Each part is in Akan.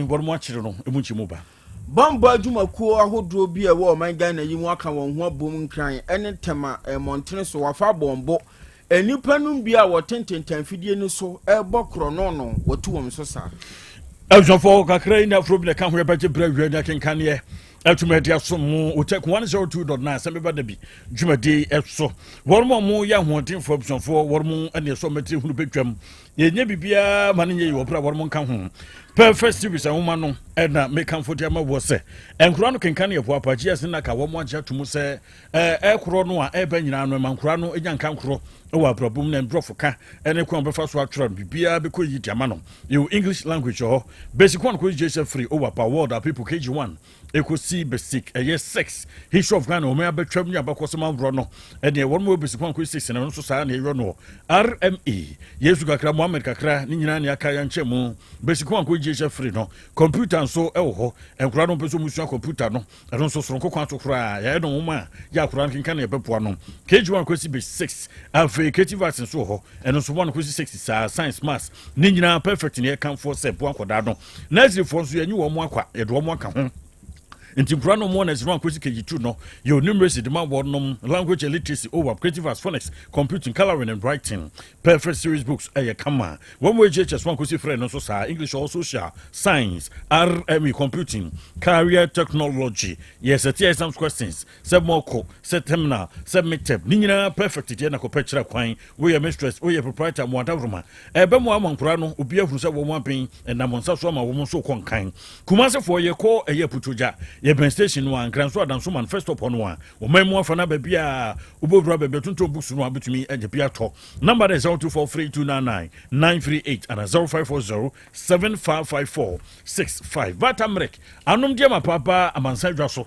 Bormo Chirono, Emuchimuba. Bomba Jumaku, a who drew be a woman, Gana, you walk on one boom crying, any tema, a mountainous or far bombo, a new penum be our 10 feeding so, a bocrono, what 2 so sad. Elson for Kakrina from the Camera Better Bread, I can ye. Ultimately, some Otec 1029Fm, Asem Beba Dabi, Jumadi, Elso. One more young wanting for some for one more and the summit who become. Ye never be a man in your brother come home. Perfect series a woman and make comfort yama was and Crono can canny of Wapagias in Naka, one jet to Muse, Crono, Ebenyan, Mancrano, a young cancro, or problem and Brofoka, and a crumble first watcher, Bia, because you Jamano. You English language or basic one quiz just free over power that people KG1. Ekosi basic yes 6 history of Ghana me abetwam nya bakosema brono e de won mo basic one quiz 6 na no so saa na eyo no RME Yesu kakra Muhammad kakra ni nyina ne aka ya nchemu basic one quiz je free no computer nso e wo ho enkura no peso musu computer no e no so so kokon atokura ya no ma ya kura nkinka na ebepoa no KG1 quiz basic 6 afi creative arts nso ho e no so one quiz 6 saa science maths ni nyina perfect ne kan for se bo akoda no nursery for nso yanyi wo mo akwa e do mo aka ho Inti Brano Mon as one quick you know, your numeracy demand one language literacy over creative as phonics, computing, coloring and writing. Perfect series books a kama. One way just one quick friend also English or social, science, RME computing, career technology. Yes, at some questions. Sub moko, set terminal, submit tab. Nina perfect Jena Copetra Quine, we are mistress, we are proprietor Montavuma. Ebemo among Prano, Ubia Fusa one pain, and Namonsa Soma woman so kind. Kumasa for your call a year putuja. Yeben station one grand so dan so man first upon one o memo for na bia ubobra bebe tunto books no abetumi ejepia to number is 0243299938 and 0540755465 batamrek anom dia mapapa amansa dwaso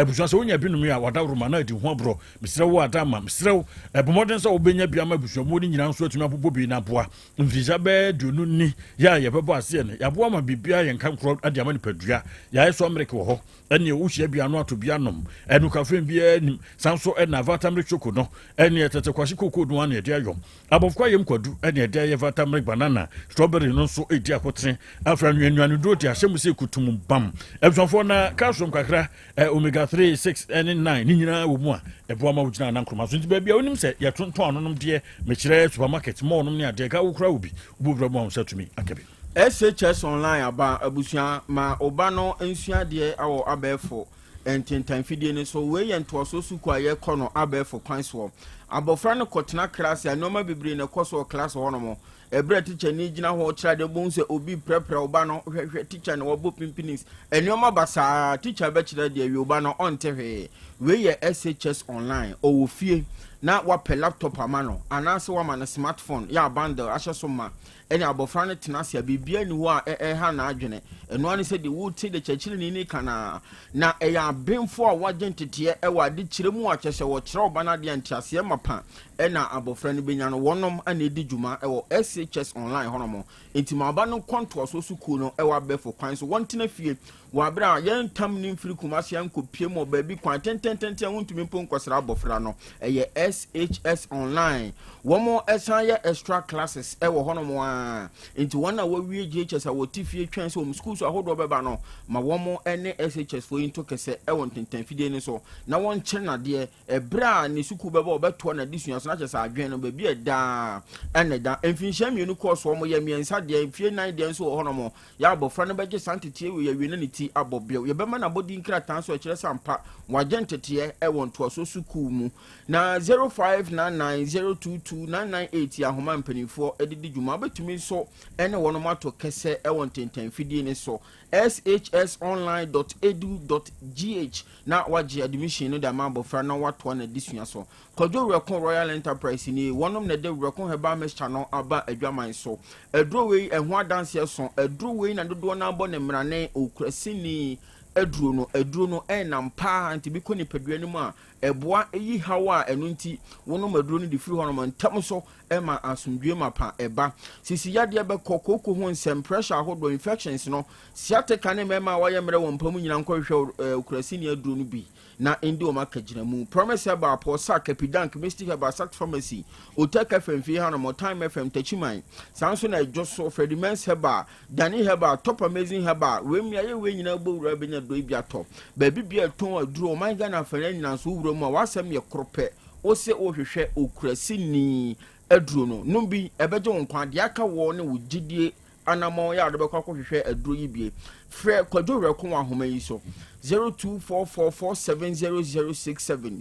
busuase wonya binum ya wadawroma na di ho bro misrewo adama misrewo bomoden so obenya bia ma busuamo ni nyina nso atumi abobo bi na boa mfija be dunu ni ya yebebo ase ne yaboa ma bibia yenkan kro ade ama ni padua ya eso amerika wo ho ene wuhia bia no atobianom enu kafen bia nim sanso na vatamre choko no ene tete kwashi koko no ane de ayom abofkwa yem kwadu ene de ye vatamre banana strawberry no so edi akotre afra nwanwan do ti ahyem se kutum bam ebsonfo na calcium kakra omega 3 6 and 9 ni nyina wo mu a ebo ama wugina na nkroma so nti bia onim se ye tonton anonom de me kire supermarket mo onom ne ade ka wo kura obi ububra mo satumi akabe SHS online aba abusia ma obano ensua de awo abefo entintan fidie ne so we yento so suku aye kono abefo kwanso abofra no kotena class ya normal bibre ne koso class hono mo ebre teacher ni gina ho kira de bon se obi prepare obano hwehwe teacher ne wobo pimpinis enioma basa teacher be kira de wi obano onte hwe we ye SHS online owo fie na wa pe laptop amano anase wa man smartphone ya bundle ahyeso ma ene abofra ne tenase bibia ni wo a ha na adwene eno ane se de wo ti de chachiri ni kana na ya benfo a wagentete e wa de kiremu a kyese wo kire obana de antiase mapa ena abofra ne benya no wonom ane edi dwuma e wo SHS online honomo entima aba no konto so suku no e wa befo kwan so wontina fie wa bra yen tam ni mfiri kumase yankopie mo ba bi kwan tententente wontumi pon kwasra abofra no eye SHS online womo esan ye extra classes e wo honomo a enti wona wa wie GHS a wo tifie twen so schools ahodo beba no ma womo ene SHS fo into kese e won tenten fidie ni so na won kire na de e bra ni suku beba obeto na disua so na kyesa adwen no ba bi eda ene da emfinhia mienu course womo ye miensa de fie 9 de so honomo ya abofra no beje santetie we ye wi na ni ti abobio ye bema na bodi nkra tan so kire sampa wagentete e won to so suku mu na 0599022998 ya homa mpanifo edidi dwuma betumi so ene wono mato kese e won tenten fidie ni so shsonline.edu.gh na waji admission no da mabofra na wato na disua so Kojo Rekon Royal Enterprise ni wonom na de Rekon Heba Mesha no aba adwaman so edro we ehwa dance so edro we na dodo na abo ne mrane okrasini edro no enampa anti bi ko ni padua ni mu a eboa eyi hawa enu nti wono maduro ni di free hono ntam so ema asomdwe mapa eba sisi yade be kokoko ho nsem pressure ahodo infections no siateka ne mema wa yemre wo mpamu nyina nkɔhwɛ ukurasi ne aduro no bi na indi o maka gina mu promise heba po sa capidank mystic heba sac pharmacy Otec 1029Fm ha no time FM tachiman sanso na ejoso Freddy Mens heba Dani heba top amazing heba we mi aye we nyina bo wura benya do bia top ba bibia ton aduro man ga na fana nyina so wura mu a wasem ye kropɛ o se o hwehwɛ okurasi ni aduro no numbi ebeje won kwa de aka wo ne wo gidie anamo ya de bekwa hwehwɛ aduro yi bie frɛ kwadwo reko ahoma yi so 0244470067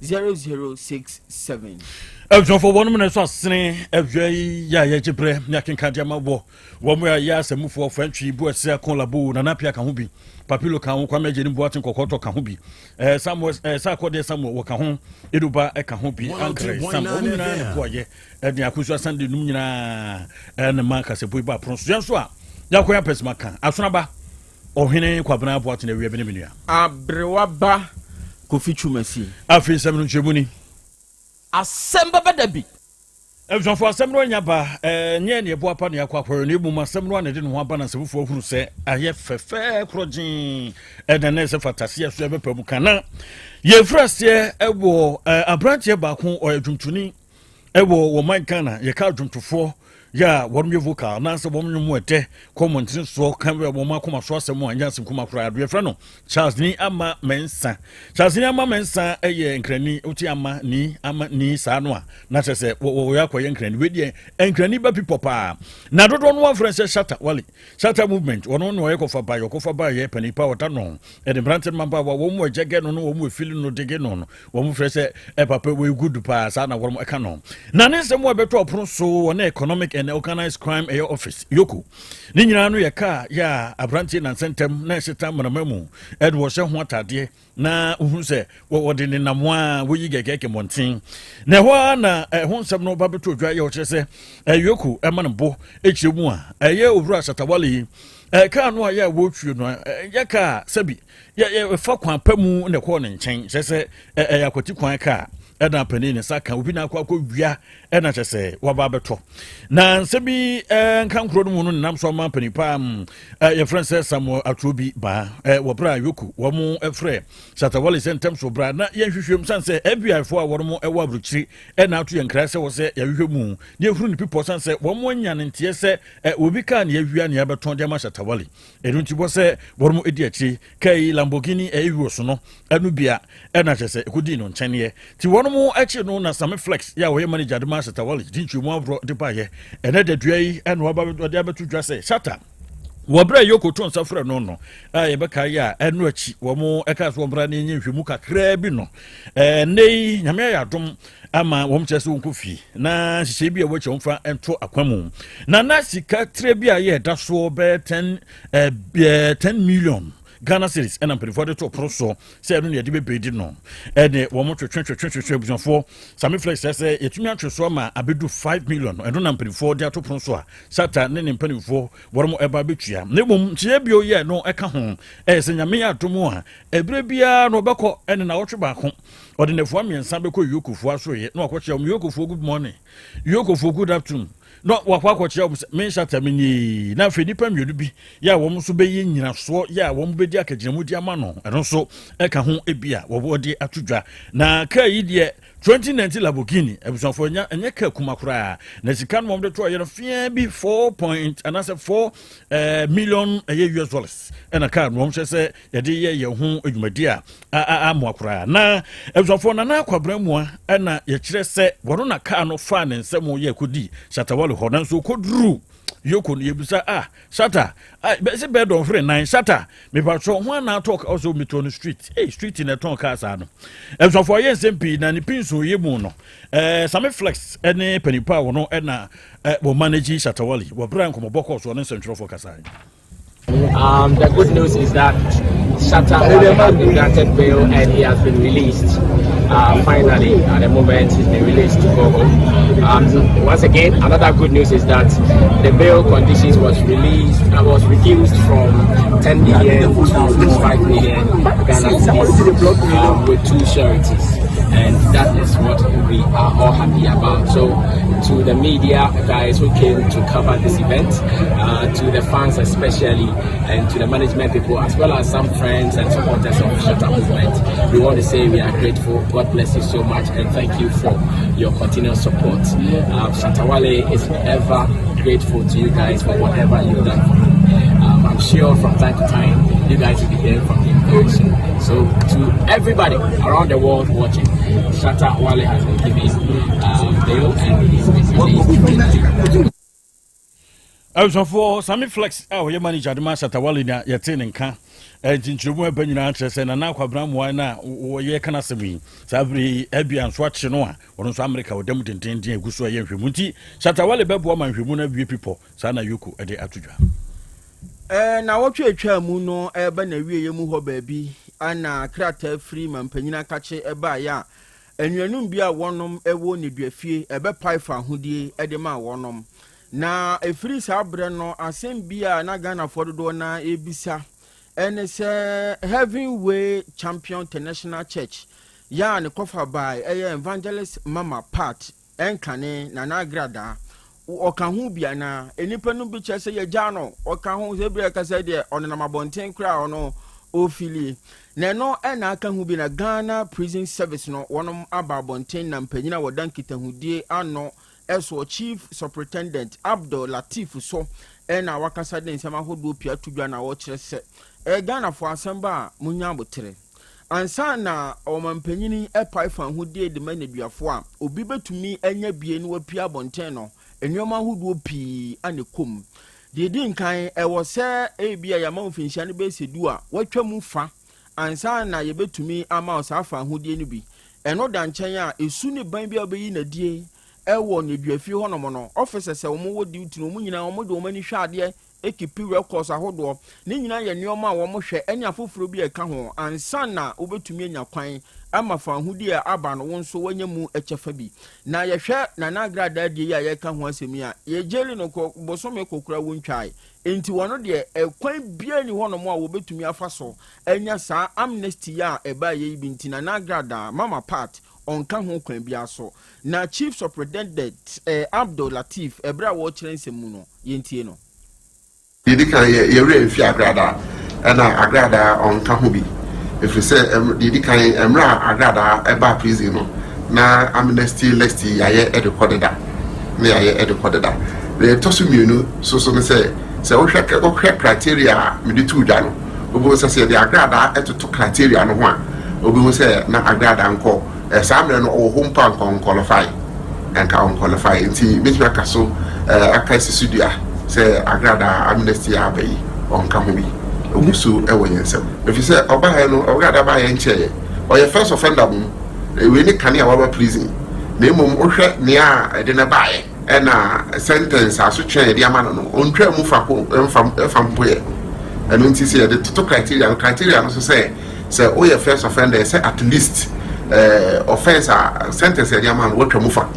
0244470067 Ebjo for 1 minute so asene ebje ya ye gibre nya kenka dia mabo wo mo ya asemufo fantwi bu ase akon labo na napia ka ho bi papilo ka ho kwa meje ni buatin kokoto ka ho bi Samuel Sakode Samuel wo ka ho eduba e ka ho bi ankre Samuel nyina ko ye edi akusu asande num nyina na maka se boy ba pronso yan so a yakoya pesma kan asonaba ohene kwabena buatin ewie be ne menua abrewa ba Kofi Chumasi afi semnu nchemuni Asem Beba Dabi. Ebjo for asem no nya ba nye ne ebo apa ne akwakworo ne bu masem no ne de no ho aba na sebufo huru se aye fefe krojin edane se fatase aso ebepam kana ye frase ebo abrantie ba ko oyadwumtuni ebo wo man kana ye ka dwumtofo ya wonwe vocal na se wonwe mu ete comment so kan we mo akoma so asem anya asem kuma kura do ye fra no Charles ni ama mensa eye nkrani oti ama ni sa no a na se wo yakoye nkrani we die nkrani ba pipo pa na dodo no afrense shatter movement wono no ye kofa ba ye pani pa wota no e de branted mamba wo mu ejege no wo mu feel no dege no wo mu frese e papa we good pa sa na wo mo eka no na ne se mo beto opro so na economic and organized crime air office yoko ni nyina no ye ka ya abrantie na sentem na shetam manamamu ed wo hye ho atade na uhun se wo de ne namoa wo yi gegeke monten na ho na ho nsem no ba beto dwa ye wo se yoko e manbo echemu a ye ovura Shatawale ka no ya wo twu no ya ka sabi ya fa kwan pamu ne ko ne nchen se yakwati kwan ka eda pani ne saka obi na akwa wia ena chese waba beto na nsebi nkankro no mu nam so man pani pa ye friend Samuel Atrobi ba wo bra yoku wo mu efre Shatawale sentem so bra na ye hwehwem sanse FBI fo a wo mu ewa abruchiri ena ato ye nkra se wo se ye hwehwemu ye huru ni people sanse wo mu anya ne ntie se obi ka ne ye hwia ne ya beton de ma Shatawale enu nti bo se wo mu edi achi kai Lamborghini ewiwo so no anu bia ena chese ekudi no nchene ti wo mu echi no na Same Flex ya wo ye manager de ma Shatawale dinchu mu abro de ba ye ene de duai ene wo ba de abetu dwa se Shatta wobra yoko to nsafra no ye beka ya enu achi wo mu eka so bra na enye hwemu kakra bi no nei nyame ya dom ama wo mchese wo kofi na hihye bi e wo chomfa ento akwamu na sika tre bi a ye da so be 10 million Ghana series and I'm pretty for the top so say no dey be no and wo mo twetwe busanfo Same Flex say etumi atweso ma abedu 5 million and no pretty for the top so a Shatta ne mpanifo wo mo eba betua na mum tie bio ye no eka ho se nyame adomo a ebre bia no beko ene na wotwe ba ko odinefo amiensa beko yokofo aso ye na wakoche yokofo good morning yokofo good afternoon no wakwakoche me Shatta mini na fe nipa mienu bi ya wo so be yi nyina so ya wo bedi akaginamu di ama no eno so eka ho ebia wo bodi atudwa na ka yi de 2019 Lamborghini ebusanfo nya enye ka kumakura na sika no mo de to ye no fia bi 4 million US dollars ena ka no mo se ye de ye ho adwumadi a amoakura na ebusanfo na akwabra mu a ena ye kire se woro na ka no fa ne nsem ye kodi Shatawale ho na so koduru yoko no yebusa Shatta be se be don free 9 Shatta me patro ho na talk also metro no street street in the ton car sa no so for yen sempi na ni pinso ye mu no Same Flex ene panipa wo no na wo manage Shatawale wo bra nkomoboko so no central for kasa The good news is that Shatta Wale has been granted bail and he has been released. Finally, at the moment, he's been released to go home. Once again, another good news is that the bail conditions was reduced from 10 million to 5 million Ghana cedis with 2 sureties. And that is what we are all happy about. So, to the media guys who came to cover this event, to the fans especially, and to the management people, as well as some friends and supporters of Shatta movement, we want to say we are grateful. God bless you so much, and thank you for your continued support. Shatta Wale is ever grateful to you guys for whatever you've done for him. I'm sure from time to time you guys will be hearing from him very soon. So to everybody around the world watching, Shatta Wale has been given bail and he's been released. For Sammy Flex, our manager, the master Shatta Wale, you're telling can. And in Chumuan Benyan and now Quabram Wana or Ye Canasami, Sabri, Ebi and Swatch Noa, or North America, or Demutin Tindy, Gusua Yumuti, Shatta Wale Bebwoman, Humuna people, Sana Yuku, at the Atuja. Na wotwe atwa mu no eba na wiye mu ho baabi ana krata freeman panyina kache eba ya enwanum bia wonom ewo ne duafie ebe paifa hodie ede ma wonom na efiri sabre no asem bia na Ghana fododo na ebisa ene se Heavenway Champion International Church ya ne kofa by evangelist mama part enkane na nagrada okahu bia na enipa no bi chese ye jano okahu sebia kasa de onenam abonten kra ono ofili na no na aka hu bi na Ghana Prison Service no wonom aba abonten na mpanyina wodan kitahudie ano eso Chief Superintendent Abdul Latif so na wakasa de nsema hodo pia tudwa na wo kire se Ghana fo asamba munya botere ansa na omampanyini epaifa hudie de maneduafo a obi betumi anya bie ni wapia abonten no enyoma huduo pi anekom de di nkan ewo se ebia ya manfinhia ne be sedu a watwa mu fa ansa na ye betumi ama osafa hudie ni bi eno da nchen a esu ne ban bia obeyi na die ewo ne duafie honom no officer se wo mo wodi uti no mu nyina wo mo de wo mani hwade ekipi records ahodo ne nyina ye nyoma wo mo hwe enya foforo bi eka ho ansa na obetumi anya kwan ama fa hudi a aba no wonso wanyemu echefa bi na ye hwe na nagrada die ya ye ka ho asemi a ye jeli no ko bosome kokura wontwai enti wono de ekwan bia ni hono mo a wo betumi afa so enya sa amnesty ya eba ye bi nti na nagrada mama part onka ho kwan bia so na Chief Superintendent Abdul Latif ebra wo kire nsemu no yentie no Didi kan ye refi agrada na agrada onka ho bi if you say didi kan emra agrada eba prison no na amnesty list yaye recorded da na yaye recorded da le tosumienu so me say wo hwɛ criteria me de tu da no obo say the agrada etoto criteria no ho a obo say na agrada nko samre no o home pan qualify and ka qualify nti me aka so aka studio say agrada amnesty abai on kamobi omusu ewo yensem if you say oba he no agrada ba ye nche o ye first offender mum we ni kane awa prison na mum ohwe ne a de na bae e na sentence aso twen de ama no ontwa mu fa ko emfa mpoye enu nti say the to criteria no so say o ye first offender say at least offense sentence de ama no wotwa mu fa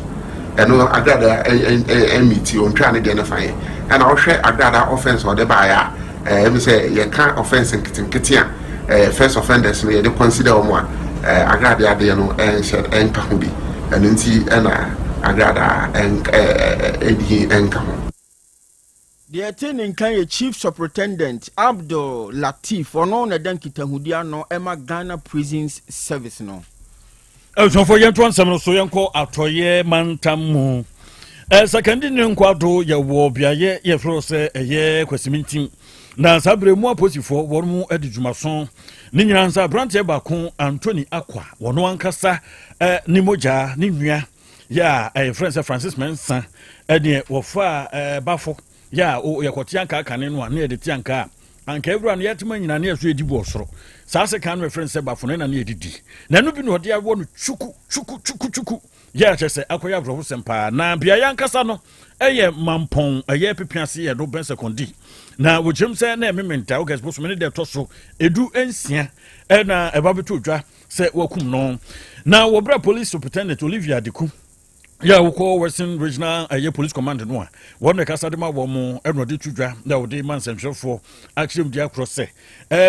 enu agrada emiti ontwa ne de na fa ye and I'll share agrada offense or the buyer. Me say you can't offense in Kitia. First offenders may they consider one agrada de no and shed and kahubi and inti and agrada and edi and kahu. The attending kan Chief Superintendent Abdul Latif or no na dan kitahudia no Emma Ghana Prisons Service no. So for you to answer so yanko atoye mantamu. Secondly, Nquado, your war, Biaye, ye frose, a ye, quesiminting. Na sabre mo aposifo wormu edijumason ni nyanza branche bakon Anthony Akwa wono ankasa ni moja ni nwia ya Francis Mensa ede wofa bafo ya o yakotianka aka ne no na editi anka anka evra na yetima nyina na yeso edibu osoro saase kan reference bafo na edidi na no bi no de awo no chuku ya chese akoya bro sempa na bia yankasa no ɛyɛ mampɔn ɛyɛ pepiase yɛ no ben sekondi na wogyem sɛ na mementa wo guys boso me ne de to so edu ensia ɛna ɛba beto dwa sɛ wakum no na wobra police superintendent Olivia Diku ya woko Western Regional Police Command no a won the kasa de ma wo mo eno de tudwa na wo de man sentrefo action dia cross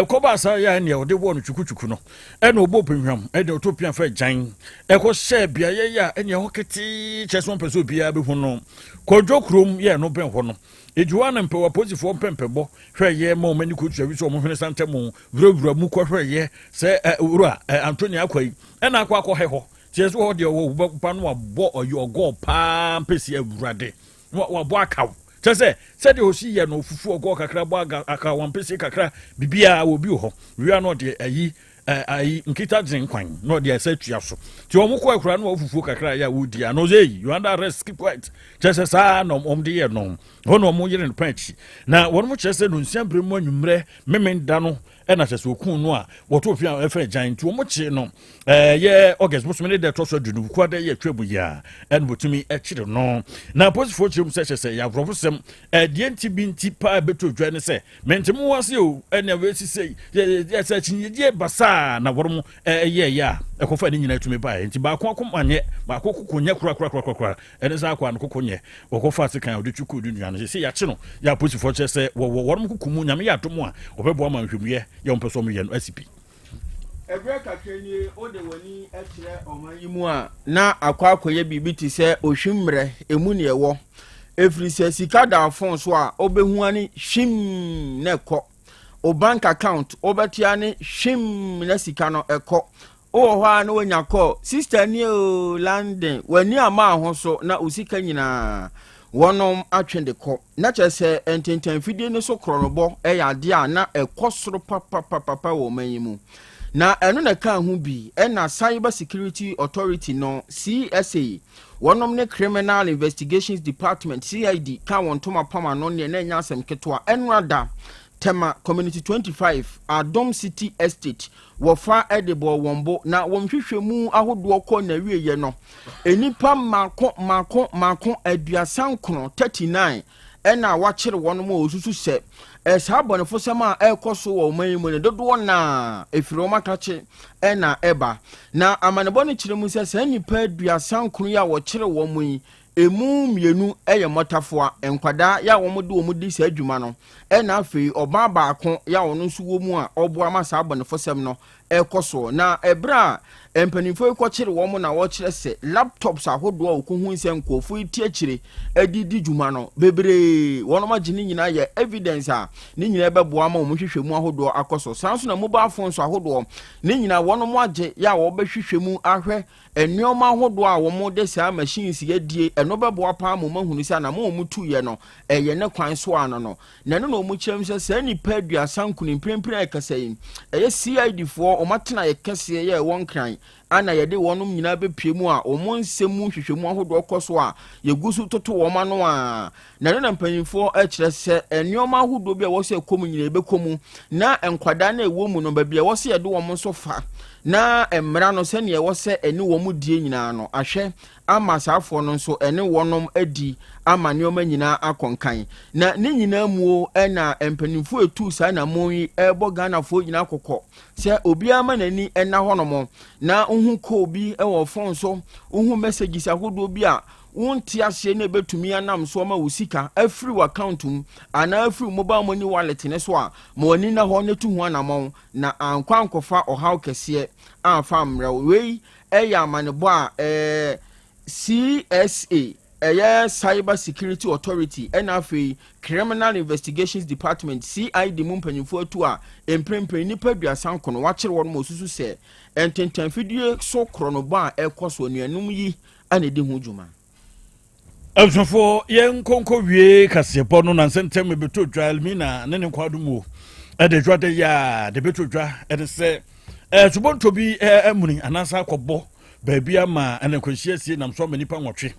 ko ba sa ya ne wo de wo no twukutuku no eno obo penhwam de utopia fa gyan ko share bia ye ya ene ho kete cheson peso bia be hu no ko dwokrom ye no ben ho no ejuwa na mpewa posifo mpempebo hwe ye ma o mani ko twa wi so mo hwene santemu wurawura mu ko hwe ye se ura Antonia akwai ena akwa heho Jesus what the Pano bought or your go pam pesi rade. What boakaw. Say said you see no fufu go kakra boga aka one pesi kakra bibia will be ho. We are not the ayi nkita dzen kwan no de asa tua so ti o mukọ akura no fufu kakra ya wudi ano zei you under arrest keep quiet just sa no de ye no hono mo yire no panchi na won mo chese no nsiambre mo anwumre memenda no na chese okun no a woto fia efe giant ti o mo chi no ye August mo me de to so du no kwa de ye twebu ya en botumi e chire no na post for chim se chese ya professor de nti bi nti pa beto dwa ne se mentimo wase o na we si sei ye se chinye basa na wormo ye ya ekofa ni nyina tumi ba nti ba ko akomanye ba ko kokonye kura ene sa akwa no kokonye wokofa sekan odi twuku du nwan se ya che no ya post for chese wormo kokumu nyame ya tomu a obebo ma nhwemye ye mpeso mu ye no asipi Ebra kakeni o de wani ekire oman yimu a na akwa akoye bibi ti se ohwimre emu ne ewo efri se sika da fon so a obehu ani hwim na ekọ o bank account obetia ni hwim na sika no ekọ o ho a na wonya call sister ni o London wani ama ho so na osika nyina wonom atwende kọ na chese ententen fidie ne so kronobo ya ade a na ekọ soro papa wo manyimu na eno na kan hu bi na Cyber Security Authority no CSA wonom ne Criminal Investigations Department CID kan won toma pama no ne na nya asem ketwa enrada tema community 25 Adom City Estate wofa edebo wombo na womhwehwemu ahodo kọ na wieye no enipa mako aduasan krono 39 ena wachire wonom osusu se esa bonefo sema ekoso wo manyimu ne dodo na efiro makache ena eba na amanebo ne kire mu se sa nipa aduasan krono ya wo kire wo mu yi emu mienu eye motafoa enkwada ya wo mu de wo mu di sa adwuma no ena afei oba baako ya wo no nso wo mu a oboa ma sa abonefo sem no ekoso na ebra empanifo ekọkire wo mu na wo kire se laptops ahodo a okohu nsem kofo iti akire adidi dwuma no bebre wono ma gine nyina ye evidence a ni nyina beboa ma wo hwehwemu ahodo akoso sanso na mobile phones ahodo ni nyina wono mo age ya wo behwehwemu ahwe enioma ahodo a wo mo de sa machines yedie eno beboa pa mo mahunu sa na mo mutu ye no eye ne kwan so ano no na no no mu kyerem se sa ni pa aduasan kunu mprempren akasayin eye CID fo o matena ye kese ye won kran ana yede wonum nyina bepie mu a omo nsemu hwehwemu ahodo koso a yegusu toto wo ma no a na na mpanyimfo a kire se enioma ahodo bi a wo se komu nyina bekomu na enkwada na ewo mu no ba bia wo se yede wo mo so fa na emra no se ne wo se eni wo mu die nyina no ahwe ama saafo no nso ene wonom adi ama neoma nyina akonkan na ne nyina muo na empanimfo etu sa na monyi ebo Ghana fo nyina kokọ se obi ama nani ena honomo na uhu ko obi ewo phone so uhu messages ahodo bi a wonti ase na betumi anam so ma wusika afri account ana afri mobile money wallet ne so a mo ani na ho ne tu hu anamon na ankwa nkofa ohaw kese amfa mra wei eya amanebo a CSA Cyber Security Authority NFA Criminal Investigations Department CID mumpanyimfo atu a emprempren nipa duasan kono wachire won mosusu se ententan fidie so krono ba ekoso nuanum yi anedi hu djuma Absofo yen konko wie kasepɔ no na sentem beto dwa mina ne kwado mu de dwade ya de beto dwa de se subonto bi amuni anasa akɔbɔ baabi ama ana kwanhia sie nam so manipa nwɔtwe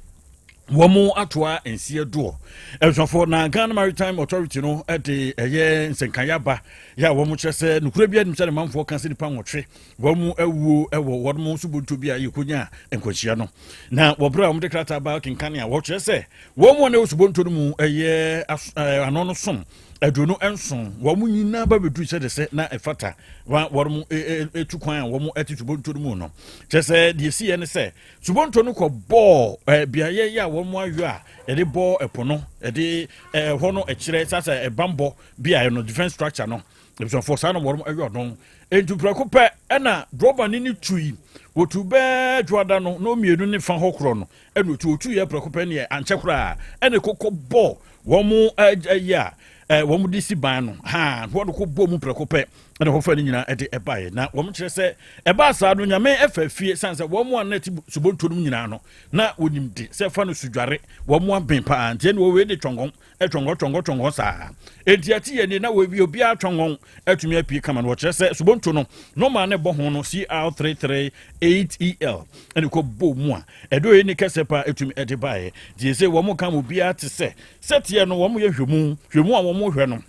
Womo atwa ensie do for na Ghana Maritime Authority no at the Nsenkayaba ya womo chese nukure bia nim se manfo kan se nipa nwotwe womo ewu ewo womo subuntu bia yekunya enkwachia no na wobra womo dekrata ba kinkan ya wo chese womo ne subuntu no mu anono som aduonu enson womo nyina ba bedu se de se na efata womo etu kwan womo ati subuntu no mu no chese de si ene se subuntu no ko bo bia ye ya womo ayo a ede bo epono ede hono ekire sasa ebambo bia no defense structure no so for sana womo ayo don entu prekope na droba ni tui wotu be dwada no mienu ne fa hokro no enu tu ye prekope ne anchekura ene kokko bo womo ya womu disi ban no ha wodo ko bom prekope na hofa ni nyina ede ebae na womu kire se eba sa no nyame efafie sanse womu anati subontonum nyina no na wonimdi se fa no sudware womu aben pa ante ne wo we de twongon sa entiati ye ni na we bi obi atwongon atumi apie kama no kire se subonto no ma ne bo ho no CR338EL ene ko bomu a edo ye ni kese pa atumi ede bae die se womu kan obi ate se setie no womu ye hwemu a womu hwe no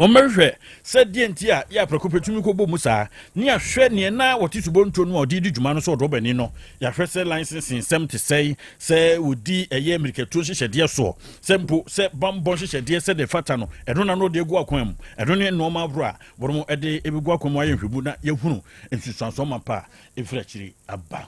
omehwe se die ntia ya prekopetumi ko bomu sa ni ahwe ne na woti subonto no odi di dwuma no so do bani no ya hwe se licensing 70 se odi eye ameriketu hyehyede so sempo se bambon hyehyede se de fata no edo na no de egu akwam edo ne no ma bro a bormo ede ebegu akwam aye hwebu na yehunu ensusanso mapa efrachiri aba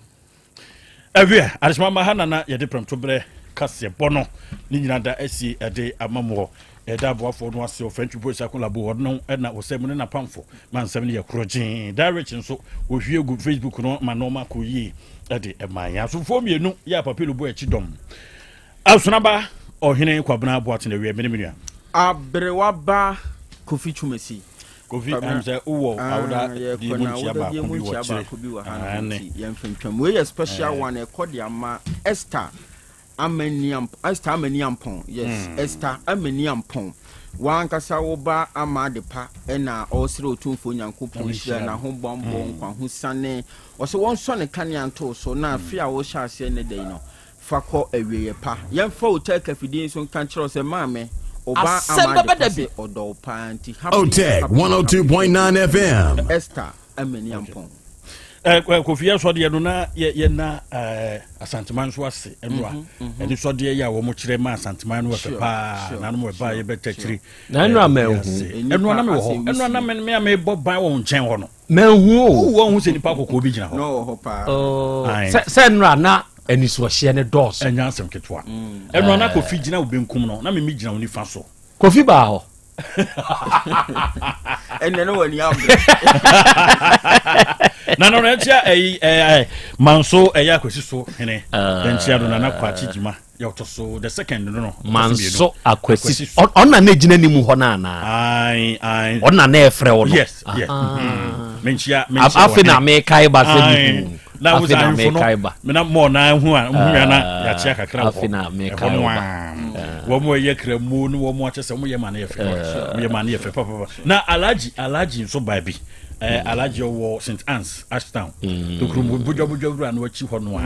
avia arishma mahana na yede premtobre kase bono ni nyina da asi ede amamo eda boafo no ase French boys akon labo no na osem ne na pamfo man sem ne yakrogin direction so ohwie gu Facebook no ma no ma koyi ede emanya so fo mienu ya papelo bo ekidom asunaba ohene kwabena aboate na wie menemenu abrewaba Kofi Chumesi Kofi amza uwo awda di munchiaba ko bi wa hanti yemfentwam we special one e kodi ama Esther Ameniampon, yes, Esther Ameniampon. One kasa woba amadepa ena osiro tumfo nyankopon hia na ho bombo nkwa ho sane wose won so ne kanyanto so na afia wo hyase ne dai no fakọ awiye pa yemfa Otec afidin so kan kire se maame oba amadepa odo pa anti Otec 1029Fm Esther Ameniampon Kofi so de no na ye na asanteman so ase enwa edi so de ya wo mo kire ma asanteman no pepa na no mo ba ye betakiri na enwa mehu enwa na me wo enwa na me bo ban wo nchen ho no mehu wo hu se nipa kokko bi gina ho no ho pa se enwa na eniso hye ne dos enya asem ketwa enwa na Kofi gina obenkum no na me gina oni fa so Kofi ba ho enne no wani am na etia manso eya akwesi so hene dentia do na kwachi jima ya otoso the second no manso akwesi onna na gina nimu ho na na ai onna na efre wo no yes menchia afina me kai ba se ni na was I for me na mo na hu na ya chia kakra wo afina me kai ba wo mo ye kramu no wo mo achese mo ye ma na ye fe mo ye ma na ye fe papa na alaji so baabi alaji wo St Anne's Ashtown to krum bujo na wachi ho no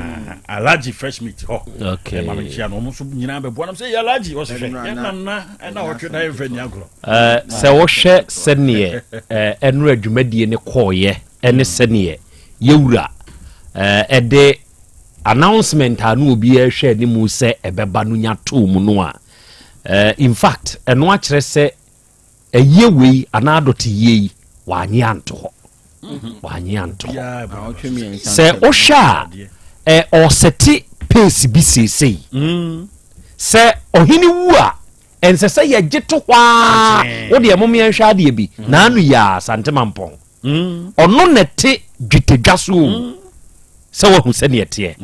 alaji fresh meat ho okay ma me chia no mo so nyina be bo na say alaji wo se fe na wo twe na ye fe ni agro se wo hwe se ne enu adwumadie ne koye ene se ne yewura ede announcement anu obi a hwe ni mu se ebeba no nya to mu no a in fact eno a kire se eyewei anadoti yei wanyanto se osha oseti pace bi sesei se ohini wu a ensese ye gyeto hwa wo de mom ye hwa de bi na anu ya santemampon ono nete dwetedwaso se wo hu se ne yete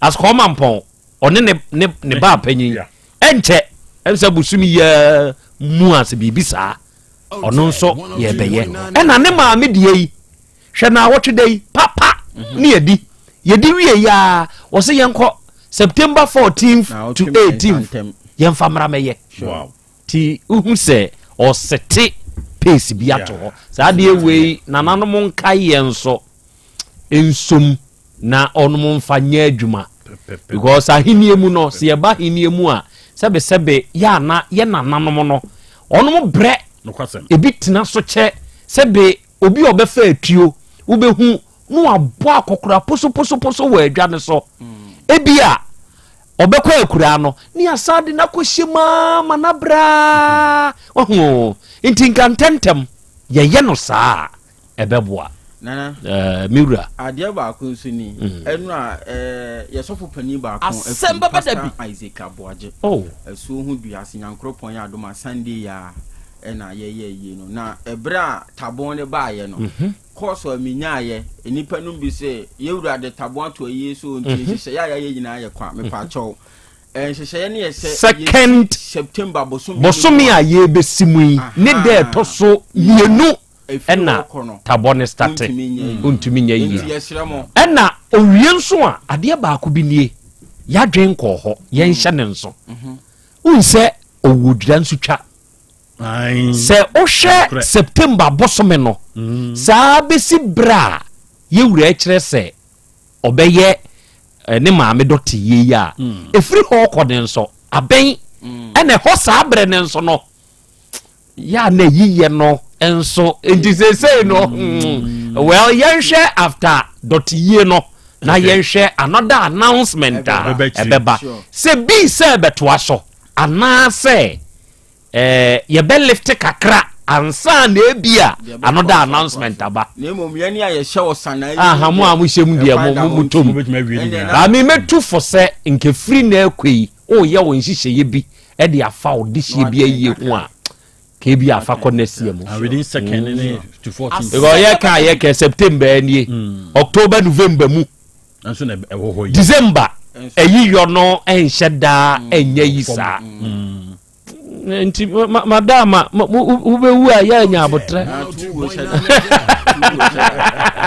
as komampon one ne ba panyin enche ense busumi ya mu ase bibisa ono nso ye beye ena ne maame die yi hwe na wotwedei papa ne yedi wie ya wo se yenko September 14th to 18th yemfa mrameye wow ti uhu se o sete pace bi ato ho sa de wei nananom nkai yenso ensom na onom mfa nya adwuma because ahinie mu no se yeba ahinie mu a sebe ya na ye nananom no onom bre no kwasem ebi tena so che sebe obi obefa atuo ubehu no abo akokora poso wo adwa ne so ebi a obekwa akura no ni asade na kohyema manabra oho intinkantentem ye no saa ebeboa nana miura adia ba ko nsuni enu a yesofo pani ba ko Asem Beba Dabi Isaac Aboaje eso hu duase nyankropon ya adoma Sunday ya na ye no na ebra tabon ne ba ye no course o minya ye enipa no bi se yewura de tabon to yeso nti hye ya nyina ye kwa me pa cho hye ne ye se 2nd September bosomi a ye besimu yi ne de to so mienu ena tabone start untumi nya yi ena owie nso a ade ba ko bi nie ya dwen ko ho ye nhye ne nso unse owudura nso twa se ohwe September bosome no saa besi bra ye wura kire se obeye ne maame dote ye ya efiri ho kode nso aben ene ho saa bre ne nso no ya na yiye no enso say no well yenhwe after dote ye no na yenhwe another announcement ebeba se bi se betoa so ana se ye be lift kakra ansa na ebia another announcement aba nemom ye ne ya hye osana aha mo amuhyem dia mo mutom ba mi metu for se nke free na akwei o ye won hihye ye bi e de afa odihye bi aye ho a ke bi afa konesie mo within second to 14 because ye ka ye ke September nie October November mu anso na ewo December eyiyo no enhye da enye yisa nti madama ubewu a ya nya abotre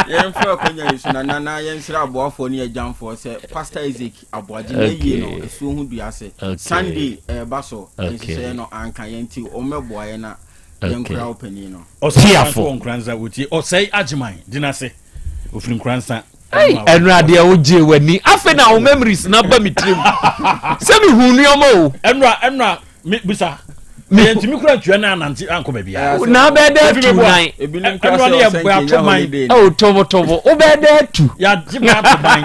yen fa konya isu na na yen sira aboafo ni ajanfo se Pastor Isaac Aboaje na yie no esu hu duase Sunday baso se no anka yen ti o meboa ye na yen kra opani no o se nkranza wuti o sei agiman dinase ofiri nkranza enu ade oje wani afi na o memories na ba mitrim se mi hunu yomo enu bisa me ntimi kura twa na ananti anko ba bia na be de tu nine ebinim kra se ya bua to man o tobo o be de tu ya jima to man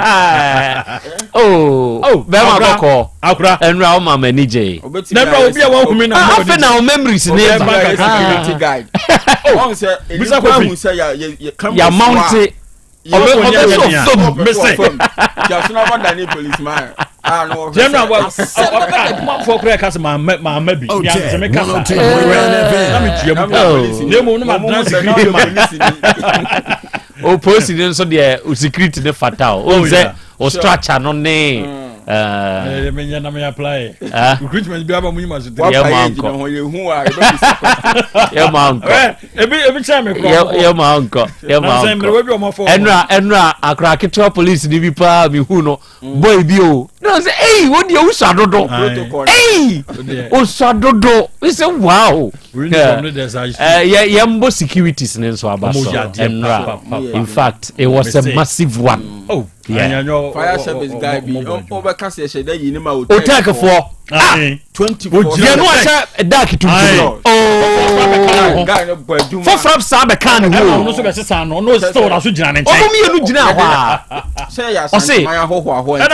be ma boko akura enu a o ma mani je na bra obi a wa humi na afi na o memories ne security guide on se bisa ko hu se ya mount Missing. Just not Danny policeman. No. General was for crack as my maybe. O president so the security the fatal. O say o structure no ne. Me na apply. Recruitment be aba mu ma so. Yeah man. Every time me yeah man. Enra akra keto police ni bi pa mi hu no. Boy bi o. No say hey, what do you sadodo? Hey! O sadodo. We say wow. Yambo securities ne so abaso. Enra. In fact, it was a massive one. Oh. Yeah. Fire service guy be over cast yesterday you know Otec 24 you know what dark to guy no boy do for from sabe kan no so be sesa no no so na so gina ne nchen o mi enu gina ho a say ya san my ho na ya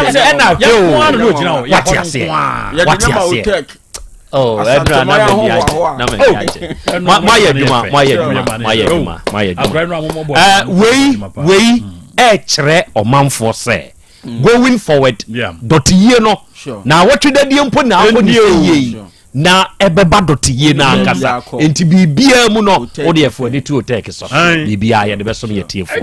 ko no gina ho ya tiase Otec oh edra na me ya na me ya ma ya duma we chere omanfo se going forward dot ye no na watwe dadie mpo na afo ni ye na ebeba dot ye na ankasa enti bibia mu no wo de efo de tu Otec so bibia ye de besom ye tiefo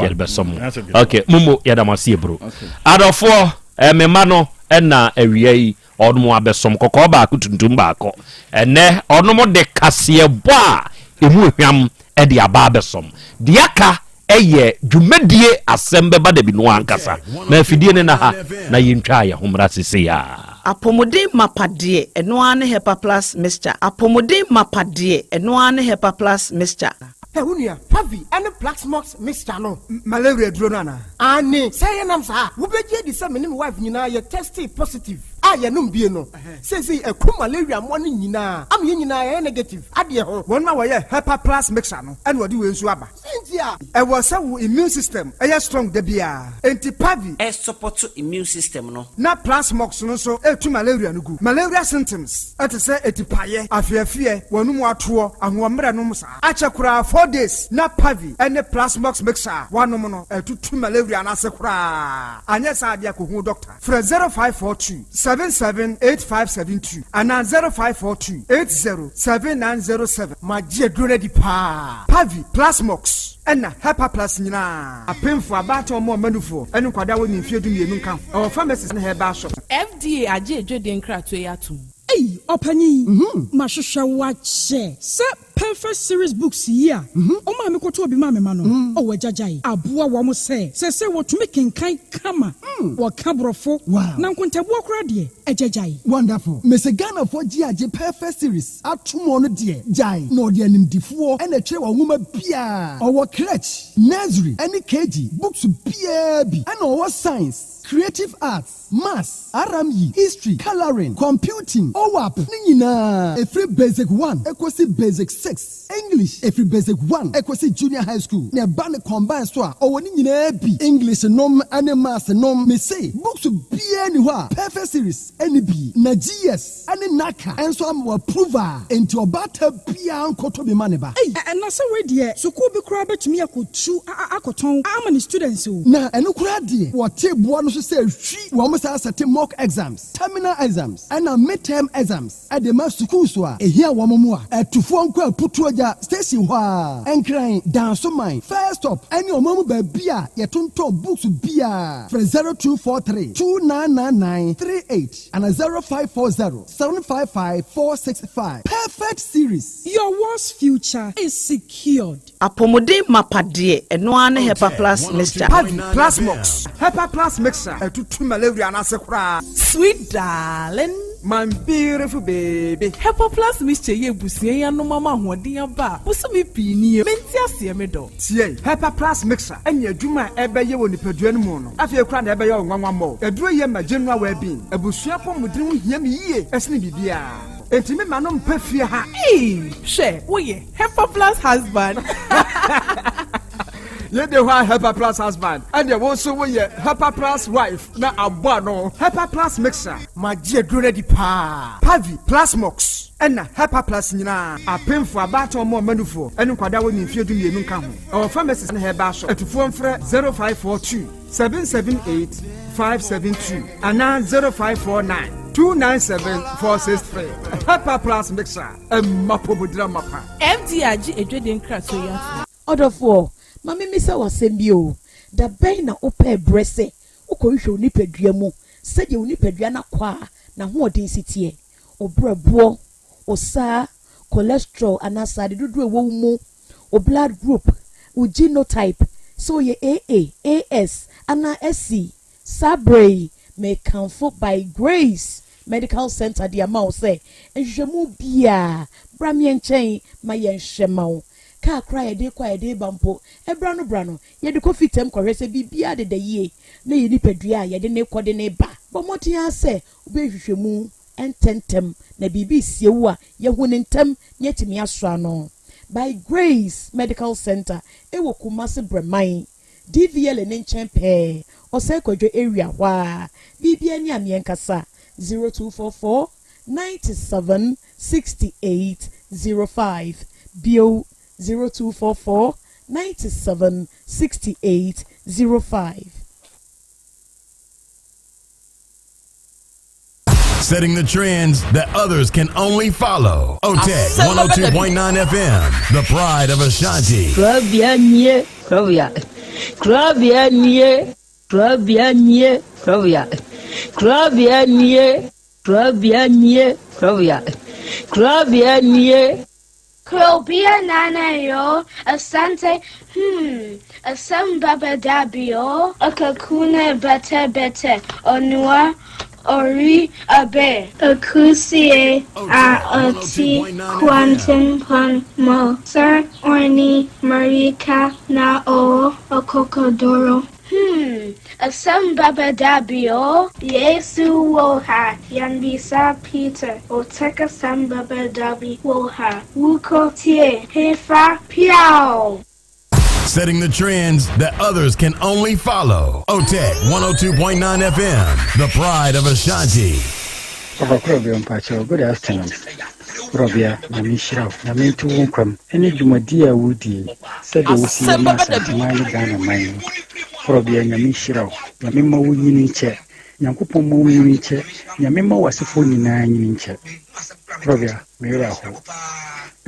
ye de besom okay mumo ya da masie bro adofo mema no na awia yi odmo abesom kokko ba ko tuntum ba ko ene odmo de kase bo a emu hwam e de aba abesom de aka eye dwumadie Asem Beba Dabi no ankasa na afidie ne na ha na yentwa ya homra sese ya apomodin mapade eno ane hepa plus mixture apomodin mapade eno ane hepa plus mixture Unia, Pavi, and the Black Smokes mixture no malaria dronana. Annie, say nam sa, who be the same wife Nina, you tested positive. I am no says he a coup malaria morning Nina. I'm Nina negative. Adia, 1 hour, Hepa Plus mixture no, and what do you swabba? Cynthia, I was some immune system, a strong debia, anti Pavi, a support to immune system no. Na Plus Smokes no so, to malaria no good. Malaria symptoms, at a say etipaye, I fear, one more tour, and 1 meranomsa. Achakura 4 days, na Pavi, and the Plus Smokes mixer, 1 nomono, to malaria and asakura. And yes, I dear Kuhu doctor. For 0542 778572 and 0542 807907. My dear Grady Pa Pavi Plasmox and Hepa Plus Nina. A pin for a battle more manufo and Quadawi in Fiadu Nunca. Our pharmacist in her bar shop. FDA aje dwen kra to yatum. Hey, opani. Mashusha wache. Se perfect series books here. O ma me koto obi ma me ma no. O wajajai. Aboa wo mo se wo to make kan kama. Wo kabrofo. Na nkontabu okra de ejajai. Wonderful. Mese Ghana for GAJ perfect series. Atumo no de jai. No de animdifo and a chewa nwoma bia. Our crèche, nursery, any KG, books bia bi. And our science, creative arts, maths, RME, history, coloring, computing, OWAP, nina. Every basic 1, equals basic 6. English, every basic 1, equals junior high school. Ne ban combine store, or nina bi. English nom, and maths nom, me say, books be anywhere. Perfect series, any bi. Na GS, any naka, and so I'm approver. Into a batter bia koto be maneba. Hey, and that's a way dear. So could be crabbe to me, I could chew akoton. How many students who? Na, and no crab dear. What table one say, she almost has a mock exams, terminal exams, and a midterm exams. At the master kuswa, a here one more. At to phone call put to a station wa and crying down so mine. First up, and your mama by beer, your tonto books beer from 0243 2999 38 and a 0540 755 465. Perfect series. Your worst future is secured. Apomode mapade eno ane Hepa Plus mixture. Plasmox. Hepa Plus mixture. To malaria and asakura. Sweet darling, my beautiful baby. Hepa Plus mixture ye busie ya no mama hoden aba. Busumi pini menti ase me do. Tie Hepa Plus mixture. Enya dwuma ebe ye woni padua no mu no. Afie kura na ebe ye onwanwa mo. Eduro ye ma general well-being. Abusua pomudin ho hia me yie. Esne bibia. Entimi manom pafie ha. She, woye Hepa Plus husband. Ye de wa Hepa Plus husband. And ye also woye Hepa Plus wife. Na abwa no. Hepa Plus mixer. Ma je ready pa. Pavi Plasmox. And Hepa Plus nina. A pin for a battle more manufo. And kwada woni fie du mienu nka ho. Our pharmacist in her bar shop. Etufo mfre 0542 778 572 and 0549 297-463. Hepa Plus mixer. Mapobudra mapa. MDAG edweden kra to yatum. Odofo, mama mi se wasɛm o. Da bɛn na opa brese. Ukɔhwɛ onipadua mu. Sɛde onipadua na kwa na hoɔden sitie. Obrɛboɔ, osa, cholesterol anasade dodo ewo mu, o blood group, o genotype, so ye AA, AS, ana SC, Sabre, may comfort by Grace Medical Center the amount say, and Jamu Bia, Bramian chain, my yen shemau. Car cry a day quiet day bumpo, a brano, yet the coffee tem correct be bia de ye, nay nipedria, yet the ne coordinate ba. But what I say, baby shamu, and tentem, na bibi siwa, ya wunentem, yet me asrano. By Grace Medical Center, ewo kumase bremai, DVL and enchempe, or Sekojo area, wa, Bibi and Yamienkasa, 0244 97 68 05, Bio 0244 97 68 05. Setting the trends that others can only follow. Otec 1029 FM, the pride of Ashanti. Krobea, Krobea, Krobea, Krobea, Krobea, Krobea, Krobea, Krobea, Krobea, Krobea nana yo, Asante, Asem Beba Dabi yo, Akakune bete, Onua, ori abe akusie a oti quantum pon mo sir orni marika na o okokodoro. Asem Beba Dabi Yesu woha Yanbisa Peter Otec Asem Beba Dabi woha Wuko tie Hefa Piao. Setting the trends that others can only follow. Otec 1029 FM, the pride of Ashanti. Krobea, good afternoon. Krobea, Namishra, Namintu Wunkum, any Jumadia Woody, said the Wusi Massa, Mali Ghana Mine. Krobea, Namishra, Namima Winiche, Yankupo Miniche, Yamima was a phone in 9 inches. Krobea, Miraho.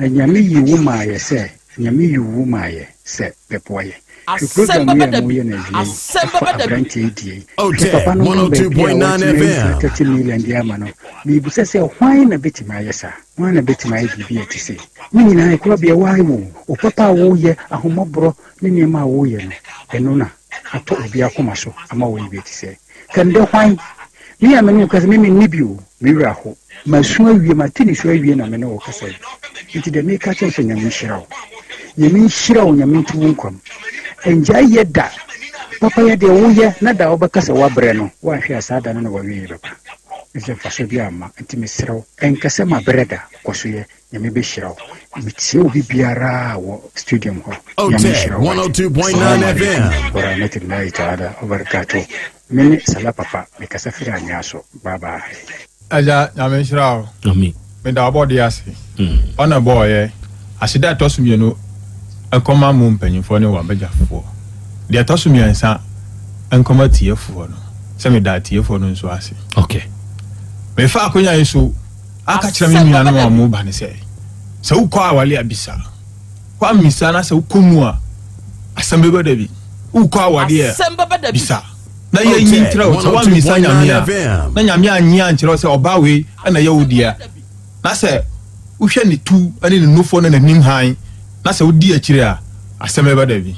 And Yami Wumaya say, Yami Wumaya, said Pepoye. Asem Beba Dabi. Asem Beba Dabi. Otec 102.9 FM. 30 million diamano. Me busa say why na beti ma yesa. Why na beti ma bibi eti say. Me nyina Krobea why wo. O papa wo ye ahomobro ne niema wo ye no. Eno na ato obi akoma so ama wo bibi eti say. Kan de why me amenu kase me nibio me wura ho. Masu awie matini so awie na me no kase. Iti de me ka chense nyame hirawo. Nyame hirawo nyame tuwunkom. Enja yeda papa yede woye na da obakasa wabre no wa hwe asada no wa wi baba ise faso bi ama ntimi srew enkase ma breda kosoye nyame be hirawo mitie obi biara wo studium ho Otec 102.9 FM ora netin na itaada obarkato mini sala papa me kasa fira nyaso baba aja nyame hirawo amen me da obodi ase ona boye asida tosumienu akoma mu mpanyimfo ne wabegyafo de atosumiensa ankoma tiefo no se me da tiefo no nso ase okay me fa akonya yesu aka kira me nua no mu ba ne se ukwa awale abisa kwa misa na se ukomu a Asem Beba Dabi ukwa awale e Asem Beba Dabi bisa na ye nyi kira o wa misa nyame a na nyame anyi ankira se oba we na yewudia na se uhwe ne tu ane ne nufo na nanim han na se odi akire a Asem Beba Dabi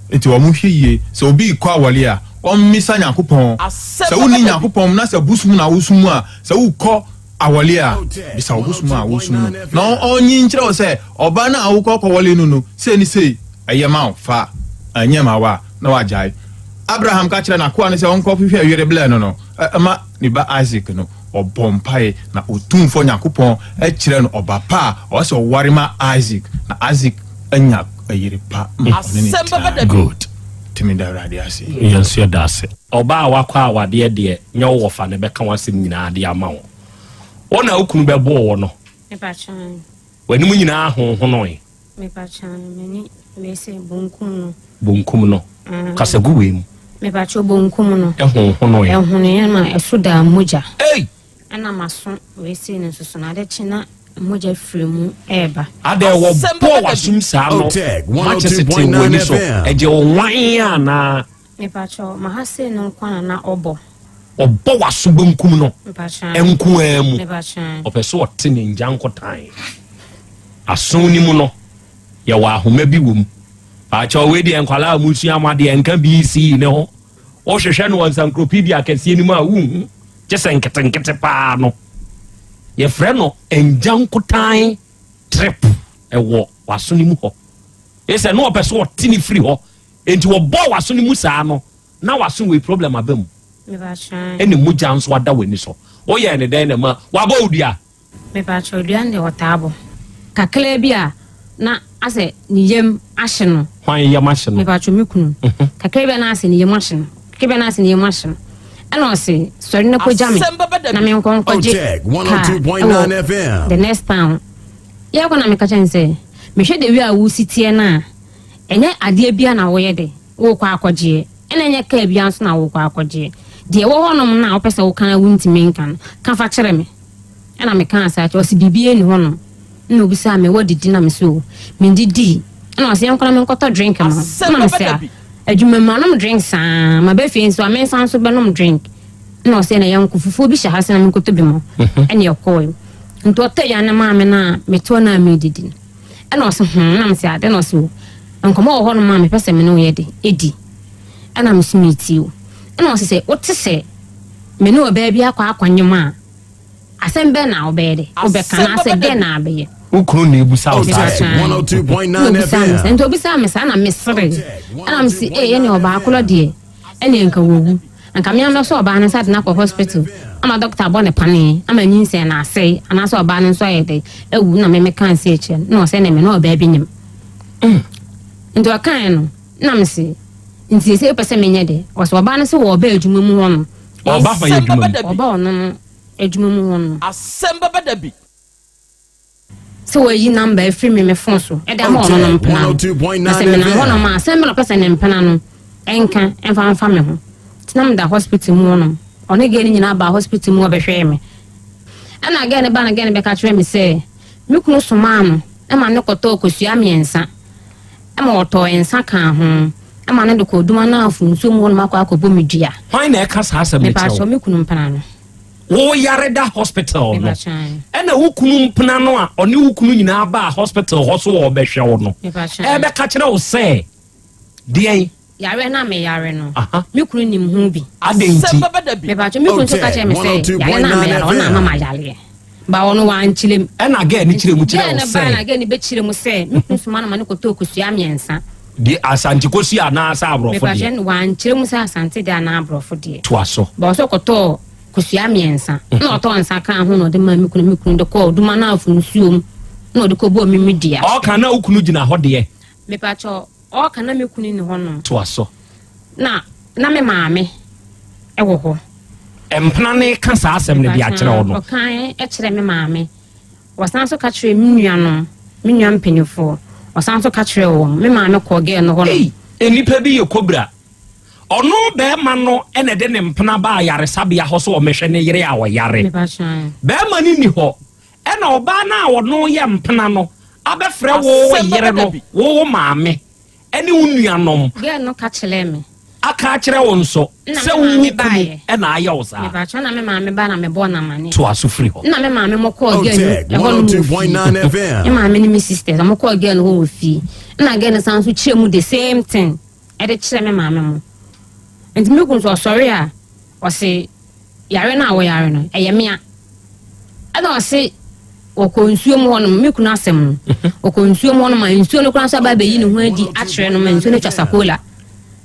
enti wo mu hweye se obi kwa awale a o misa Nyankopon se woni Nyankopon na se busum na wusum a se ukọ awale a bisa obusum a wusum na onyi nkire o se oba na awukọ kwale no se ni se ayema fa anyema wa na wajai Abraham ka kire na kwa ne se onko hwehwe awere bla no ama ni ba Isaac no obompai na otumfo Nyankopon akire no oba pa o se warima Isaac na Isaac anya ayire pa Asem Beba Dabi good timida radio ase yanso dase oba awakwa awade de nya wo fa ne beka wasem nyina de ama wo ona okunu bebo wo no me pachan wani mu nyina ho no me pachan meni me se bonkum no kasagu we mu me pacho bonkum no ho no ho ne ma esuda moja ei ana maso we se ne susu na de china moja fremu eba ade wo bo wasum sa no Otec 102.9 FM eje wo wan na me pacho mahase no kwana na obo wasum bonkum no me pacho enku emu me pacho opeso ote ne njankotan ason ni mu no ya wa ahoma bi wom pacho we de enkwala amusu amade enka BC ne ho o hwehwe no encyclopedia kese ni mu a wu jesen ketenkete pa no ye freno enjankotan trip ewo wasoni mu ho ese no opeso otini free ho enti wo bo wasoni mu saa no na wason we problem abam me pacho eni mu janso wada weni so o ye ne den na ma waba odua me pacho odua ne otabo kakle bia na ase ni yem ahye no hwan yem ahye no me pacho mekunu kakle bia na ase ni yem ahye no kakle bia na ase ni yem ahye no ano se sorry na ko jami na me nkon kwaje Otec 102.9 FM the next town ya ko na me ka chense me hwe de wi a wo sitie na enye ade bia na wo ye de wo kwa akwaje enye ka bia nso na wo kwa akwaje de wo honom na wo pese wo kan wunti menkan ka fa kire me na me kan sa cho si bibie ni honom na obi sa me wodidi na me so me didi na o se yankona me nkoto drink ma na me se adwuma manum drink sa ma be fi nso amen san so benom drink na o se na yanku fufu bi sha hase na me nkoto bi mo ene yakoy nto te ya na ma me na me to na me didi na o se na me se ade na o se nkomo ho no ma me pese me no ye de edi ana me smiti o na o se o te se me no baby akwa akwanyema asem be na obede obeka na se de na abe ukunu na ebusa Otec 1029 FM. ento bisa me sa na mesere ana me si ye ne oba akolo de ene nka wogu nka me am so oba na sa na hospital ama doctor bo ne pane ama nyinse na asai ana so oba na so yede ewu na me kan se eche na se ne me na oba bi nyim ento akan no na me si nti se pese me nyede so oba na se wo oba adwuma mu hono oba fa adwuma oba ono adwuma mu hono Asem Beba Dabi. So we number free me phone so e da mo no mpana 102.9 FM hono ma asem no person mpana no enka enfa me ho tinam da hospital mu no one ge ni nyina ba hospital mu obehwe me ana aga ne ba na ge ne be ka kire me say me kunu so ma no e ma ne koto kosua miensa e ma oto ensa kan ho e ma ne de ko duma na afunso mu no makwa akobo medua why na e ka sa asem me pa so me kunu mpana no wo yareda hospital no ena wukunu mpna no a oni wukunu nyina ba hospital ho so wo behwe wo no e be ka kire wo say de yare na me yare no me kunu nim hu bi adenti me ba me kunu so ka kire me say yare na me yare na mama yare ba wono wan chilem ena ga ni chire mu chire wo say na ga ni be chire mu say me kunu so ma na ma ne ko to kusua miensa di Asante kosi ana asa abrofo de me ba wan chire mu say Asante de ana abrofo de to aso ba so ko to kusua miensa na oto nsa kan ho no de ma me kunu de ko duma na afu nsuom na de ko bo mi media o kan na ukunu gina ho de me pa cho o kan na me kunu ni ho no to aso na me maame e wo ho empna ne ka sa asem ne dia kire ho no o kan e kire me maame wasan so ka kire me nua mpenifo wasan so ka kire wo me maame ko ge no ho no enipa bi ye kobra ono be ma no ene de ne mpna ba yare sabia ho so o mehwe ne yere a wo yare be ma ni ho ena oba na wo no ye mpna no abefre wo yere no wo maame ene unuanom ge no ka kire me aka kire wo nso se wo kunu ena aye wo sa me ba cho na me maame ba na me bo na mane to asufri ho na me maame mo ko ge no 102.9 FM me maame ni me sisters mo ko ge no wo fi na ge no san so kire mu the same thing e de kire me maame mo enti me kun so sorry a o se yare na wo yare no eye mea ana o se o ko nsuo mu hono me kun asem no o ko nsuo mu hono ma nsuo no kran so ba be yi ne ho adi akere no ma nsuo no twasakola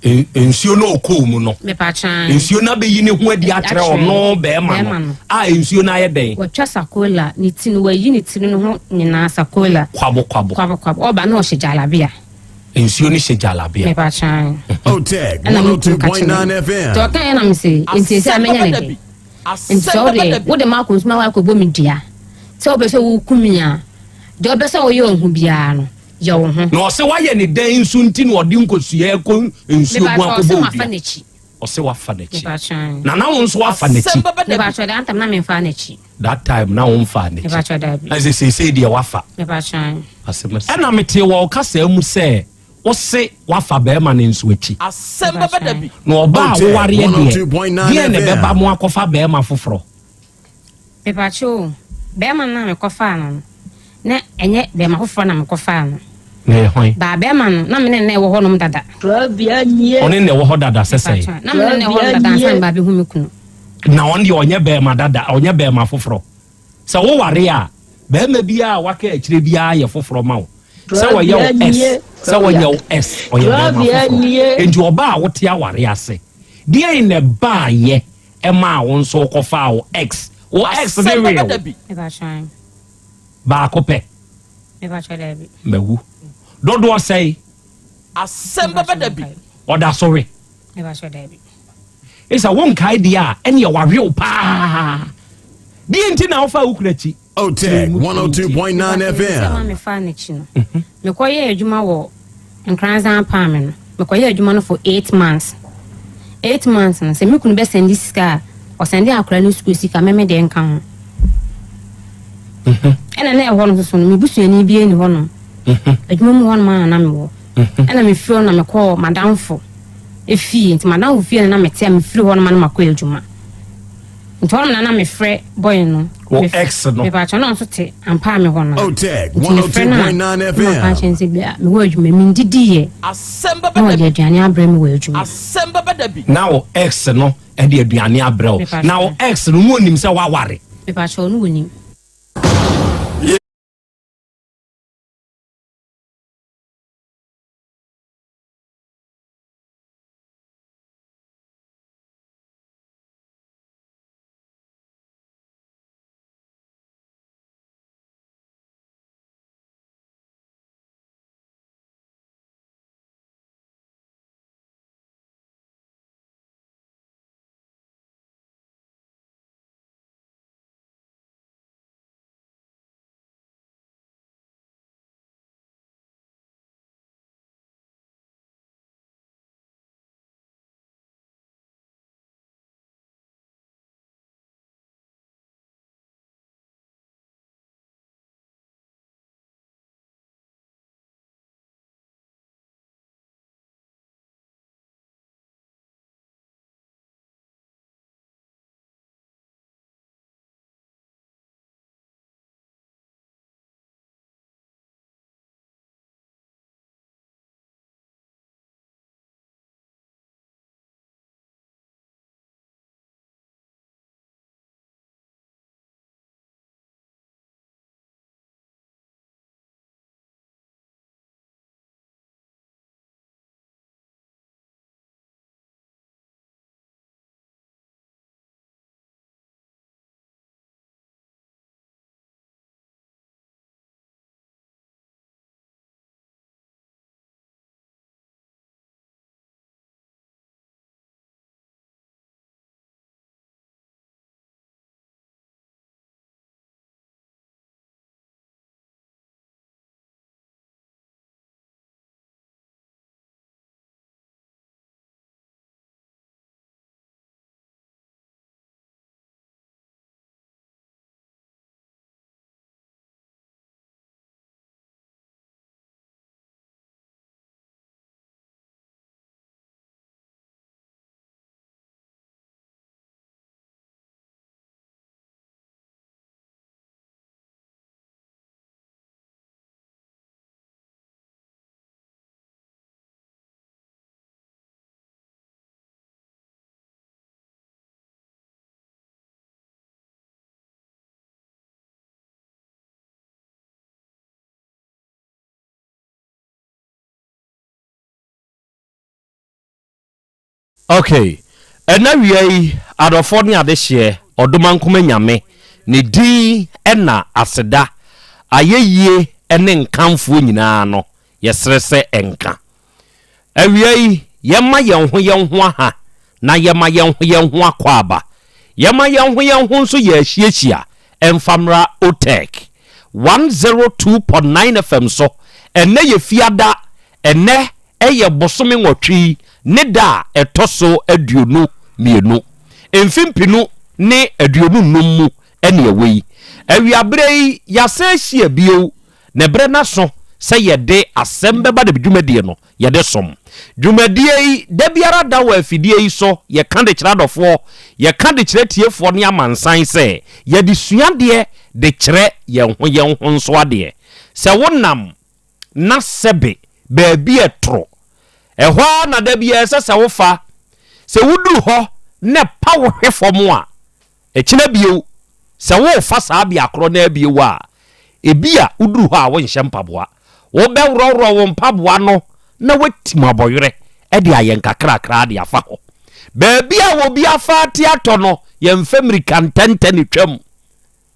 nsuo no ko mu no me pa chan nsuo na be yi ne ho adi akere o no be ma no a nsuo na ye den wo twasakola ni tin wa yi ni tin no ho nyina sakola kwabo o ba na o hyejalabia nsuo ni hyejalabia me pa chan Otec 102.9 FM to kan na me say enti se amenya ne de enti so de wo de ma ko nsuma wa ko bo mi dia se o be se wo kumia de o be se wo ye ohun bia no ye wo ho no se wa ye ne dan nsu nti no odi nkosua ko nsuo bu akobo o se wa fa nechi na na wo nso wa fa nechi me ba cho de antam na me fa nechi that time na wo fa nechi me ba cho da bi as say de wa fa me ba chan asemase na mete wo kasa mu se o se wa fa be ma ne nsu echi Asem Beba Dabi no oba wo ware de ne be ba mo akofa be ma foforo me ba cho be ma na me kofa no na enye be ma foforo na me kofa no ne hoi ba be ma no na me ne wo ho no dada Krobea nie oni ne wo ho dada sese na me ne wo dada san ba be hu me kunu na on de onye be ma dada onye be ma foforo se wo ware a be ma bia waka akire bia ye foforo ma wo se wo ye s se wo ye s o ye be ma foforo enju oba a wo te aware ase de ne ba ye e ma wo nso kofa wo x wo x be real me ba chan ba kope me ba cho da bi mewu dodo say Asem Beba Dabi oda sorry me ba cho da bi isa won kai dia ene ye ware pa di enti na ofa ukurachi Otec 102.9 FM me fa na chi no me ko ye adwuma wo nkranzan pa me no me ko ye adwuma no for 8 months 8 months no se me kunu be send this car o send akura no school sika me de nka ho ena na e ho no so no me busuani bi eni ho no adwuma mu ho no ma na me wo ena me fio na me ko madamfo efi nti madamfo fie na me te me firi ho no ma na makọ adwuma nti ho na me frɛ boy no wo X no me ba cho no so te ampa me ho no Otec 1029 FM ma chense bia me wo adwuma me ndidiye Asem Beba Dabi wo aduane abrɛ me wo adwuma Asem Beba Dabi na wo X no e de aduane abrɛ na wo X no mo nim sɛ wa ware me ba cho no wonim Okay. Ena wiei adofo ne adehye odomankoma nyame ne din ena aseda ayeyie ene nkamfo nyina no yesrese enka. Awiei yema yenho aha na yema yenho akwaba. Yema yenho nso ye ahiehyia emfamra Otec 1029 FM so ene ye fiada ene eye bosome nwotwi ne da etoso aduonu mienu emfimpinu ne aduonu num ene awei awiabrei yasehia bio ne bre na so se yede Asem Beba Dabi dwumadie no yede som dwumadie da biara da wa afidie yi so ye kan de kira dofo ye kan de kira tiefo ne amansan se yede suade de kire ye ho nso ade se wonam na sebe baabi etro ehwa na da bia se wofa se wuduru ho ne pa wo hwefom a ekina bio se wo fa sa bia akro na bio a ebia wuduru ho a wo nhye mpaboa wo be wroro wo mpaboa no na watim aboyere e de ayen kakrakra de afa ho baabi a wo bia fa tiato no ye mfamri kantenten twam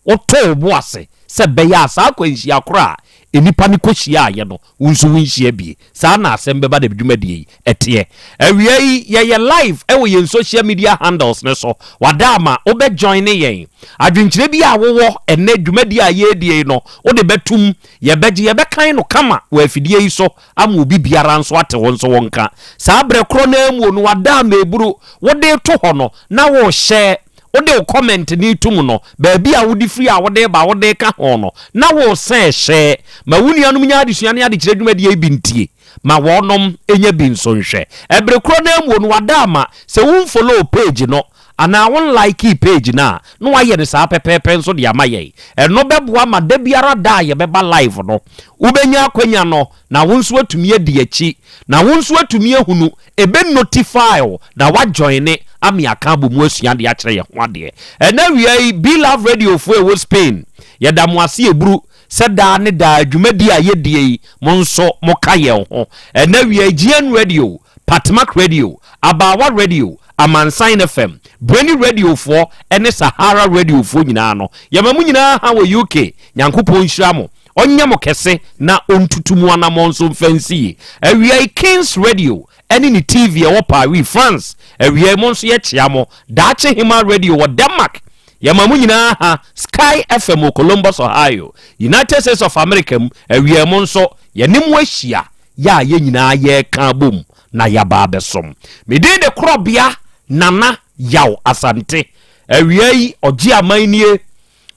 wo to bo ase se be ya sa kwanhyi akra enipa ni kohia aye no wonso wonhia bie sa na Asem Beba Dabi dwumadie etie awiei ye live ewo ye social media handles ne so wadama obe join yen adwenkyire bia awowo ene dwumadie aye die no ode betum ye beje ye bekan no kama wa afidie yi so ama obi biara nso ate wonso wonka sa bre kro na amu no wadama eburu wode to ho no na wo share wode comment ni tum no baabi a wodi free a wode ba wode ka ho no na wo sen hye ma wuni anum nya adesua ne ade kire dwumadie bi ntie ma wonom enya bi nso nhwe ebre kro na amu no wadama se won follow page no ana won like page na no waye ne saa pepepe nso de amaye eno beboa ma da biara da ye beba live no ubenya akwanya no na wonso atumi adi achi na wonso atumi ahunu ebe notify na wa join ne ami aka bo mu asua de akere ye ho ade ena wiai Be Love Radio fo e Spain ye da mo ase eburu seda ne da adwumadi ayedie monso mokaye ho ena wiai GN Radio Patmak Radio Abawa Radio Amansan FM Brany Radio for ene Sahara Radio for nyina no yamamu nyina ha wo UK nyankopon hyiramo onya mo kese na ontutumu anamon so mfansi awia Kings Radio ene ni TV e wo Paris France awia monso ye chiamo dache hima radio wo Denmark yamamu nyina ha Sky FM Columbus Ohio United States of America awia monso ye nimu ahia ya ye nyina ye kan bom na yaba besom mede de Krobea nana Yaw Asante awiai oji amanie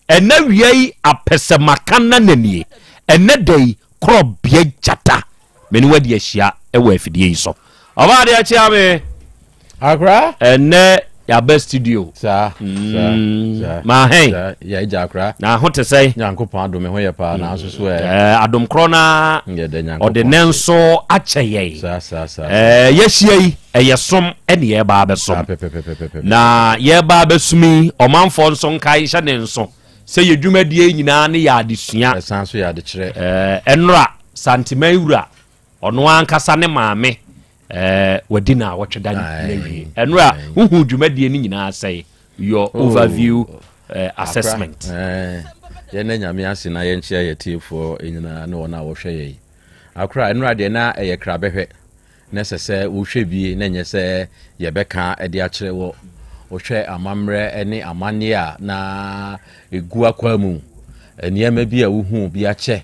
ena wiai apesemakana nanie ena dei Krobea jata meni wadi ahia ewa afidie so oba de achia me akra ene ya best studio sa ma hey ya jakra na hote say nyankopon adome ho ye pa na so so adom krona ode nenso acheye sa yehia eyesom ene ye ba besom na ye ba besumi omanfo nso nkai hye ne nso se yedwumadie nyina ne ya adesua san so ya de kire enra santimawura ono ankasa ne maame wadina watweda lewi enra uhu dwumadie ni nyina say your overview assessment ye na nyame ase na ye nchia ye tifo nyina na wona wo hwe ye akra enra de na ye krabehwe na sese wo hwe bi na nye se ye beka ede a kire wo hwe amamre ene amane a na egu akwamu eniyama bi a wo hu bi a che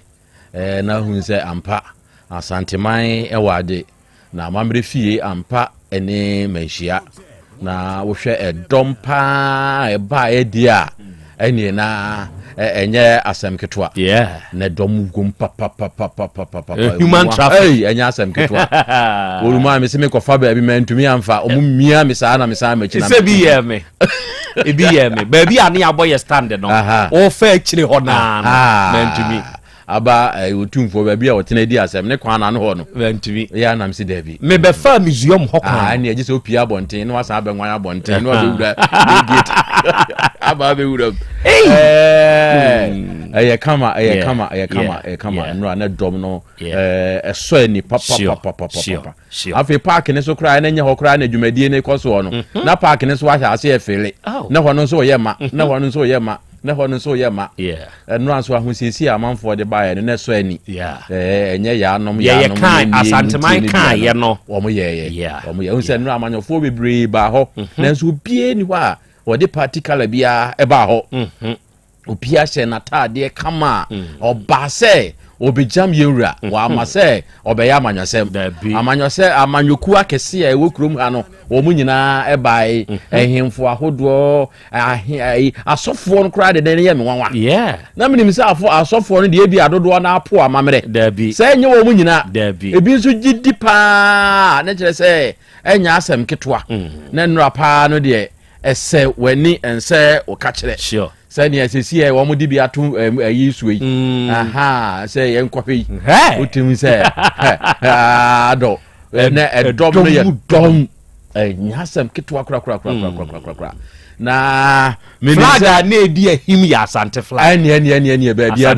na hu se ampa asanteman ewade na amamre fie ampa ene manhia na wo hwe edompa eba edia ene na enye asem ketwa na dom gum papa human traffic enye asem ketwa oruma me se me kofa ba bi mantumi amfa omumia me saa na me saa machi na se bi ye me ebi ye me ba bi ane aboye stand no o fa akire ho na mantumi aba otumfo ba bi a wotena di asem ne kwan na no ho no mantumi ya na me se David me be fa museum ho kwan na eje se opia bonten no asa ba nwan abonten no be wura gate aba be wura eye kama no na dom no eso ani papa afi park ne so kra na nya ho kra na dwumadie ne koso no na park ne so wa ase efele na ho no so ye ma na ho no so ye ma na ho no so ye ma no anso ahusisi amanfo de bae ne so ani enye ya anom kan asanteman kan ye no omo ye unse no amanyofo bebre ba ho na so bie ni wa wode particular bia eba ho opia hye na tade kama oba se obejam yewura wa amase obeya amanyose amanyoku akese a ewo krom ha no wo munyina ebae ehemfo ahodo asofo no kra de ne ye me wanwa na menim se asofo no de bi adodo na apo amamre se enye wo munyina ebi nso gidi pa na kire se enya asem ketwa na nra pa no de ese wani ense o ka kire sani asesi e wo mudi bi ato yisuwe say enkwape utim say ado na edom no ye dom nyasem kitwa kra na flag na edi ahim ya Asante flag ene babia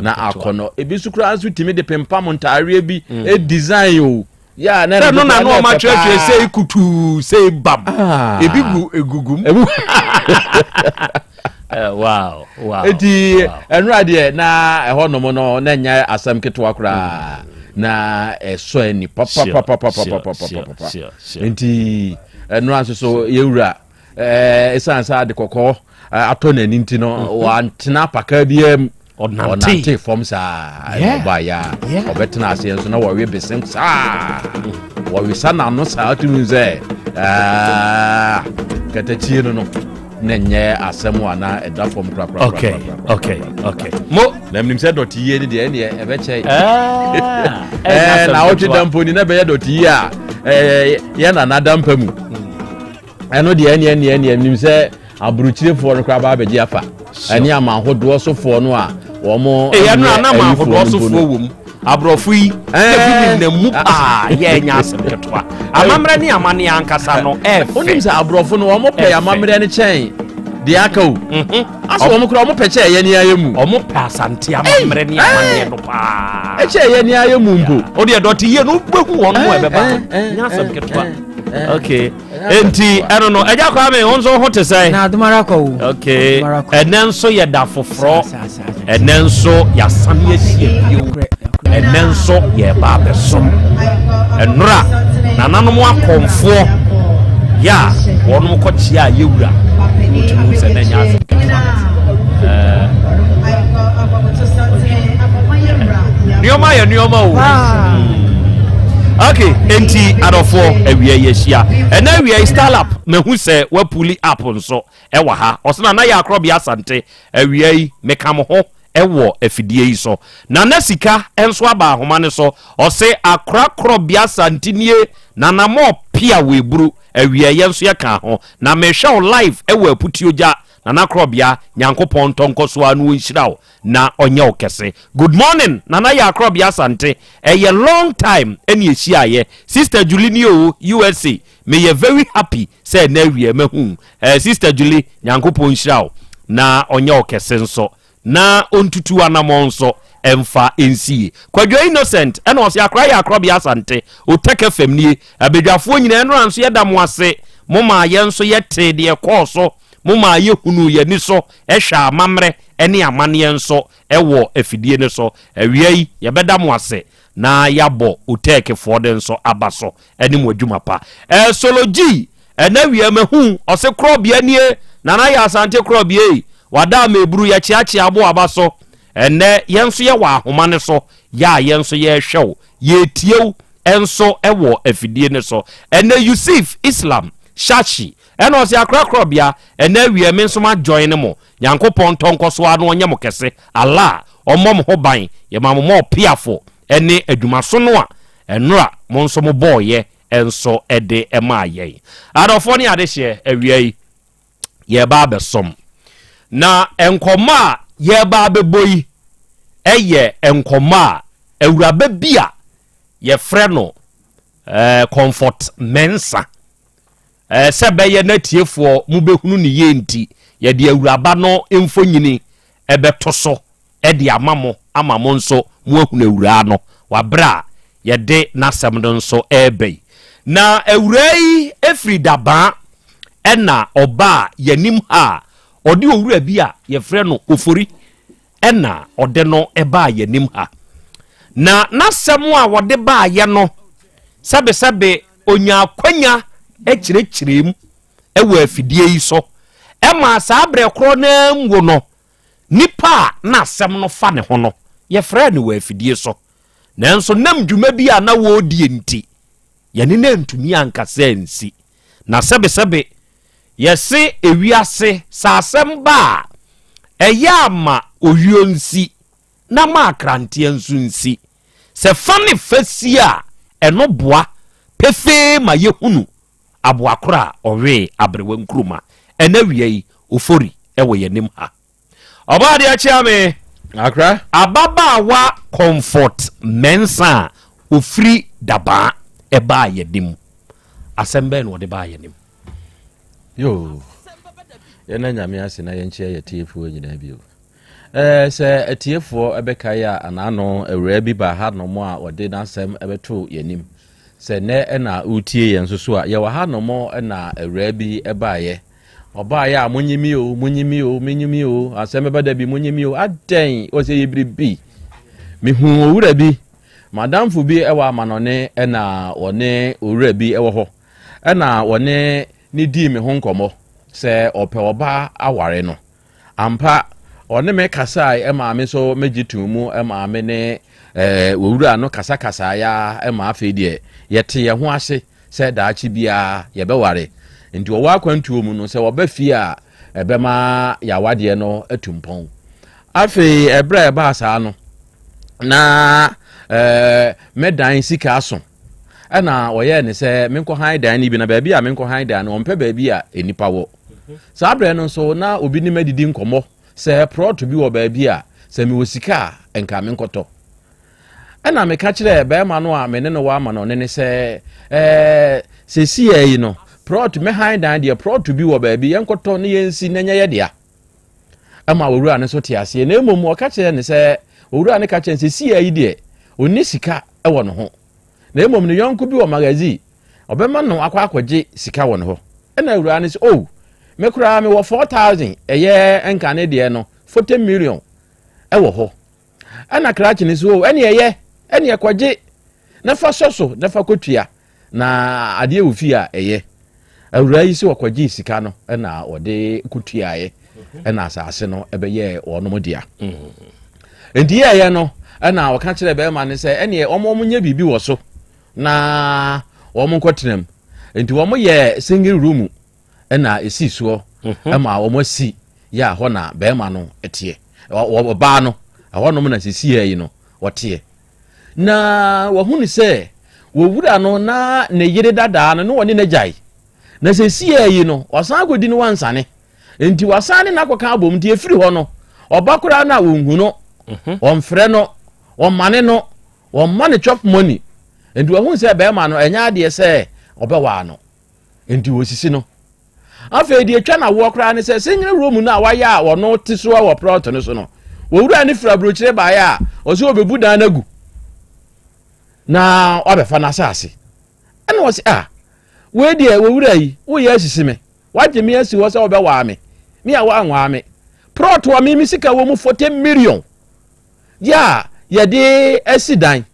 na akono ebi sukura asu timi de pempam ntare bi e design o ya na no ma church say kutu say bam ebigu egugum wow eti enra de na eho no no na nya asam ketwa kra na eso ani papa enti enra so yewura esansa de kokko ato na ninti no wa ntena paka biem onante form sa ba ya obetena ase nso na wo besem sa wo sana no sa tunu ze katachi no nenye asem ana eda form kra okay mo na mnim se dotiye ni de ene e be chei na oti damponi na be ye dotiye a yɛ na nadampa mu ɛno deɛ ɛne nim sɛ aburukyirifoɔ no koraa ba abɛgye afa ɛne amanhodoɔ sofoɔ no a wɔn ɛno anam ahodoɔ sofoɔ wɔ mu aborɔfo yi ebi ne mu yɛ nya asɛm ketewa amammerɛ ne amane ankasa no wonim sɛ aborɔfo no wɔn pɛ amammerɛ no kyɛn deɛ aka o asɛ wɔn kora wɔn pɛ kyɛ ɛyɛ ne ayɛ mu wɔn pɛ asante amammerɛ ne amane no paa ɛkyɛ ɛyɛ ne ayɛ mu mpo o deɛ dɔte yie no wobɛhu wɔn mo ɛbɛba nya asɛm ketewa okay enti ɛno no agya kwa me wo nso ho te sɛ na adomara kɔ wo okay ɛnɛ nso yɛ da foforɔ ɛnɛ nso yɛasane ahyia bio ɛnɛ nso yɛba abɛsom ɛnora nananom akɔmfoɔ yɛ a wɔnom kɔkyea a yɛwura wotumi sɛ na nya asɛm ketewa nneɔma yɛ nneɔma o okay enti adɔfoɔ awia yɛhyia ɛna awia startup mehu sɛ wapuli app nso ɛwɔ ha ɔsena na yɛ Krobea Asante awia yi meka mo ho ɛwɔ afidie yi so na na sika ɛnso aba ahoma ne so ɔse Krobea Asante nie na na mo pia weburu awia yɛ nso yɛka ho na mehwɛ wo live ɛwɔ aputioja Nana Krobea nyankopɔn tonko so anu nhyiraw na onye okese. Good morning Nana ya Krobea Asante. A long time eni ehia Sister Julie Nio USA. Me ye very happy say na wie mehu. Sister Julie nyankopɔn nhyiraw na onye okese nso. Na ontutu anamon so emfa ensie. Kwadwo Innocent ena ose akra ya Krobea Asante. Otec 1029Fm nie abedwafo nyina eno anso yeda mo ase. Moma ye nso yete de ekɔɔso moma ye hunu ye ni so ehwa amamre ene amane nso ewo afidie ne so awiai ye beda mo ase na yabo Otec for den so abaso ene mo adwuma pa sology ena wie mahu ose Krobea nie Nana Yaw Asante Krobea wada meburu ya chiachi abo abaso ene yenso ye wa ahoma ne so ya yenso ye hwew ye tiew enso ewo afidie ne so ene Yusuf Islam Shashi eno ose akra Krobea ena wie me nso ma join mo nyankopɔn tonko so anu onye mo kese ala omom ho ban ye mammo piafo ene adwumaso no a enora mo nso mo boye enso ede ema ye adofo ne ade hye awie ye ba besom na enkoma ye ba beboyi eye enkoma awuraba bia ye frɛ no comfort mensa sebe ye natiefo mubehunu ni ye nti ye de awuraba no emfonyini ebeto so e de amamo nso mu ahunu awura no wabra ye de nasem no nso ebe na awurai efri daba ena oba yanim ha ode owura bi a ye frɛ no ofori ena ode no eba yanim ha na nasem a wode ba ye no sebe onya kwanya ekyirem ewa afidie yi so ema saa bre kro na ngo no nipa na asem no fa ne ho no ye frɛ ne wa afidie so nanso nam dwuma bi a na wo die nti ye ne ntumi ankasa nsi na sebe ye se ewiase sa asem ba eya ama owio nsi na ma akrantie nso nsi se fa ne fasi a eno boa pefe ma ye hunu aboakora owe abrewa nkruma ena wiei ofori ewo yenim ha obade achiame akra ababa wa comfort mensa ofri daba eba yedim asembe no de ba yenim yo yena nyame ase na yenche yetiefo nyina bio se etiefo ebeka ya anano awura bi ba ha no mo a ode na asem ebeto yenim se ne na utie yenso so a ye wa ha no mo na awura bi ebaye obaye a munyimi o Asem Beba Dabi munyimi o aden o se yebribi mehu owura bi madamfo bi ewa amanone na one owura bi ewo ho na one ni di me ho nkomo se ope oba aware no ampa one me kasa e ma me so megitumu e ma me ne owura no kasa ya e ma afedie yete ye ho ase se daachi bia ye be ware nti owa kwantuo mu no se oba fie a ebe ma yawade no atumpon afi ebra eba asa no na medan sika aso ɛna ɔyɛ ne sɛ menkɔ han dan ni bi na baabi a menkɔ han dan no ɔmpɛ baabi a enipa wɔ saa brɛ no nso na obi ne madidi nkɔmmɔ sɛ prɔto bi wɔ baabi a sɛ mewɔ sika a enka menkɔtɔ ɛna meka kyerɛ bɛrima no a me ne no wɔ ama no ne sɛ sɛsi yi no prɔto me han dan deɛ prɔto bi wɔ baabi yɛnkɔtɔ ne yɛnsi na nyɛ yɛ dea ɛma owura ne so te aseɛ na mmom ɔka kyerɛ ne sɛ owura ne ka kyerɛ sɛsi yi deɛ onni sika ɛwɔ no ho na mmom ne yɔnko bi wɔ magazine ɔbɛma no akɔgye sika wɔ no hɔ ɛna owura ne sɛ oh me koraa me wɔ 4000 ɛyɛ enka ne deɛ no 40 million ɛwɔ hɔ ɛna krakye ne so ɛne kɔgye na fa sɔso na fa kɔtua na adeɛ wɔ fi a ɛyɛ awura yi sɛ wɔkɔgye sika no ɛna ɔde kɔtuaeɛ ɛna asase no ɛbɛyɛ ɔnom dea enti yɛyɛ no ɛna ɔka kyerɛ bɛrima ne sɛ ɛne ɔmo nyɛ biribi wɔ so na ɔmo nkɔtenam enti ɔmo yɛ single room ɛna esi soɔ ɛma ɔmo asi yɛ hɔ na bɛrima no ɛteɛ ɔbaa no ɛhɔnom na sisi yi no wɔteɛ na wɔhunu sɛ wɔwura no na ne yere dadaa no wɔne ne gyae na sisi yi no ɔsan akɔdi no wansane enti wasan ne nakɔka abom nti efiri hɔ no ɔba koraa na wɔnhu no ɔmfrɛ no ɔmane no ɔmma ne chop money enti wɔhunu sɛ bɛrima no ɛnyɛ adeɛ sɛ ɔbɛwaa no enti wɔsisi no afei deɛ twa na wo koraa ne sɛ single room na wayɛ a ɔno te so wɔ prɔto no so no wɔwura ne fira brokyire baeɛ a ɔsɛ ɔbɛbu dan no agu na ɔbɛfa no asase ɛna ɔsɛ wei deɛ wɔwura yi woyɛ asisi me wagye me asi hɔ sɛ wɔbɛwaa me me a woanwaa me prɔto a meme sika wɔ mu 40 million yɛ yɛde asi dan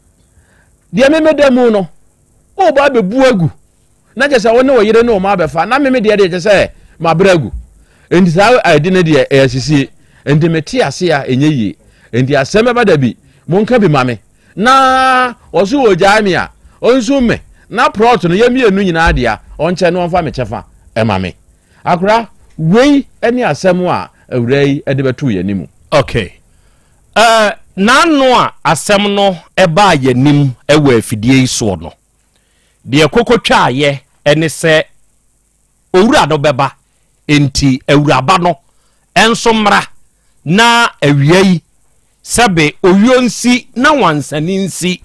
deɛ memeda mu no ɔba bɛbu agu na kyɛ sɛ wo ne wɔ yere ne ɔma bɛfa na meme deɛ deɛ kyɛ sɛ mabrɛ agu enti saa adi ne deɛ ɛyɛ sisie enti mete ase a ɛnyɛ yie enti Asem Beba Dabi monka bi ma me na ɔso wɔ gyaa me a ɔnso me na prɔto no yɛmienu nyinaa deɛ ɔnkyɛ no ɔmfa me kyɛfa ɛma me akora wei ne asɛm a awura yi de bɛto yɛ nimu okay nano a asɛm no ɛbaa yɛ nim ɛwɔ afidie yi soɔ no deɛ kokotwa ayɛ ɛne sɛ owura no bɛba enti awuraba no ɛnso mmra na awia yi sɛbe owio nsi na wansane nsi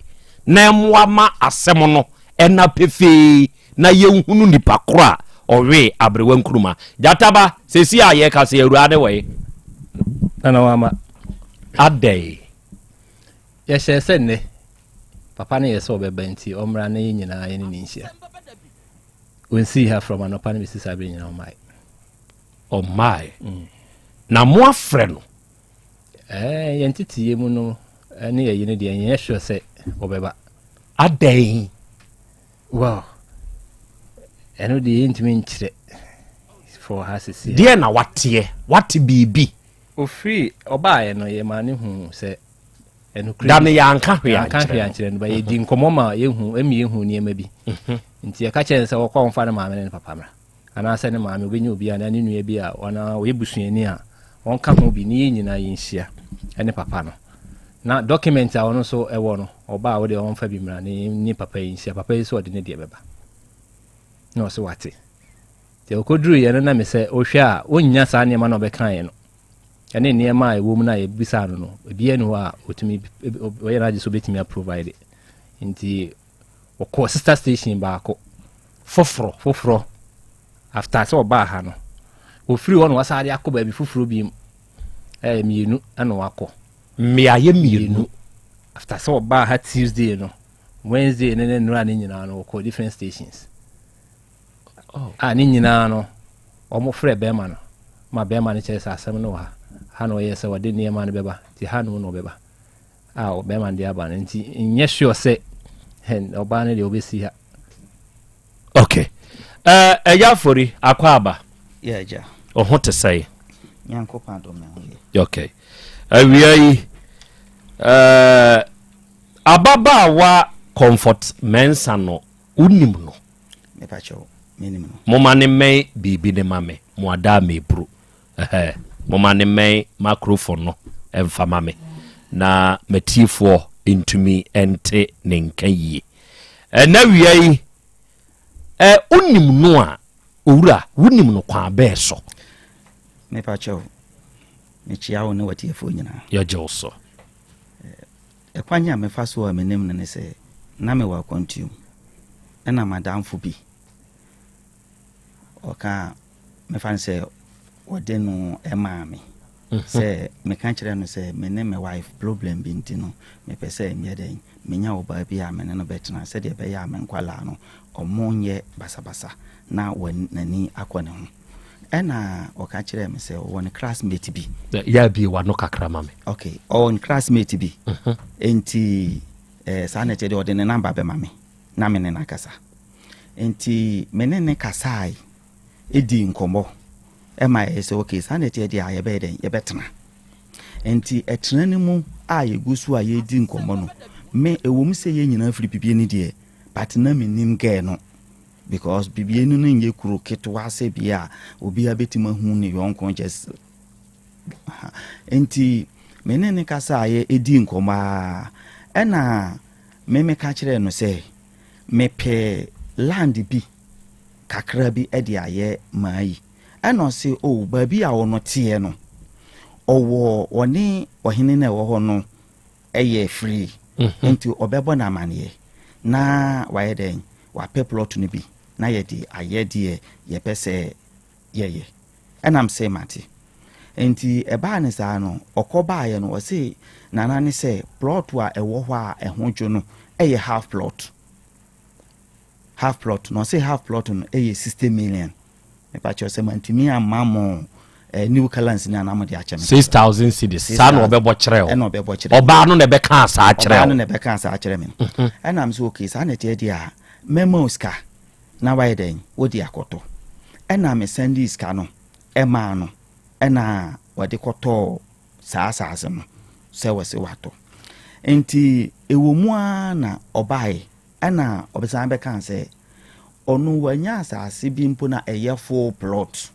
na ɛmoa ma asɛm no ɛna pefee na yɛnhunu nipa koro a ɔwe abrewa nkuruma jataba sesi a yɛ ka sɛ awura ne wɔye nana wama adai yɛhyɛ sɛ nnɛ papa no yɛ sɛ ɔbɛba nti ɔmmra na yɛ nyinaa yɛne ne nhyia ɔnsii ha from anɔpa no bɛsi saa berɛ nyina ɔmae na mo afrɛ no yɛnteteyɛ mu no ne yɛyi no deɛ yɛnyɛ sure sɛ ɔbɛba adai wow ɛno deɛ yɛntumi nkyerɛ for ha sisi deɛ na wate biribi ofiri ɔbaeɛ no yɛma ne hu sɛ dane yɛanka hwee ankyerɛ no ba yɛdi nkɔmmɔ ma yɛhu nneɛma bi nti yɛka kyerɛ sɛ wɔkɔ ɔmfa no maame ne papa mmra anaasɛ ne maame wobɛnya obi a ne nua bi a ɔna wɔyɛ busuani a ɔnka ho bi ne yɛ nyinaa yɛnhyia ne papa no na document a ɔno nso ɛwɔ no ɔbaa wode ɔmfa bi mmra ne papa yɛnhyia papa yi sɛ ɔde ne deɛ bɛba na ɔsɛ wate nti ɔkɔduru yɛ no na me sɛ ɔhwɛ a ɔnnya saa nneɛma na ɔbɛkaeɛ no ɛne nneɛma a ɛwɔ mu no a yɛbisa no no ebia ne hɔ a ɔtumi ɔyɛ no agye so bɛtumi aprovide nti ɔkɔ sister station baako foforɔ after sɛ ɔbaa ha no ɔfiri hɔ no wasade akɔ baabi foforɔ bi mu mmienu ɛna wakɔ mmeayɛ mmienu after sɛ ɔbaa ha Tuesday no Wednesday ne nnura ne nyinaa no wɔkɔ different stations ne nyinaa no ɔmo frɛ bɛrima no ma bɛrima no kyerɛ sɛ asɛm no wɔ ha na ɔyɛ sɛ wɔde nneɛma no bɛba nti ha no na ɔbɛba a ɔbɛrima no de aba no nti nyɛ sure sɛ ɔbaa no deɛ ɔbɛsi ha okay ɛyɛ afɔri akɔ aba yɛagya ɔho te sɛe nyankopɔn adom na ho okay awia yi ababaawa comfort mensa no wonim no mepakyɛw menim no moma ne mɛn biribi ne ma me mo ada meburu moma ne mɛn microphone no ɛmfa ma me na matiefoɔ ntumi ɛnte ne nka yie na wiya yi onim no a owura wonim no kwa be so me pa cho me chia wo ne watiefo nyina ya joso kwanya me fa so a menim ne se na me wa continue na madam fu bi oka me fan se wode no ema se me kan kire no se me ne me wife problem bi ntino me pese me den me nya oba bi a me ne no betena se de be ya me nkwala no omonye basabasa na wanani akone ho ena oka kire me se won classmate bi ya bi wa no kakra ma me okay on classmate bi enti sanete de ode ne number be ma me na me ne nakasa enti me ne kasai edi nkomo ema ese okay sanete de aye be den ye betena enti etena ni mu a ye gusu a ye di nkomo no me ewom se ye nyina afiri bibie ni de but na me nim ge no because bibie ni no nye kuro ketwa se bia obi abetima hu ne yonko just enti me ne kasa ye edi nkomo ena me ka kire no se me pe land bi kakra bi edi aye mai eno se o baby a wono tie no owo oni ohene na wo ho no eye free enti obebo na mane na waye den wa peplot no bi na ye di aye die ye pese ye enam se mate enti eba ne sa no okoba ye no o se nana ne se plot wa ewo ho a ehonjo no eye half plot no say half plot no eye 60 million me pa cho se mantimi amamo new calendars na na mo de ache me 6000 cedis sa no obebo kire o na obebo kire oba no ne be kan sa kire oba no ne be kan sa kire me enam so okay sa na tie dia memo ska na why den wodi akoto ena me send ska no ema no ena wodi koto sa no se wose wato enti ewomu na obae ena obesan be kan se onu wanya asase bi mpo na eye full plot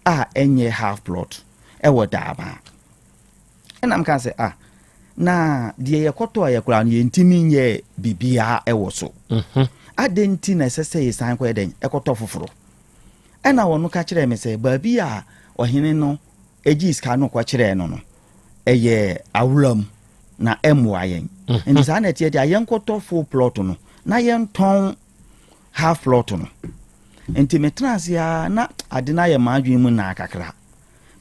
a enye half plot ewo daba ena am kan se na die ye koto ye kura ye ntimi nye bibia ewo so adenti na sese ye san kwa den ekoto foforo ena wonu ka kire me se ba bi a ohene no eji ska no kwa kire no eye awulam na emwayen ndi sa na tie dia yen koto full plot no na yen ton half plot no enti metrasia na adena ye madwen mu na kakra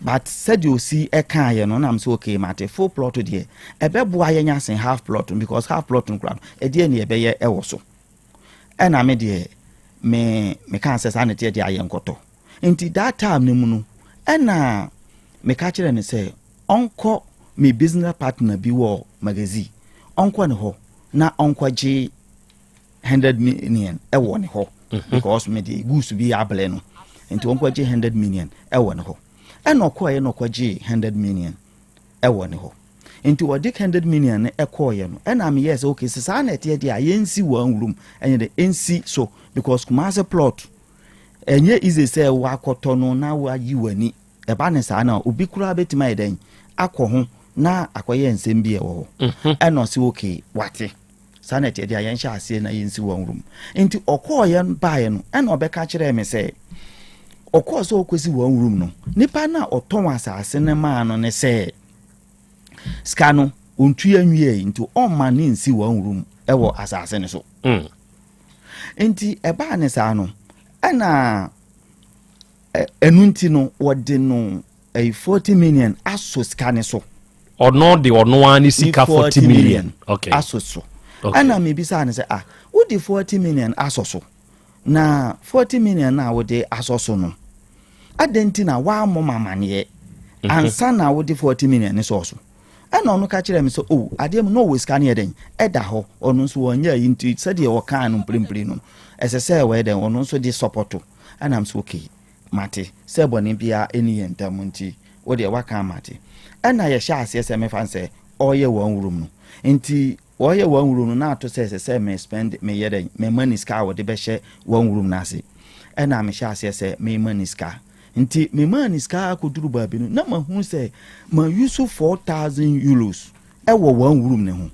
but said you see e kan ye no na am so okay mate full plot de ebeboa ye nya sen half plot because half plot no kra e de ne ebe ye ewo so e na me de me kan se sa na tie de ayen koto enti that time ne mu no e na me ka kire ne se onko me business partner bi wo magazine onko ne ho na onko ji 100 million ewo ne ho because me dey goose bi able no enti onko ji 100 million ewo ne ho eno ko ye no ko ji 100 million ewo ne ho enti wo dik 100 million ne ekọ ye no ena me yes okay sisa na tie dia yensi one room enye de ensi so because kumase plot enye easy say wa akoto no na wa yi wani eba ne sa na obi kura betima eden akọ ho na akoye nsem bi e wo eno si okay wate sanete dia yen sha ase na yensi one room enti okọ ye baaye no ena obeka kire me say okọ so okosi one room no nipa na oton asase ne ma no ne say skano ontu anwie into on man nsi one room ewo asase ne so enti eba ne sa no ana enunti no wode no 40 million aso skane so ono de ono ani sika 40 million okay aso so ana me bisa ne say wo de 40 million aso so na 40 million na wo de aso so no adenti na wa mama mane ansa na wo de 40 million ne so ana onu ka kire me so adem no we scan ye den eda ho onu so wonya yinti sade wo kan no mprimpri no esese we den onu so de support ana am so okay mate se boni bia eni entamunti wo de wa kan mate ana ye sha ase me fan se oye one room no enti oye one room no na to se me spend me ye den me money ska wo de be she one room na ase ana me sha ase me money ska nti me man is ka koduru baabi no na mahu se ma use 4000 euros e wo one room ne ho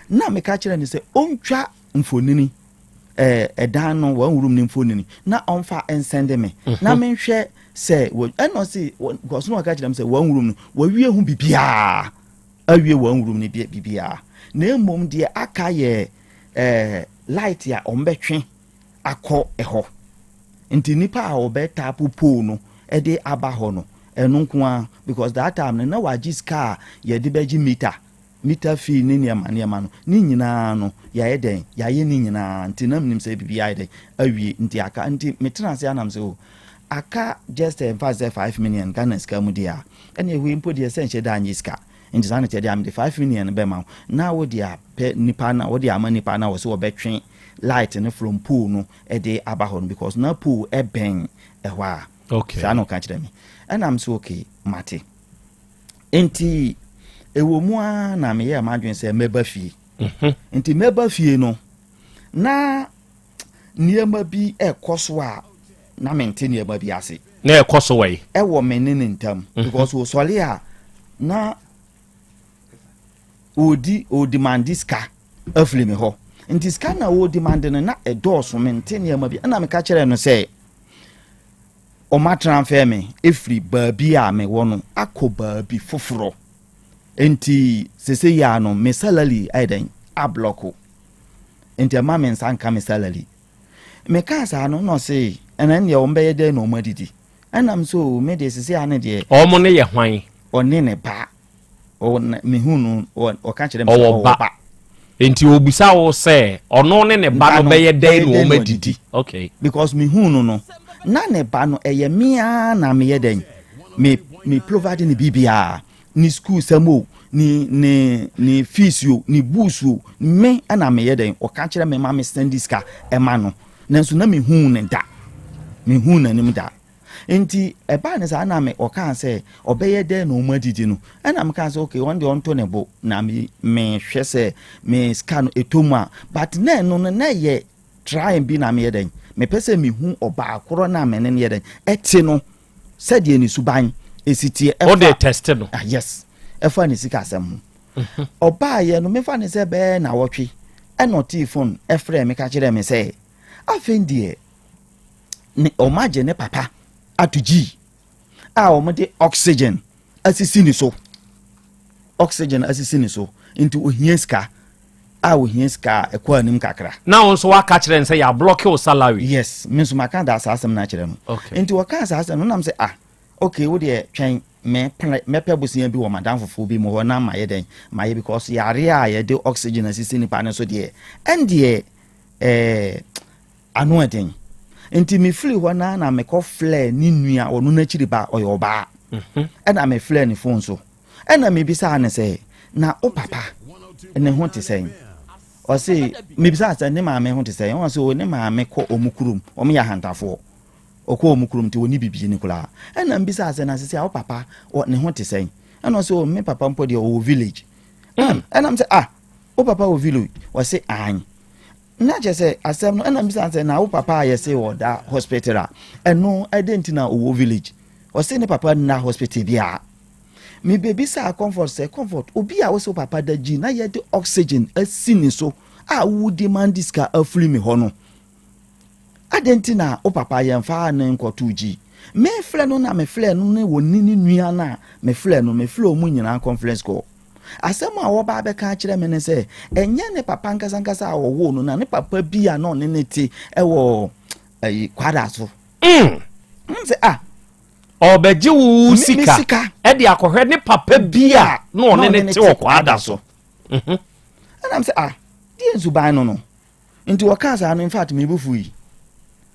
na me ka kire ne se ontwa mfonini ɛdan no wɔn wurum ne mfoni ni na ɔmfa nsɛnde me na menhwɛ sɛ ɛnɔ si kɔso na ɔka kyerɛ m sɛ wɔn wurum no wɔwie ho bibiaa awie wɔn wurum ne bibiaa na mmom deɛ aka yɛ light a ɔmbɛtwe akɔ ɛhɔ nti nipa a ɔbɛta popo no ɛde aba hɔ no ɛno nko a because that time no na wagye sika yɛde bɛgye meter fee ne nneɛma no ne nyinaa no yɛayɛ dɛn yɛayɛ ne nyinaa nti na menim sɛ bibi ayɛ dɛn awie nti aka nti metena ase anam sɛ aka just fast 5 million Ghana sika mu dia ɛne ɛhoi mpo deɛ sɛ nhyɛ da anyɛ sika nti saa no kyɛde amde 5 million bɛma na wode apɛ nipa na wode ama nipa na wɔ sɛ wɔbɛtwe light no from pool no ɛde aba hɔ no because na pool ɛbɛn ɛhɔ a okay saa no ka kyerɛ me ɛnam so okay mate nti ewo mu a na me yɛ madwen sɛ mɛba fie nti mɛba fie no na nneɛma bi ɛkɔ so a na mente nneɛma bi ase na ɛkɔ so wai ɛwɔ me ne ntam because wo sɔle a na odi mandiska afiri me hɔ nti ska na wo demand no na ɛdɔɔso mente nneɛma bi ɛna me ka kyerɛ no sɛ ɔma transfer me efiri baabi a me wɔ no akɔ baabi foforo enti sese ya no me salary aiden a blocko enti ma me nsa nka me salary me ka sa no no say ena ne o mbeye de no madidi enam so me de sese ya ne de o mo ne ye hwan one ne ba o me hunu o ka kire me o ba enti obisa wo say ono ne ba no beye de no madidi okay because me hunu no na ne ba no eye mia na me ye den me provide ni bibia ni school samo ni fees yo ni books yo me ana me yeden o ka kire me ma me send ska e ma no nanso na me hu ne da me hu na nim da enti e ba ne sa na me o kan say obeye de no madidi no ana me kan say okay one day on to ne bo na me hwe say me ska no etomu a but na no na ye try bi na me yeden me pese me hu oba akoro na me ne yeden eti no said ye ni suban esitie o de test no yes efa ni sika asem oba ye no me fa ni se be na wotwe e no phone e frɛ me ka kire me se afendie ni o maje ne papa atuji a o mo de oxygen asisi ni so into ohienska a ohienska e kwa nim kakra na won so wa ka kire nse ya block your salary yes me so maka da asem na kire no into waka asem no nam se okay wo de twen me pe bosia bi wo madam fofo bi mo ho na ma ye den ma ye because yare a ye de oxygen asisi ni pa ne so de ende anu eden enti me free ho na me ko flare ni nua onu na chiri ba oyo ba na me flare ni phone so na me bisa ne se na o papa ne ho te sen o se me bisa se ne ma me ho te sen o se o ne ma me ko omukurum o me ya hantafo okwo omukurum te woni bibi ni kula na mbisa ase na sese a o papa o ne ho te sen na so me papa mpo de o village na mse o papa o village o se an na je se asem no na mbisa ase na o papa ye se o da hospital eno identity na o village o se ne papa na hospital bia me baby sa comfort say comfort obi a wo se o papa da gi na ye de oxygen asini so a wo demand diska afri me ho no adentina o papa ye mfa na nkotuji me frɛ no na me frɛ no ne woni ni nua na me frɛ no me frɛ omu nyina conference call asɛm a wo ba be ka kyerɛ me ne sɛ enye ne papa nkasa a wo no na ne papa bi a no ne ti ɛwɔ kwada so nse obegye wo sika e de akohwɛ ne papa bi a no ne ti wɔ kwada so ana mse die nsuban no nti wo ka sa no in fact me bufu yi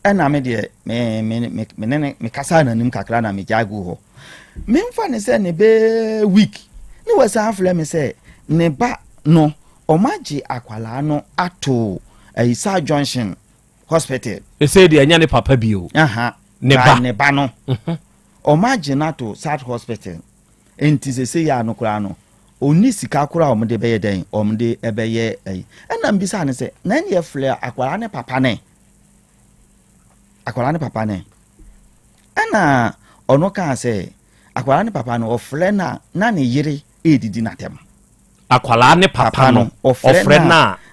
ena me de me kasa na nim kakra na me jago ho me mfa ne se ne be week ni wasa afle me se ne ba no o maji akwala no ato Isa Junction Hospital e se de anya ne papa bi o ne ba no o maji na to South Hospital enti se ya no kura no oni sika kura o mde be ye den o mde ebe ye ena mbisa ne se na ne fle akwala ne papa ne akwala ne papa ne ana ono ka se akwala ne papa no ofre na ne yire edidi na tem akwala ne papa no ofre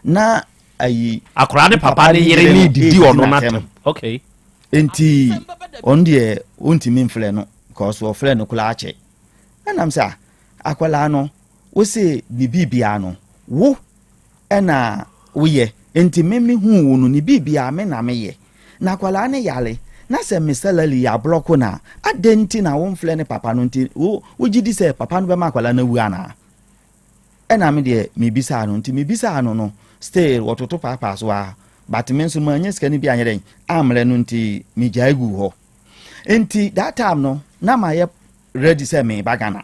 na ayi akora ne papa ne yere ni didi ono natem okay enti on de ontimi mfle no because wo fle no kula ache anam sa akwala no wo se bibia no wo ena woye enti memi hu wo no ni bibia me na meye na akwala ne yale na se misalali ya block na adenti na wo mfle ne papa no nti wo gidi se papa no be ma akwala na wu ana ena me de mebisa no nti mebisa no stay wototo papa so a but men so manya skani bi anyeren amre no nti mi jaigu ho enti that time no na ma ye ready say me bagana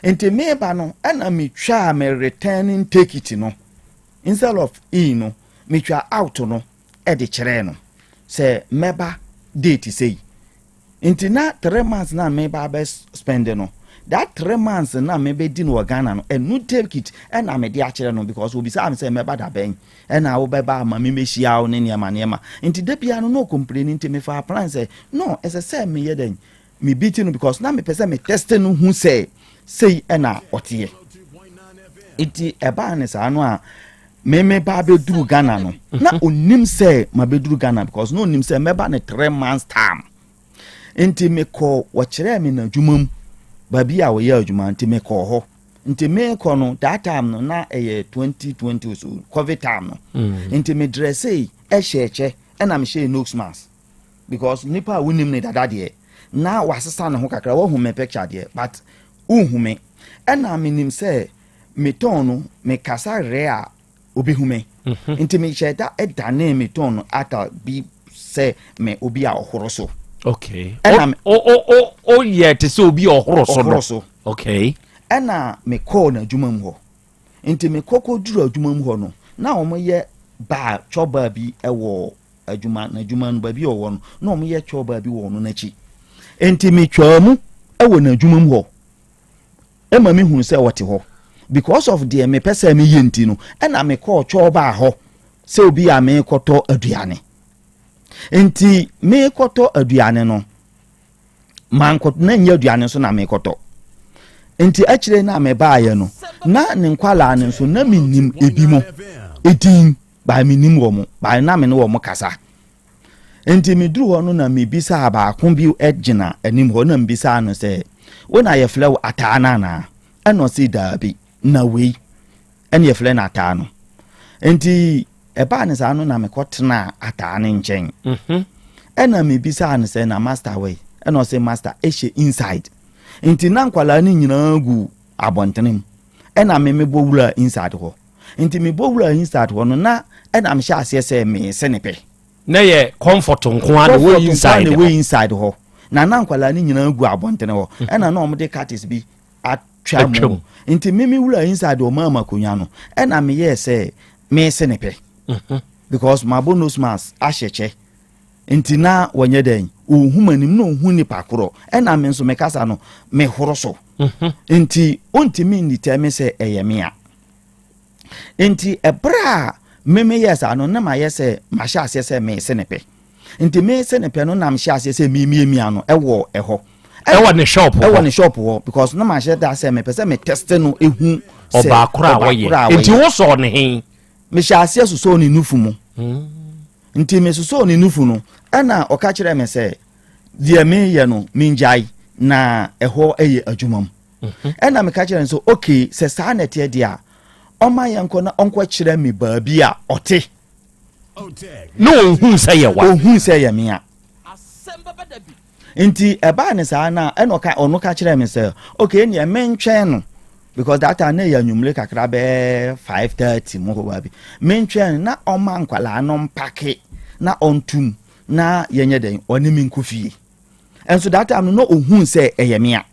enti me ba no ana mi twa me returning take it no instead of no mi twa out no e de kire no say meba date say enti na 3 months na me ba be spend no that 3 months na me be di no Ghana no and no take it and na me di akere no because obi say am say me bada ben and na wo be ba ma me mehia wo ne niema nti da bia no complain nti me fa plan say no as I say me yeden me beat no because na me pese me test no hu say na otie iti eba ne sa no a me ba be duru Ghana no na onim say ma be duru Ghana because no onim say me ba ne 3 months time nti me ko wo kire me na dwumam babi a wo ye adwuma nti me ko ho nti me ko no that time no na 2020 so covid time no nti me dressei cheche na me she nose mask because nipa wonim ne dada de na wasesa ne ho kakra wo hu me picture de but unhu me na me nim say me ton no me kasa re a obi hu me nti me cheda edane me ton no ata bi say me obi a ohoro so. Okay. Oh yeah, to so be ohoro. Okay. Ena me call na adwuma mu ho. Enti me kokko duru adwuma mu ho no. Na omo ye ba choba bi ewo adwuma na adwuma no ba bi owo no. Na omo ye choba bi wo no na chi. Enti me twa mu ewo na adwuma mu ho. Ema me hu se wote ho. Because of the me pesa me yenti no. Ena me call choba ho. Se obi a me koto aduane. Enti me koto aduane no man koto na nya aduane so na me koto enti akire na me baaye no na ne nkwala ne so na minim ebimo edin ba minim wo mo ba na me no wo mo kasa enti me duru ho no na me bisa ba akon bi egina anim ho na me bisa no se wona ye flew atana na eno si dabi na we ene ye fle na atano enti eba ne sa no na me kotena atane nchen ena me bisa ne se na master way ena say master ehye inside nti na nkwala ni nyina gu abontenem ena me bowura inside ho nti me bowura inside ho no na ena me sha ase se me senepe na ye comfort nko ade we inside ho na nkwala ni nyina gu abontene ho ena na omde catis bi atwa mu nti me wura inside o mama konya no ena me ye se me senepe because my bonus mass asheche ntina wonye den ohumanim no ohu ni pakoro ena me nso me kasa no me horoso nti ontimi ni teme se eyemia nti ebra meme yesa no na ma yese ma sha ase se me senepe nti me senepe no na ma sha ase se mi ano ewo eho ewo ne shop wo because na ma sha da se me pese me test no ehu se oba akura woye nti wo so ne hin me sha ase so ni nufu mu nti me so ni nufu no ana oka kire me se die me ye no minjai na eho eye adwumam ana me ka kire so okay se sa na tie dia oma yanko na onko kire me baabi a ote no ohun se ye me a Asem Beba Dabi nti eba ne sa na enoka ono ka kire me se okay ne mentwen no because that time na ya nyumle kakra be 5:30 mo ho abi mentwen na oma nkwala no mpake na ontum na yenye den oni minkufie enso that time no ohun se eyemia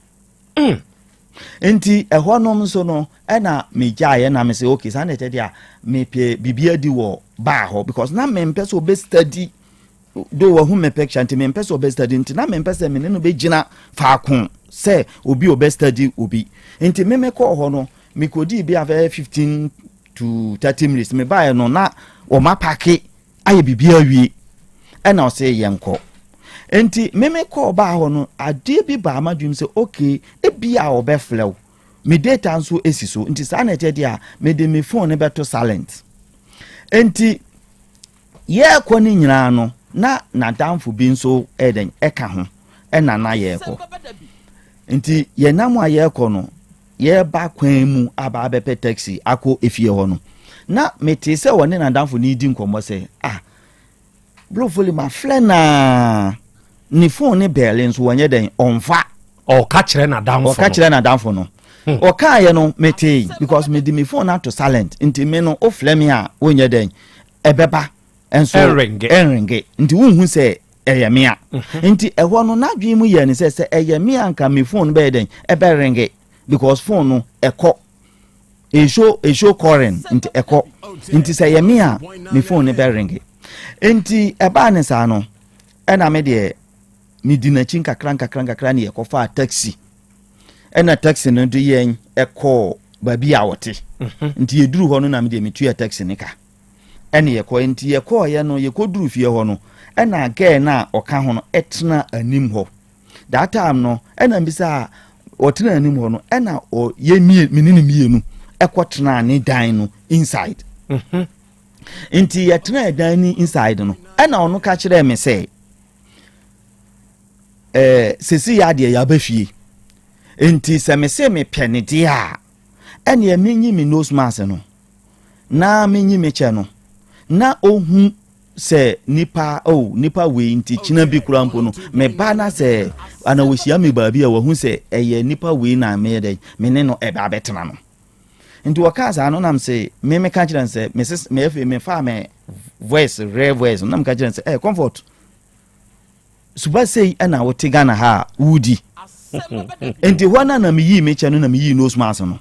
enti ehonom so no na mejaye na me say okay sa na tede a me pie bibia di wo ba ho because na me mpeso be study do wo hu me picture nti me mpeso be study nti na me mpese me no be gina faakon se obi o be study obi nti me ko ho no me kodi bi ave 15 to 30 minutes me ba no na o mapake aye bibia wie ena o se yenko enti me ko ba ho no ade bi ba amadwum se okay e bia o be flew me data nso esiso nti sa na ete dia me de me phone ne beto silent enti ye ko ni nyina no na nadamfo bi nso eden eka ho ena na ye ko enti ye nam a ye ko no ye ba kwan mu aba abepe taxi akọ efie ho no na mete se woni nadamfo ni di nkomo se blofoli ma flena ni phone ne Berlin so wonye den onfa o ka kire nadamfo no o ka ye no mete because me di me phone out to silent nti me no o flemi a wonye den ebeba enso enringe nti wonhu se eyemia nti eho no nadwi mu ye ni se eyemia nka me phone be den ebe ringe because phone no eko esho calling nti eko nti se eyemia me phone be ringe nti eba ne sa no ena me de mi dinachi nkakra ne yekofa taxi ena taxi no do yen eko babi a wote nti yeduru ho no na me de metua taxi ne ka ene yeko nti yeko ye no yekoduru fie ho no ena again na oka ho no etena anim ho that time no ena mbisa otena anim ho no ena o ye minini mienu ekotena ne dan no inside nti yetena dan ni inside no ena ono ka kire me say sesi ya de ya bafie enti se me se me pene dia ene ya menyi me nose mask no na menyi me che no na ohun se nipa we nti china bi kurampo no me ba na se ana wohia me ba bi a wohu se eye nipa we na me de me ne no eba betena no nti wakaza no nam se me ka kire se me fa me voice rare voice nam ka kire se comfort suba sei ana wote Ghana ha wudi enti hwana na miyi mecha no na miyi nose mask no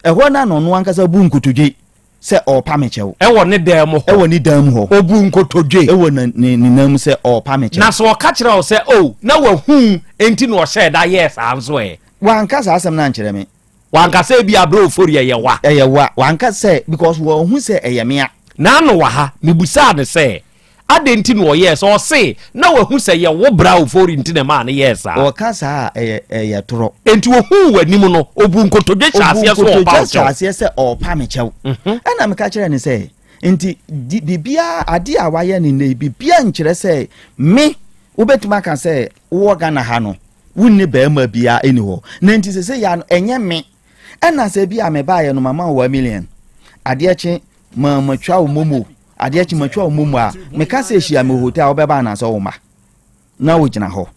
hwana no no ankasa bu nkotodwe se opa mechew ewo ne dam ho obu nkotodwe ewo ni nam se opa mechew na so ka kire o se na wahu enti no hye da yes anso wankasa asem na nkire me wankasa bi abro ofori eyewa wankasa because wo hu se eyemea na no wa ha mebusa ne se adenti no yes o se na wahu se ye wo bra ofori nti ne ma ne yes o ka sa ye toro enti wo hu wanim no obu nkotodwe chase so o pa chase se o pa me chew ana me ka kire ne se enti bibia ade a waye ne ne bibia nkire se me ubetuma ka se wo Ghana ha no wunni ba ma bia eni ho na enti se ya no enye me ana se bia me ba ye no mama 1 million ade eche ma twa wo momo ade achi matwa omumu a meka se hia me hotel obeba na so woma na wo gina ho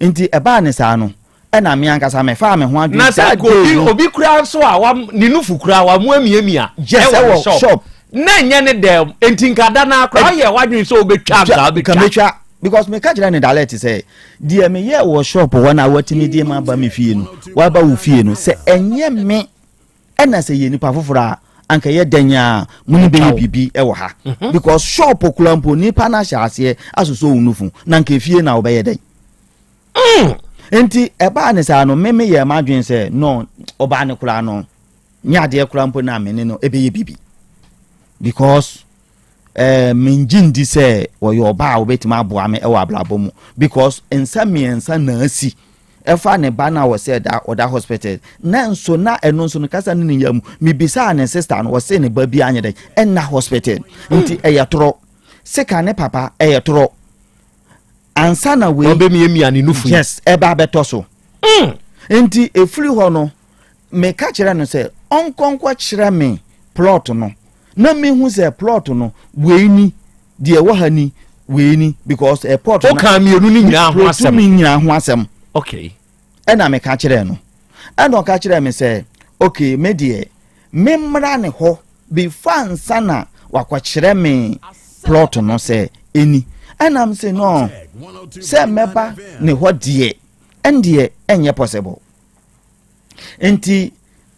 nti eba ne sa no e na me ankasa me fa me ho adwo na sa obi kura so a ni nufu kura wa mu amiamia shop na nya ne dem enti nkada na akra ye wadwen so obetwa betwa because me ka jira ne dalet say die me ye wo shop wo na watimi die ma ba me fie no wa ba wo fie no se enye me e na se ye nipa fofora anka ye danya muni be bibi e wo ha because shop okulampo nipa na hyase asoso unufu na nka fie na obeye den enti eba ne sa no meme ye madwen se no oba ne kura no nya de kurampo na mene no ebeye bibi because minjindi se wo yo ba obetima aboa me e wo ablabo mu because ensa na asi efa ne ba na wo se da oda hospital na nso na eno nso no kasa ne yam mi bisa ne sister no wo se ne ba bi anye den na hospital nti eyatoro seka ne papa eyatoro ansa na we obe mi emi ani nufu yes eba beto so nti efuri ho no me ka kire no se onkonkwa kire me plot no na me hu se plot no weini de wo hani weini because a plot no ka mi enu ni nyina ho asem okay ena me ka kire no ena ka kire me se okay me de me mra ne ho be fansa na wakwa kire me plot no se eni ena me se no se meba ne ho de endie enye possible enti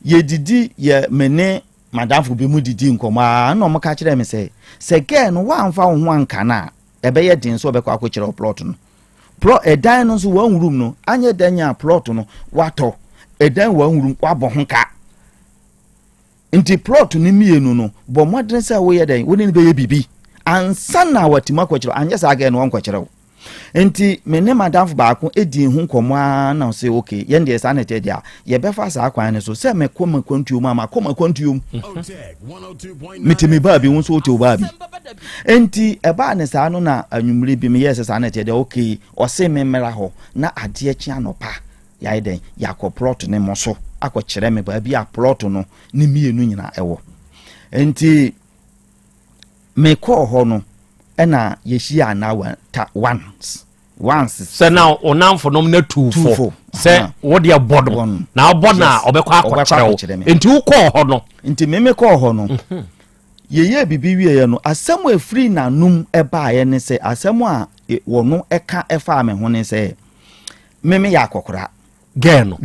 yedidi ye mene madamfo bi mu didi nkoma na o maka kire me se girl no wa amfa wo ho anka na ebe ye din so obekwa akokire plot no edan no so one room no anye danya plot no wato edan one room kwa bohonka nti plot ni mienu no bo modern say wo ye dan woni be ye bibi ansa na watima kwakire anye sa aga no wankwakyere enti me ne madam baako edi hu komo na say okay yen de sa na te dia ye be fa sa kwan ne so say me koma kwantuom ama koma kwantuom mitimi ba bi won so te ba bi enti eba ne sa no na anwumre bi me yes sa na te dia okay o say me mera ho na ade chi anopa ya den yakoplot ne moso akokire me ba bi a plot no ne mienu nyina ewo enti me call ho no ena yeshia na once say now onam for nom na 2 say what dia bodo na bodo na obekọ akọkire enti wo call ho no enti me call ho no yeye bibi wie no asem afri na num eba ye ne se asem a wono eka efa me ho ne se me ya akokora geno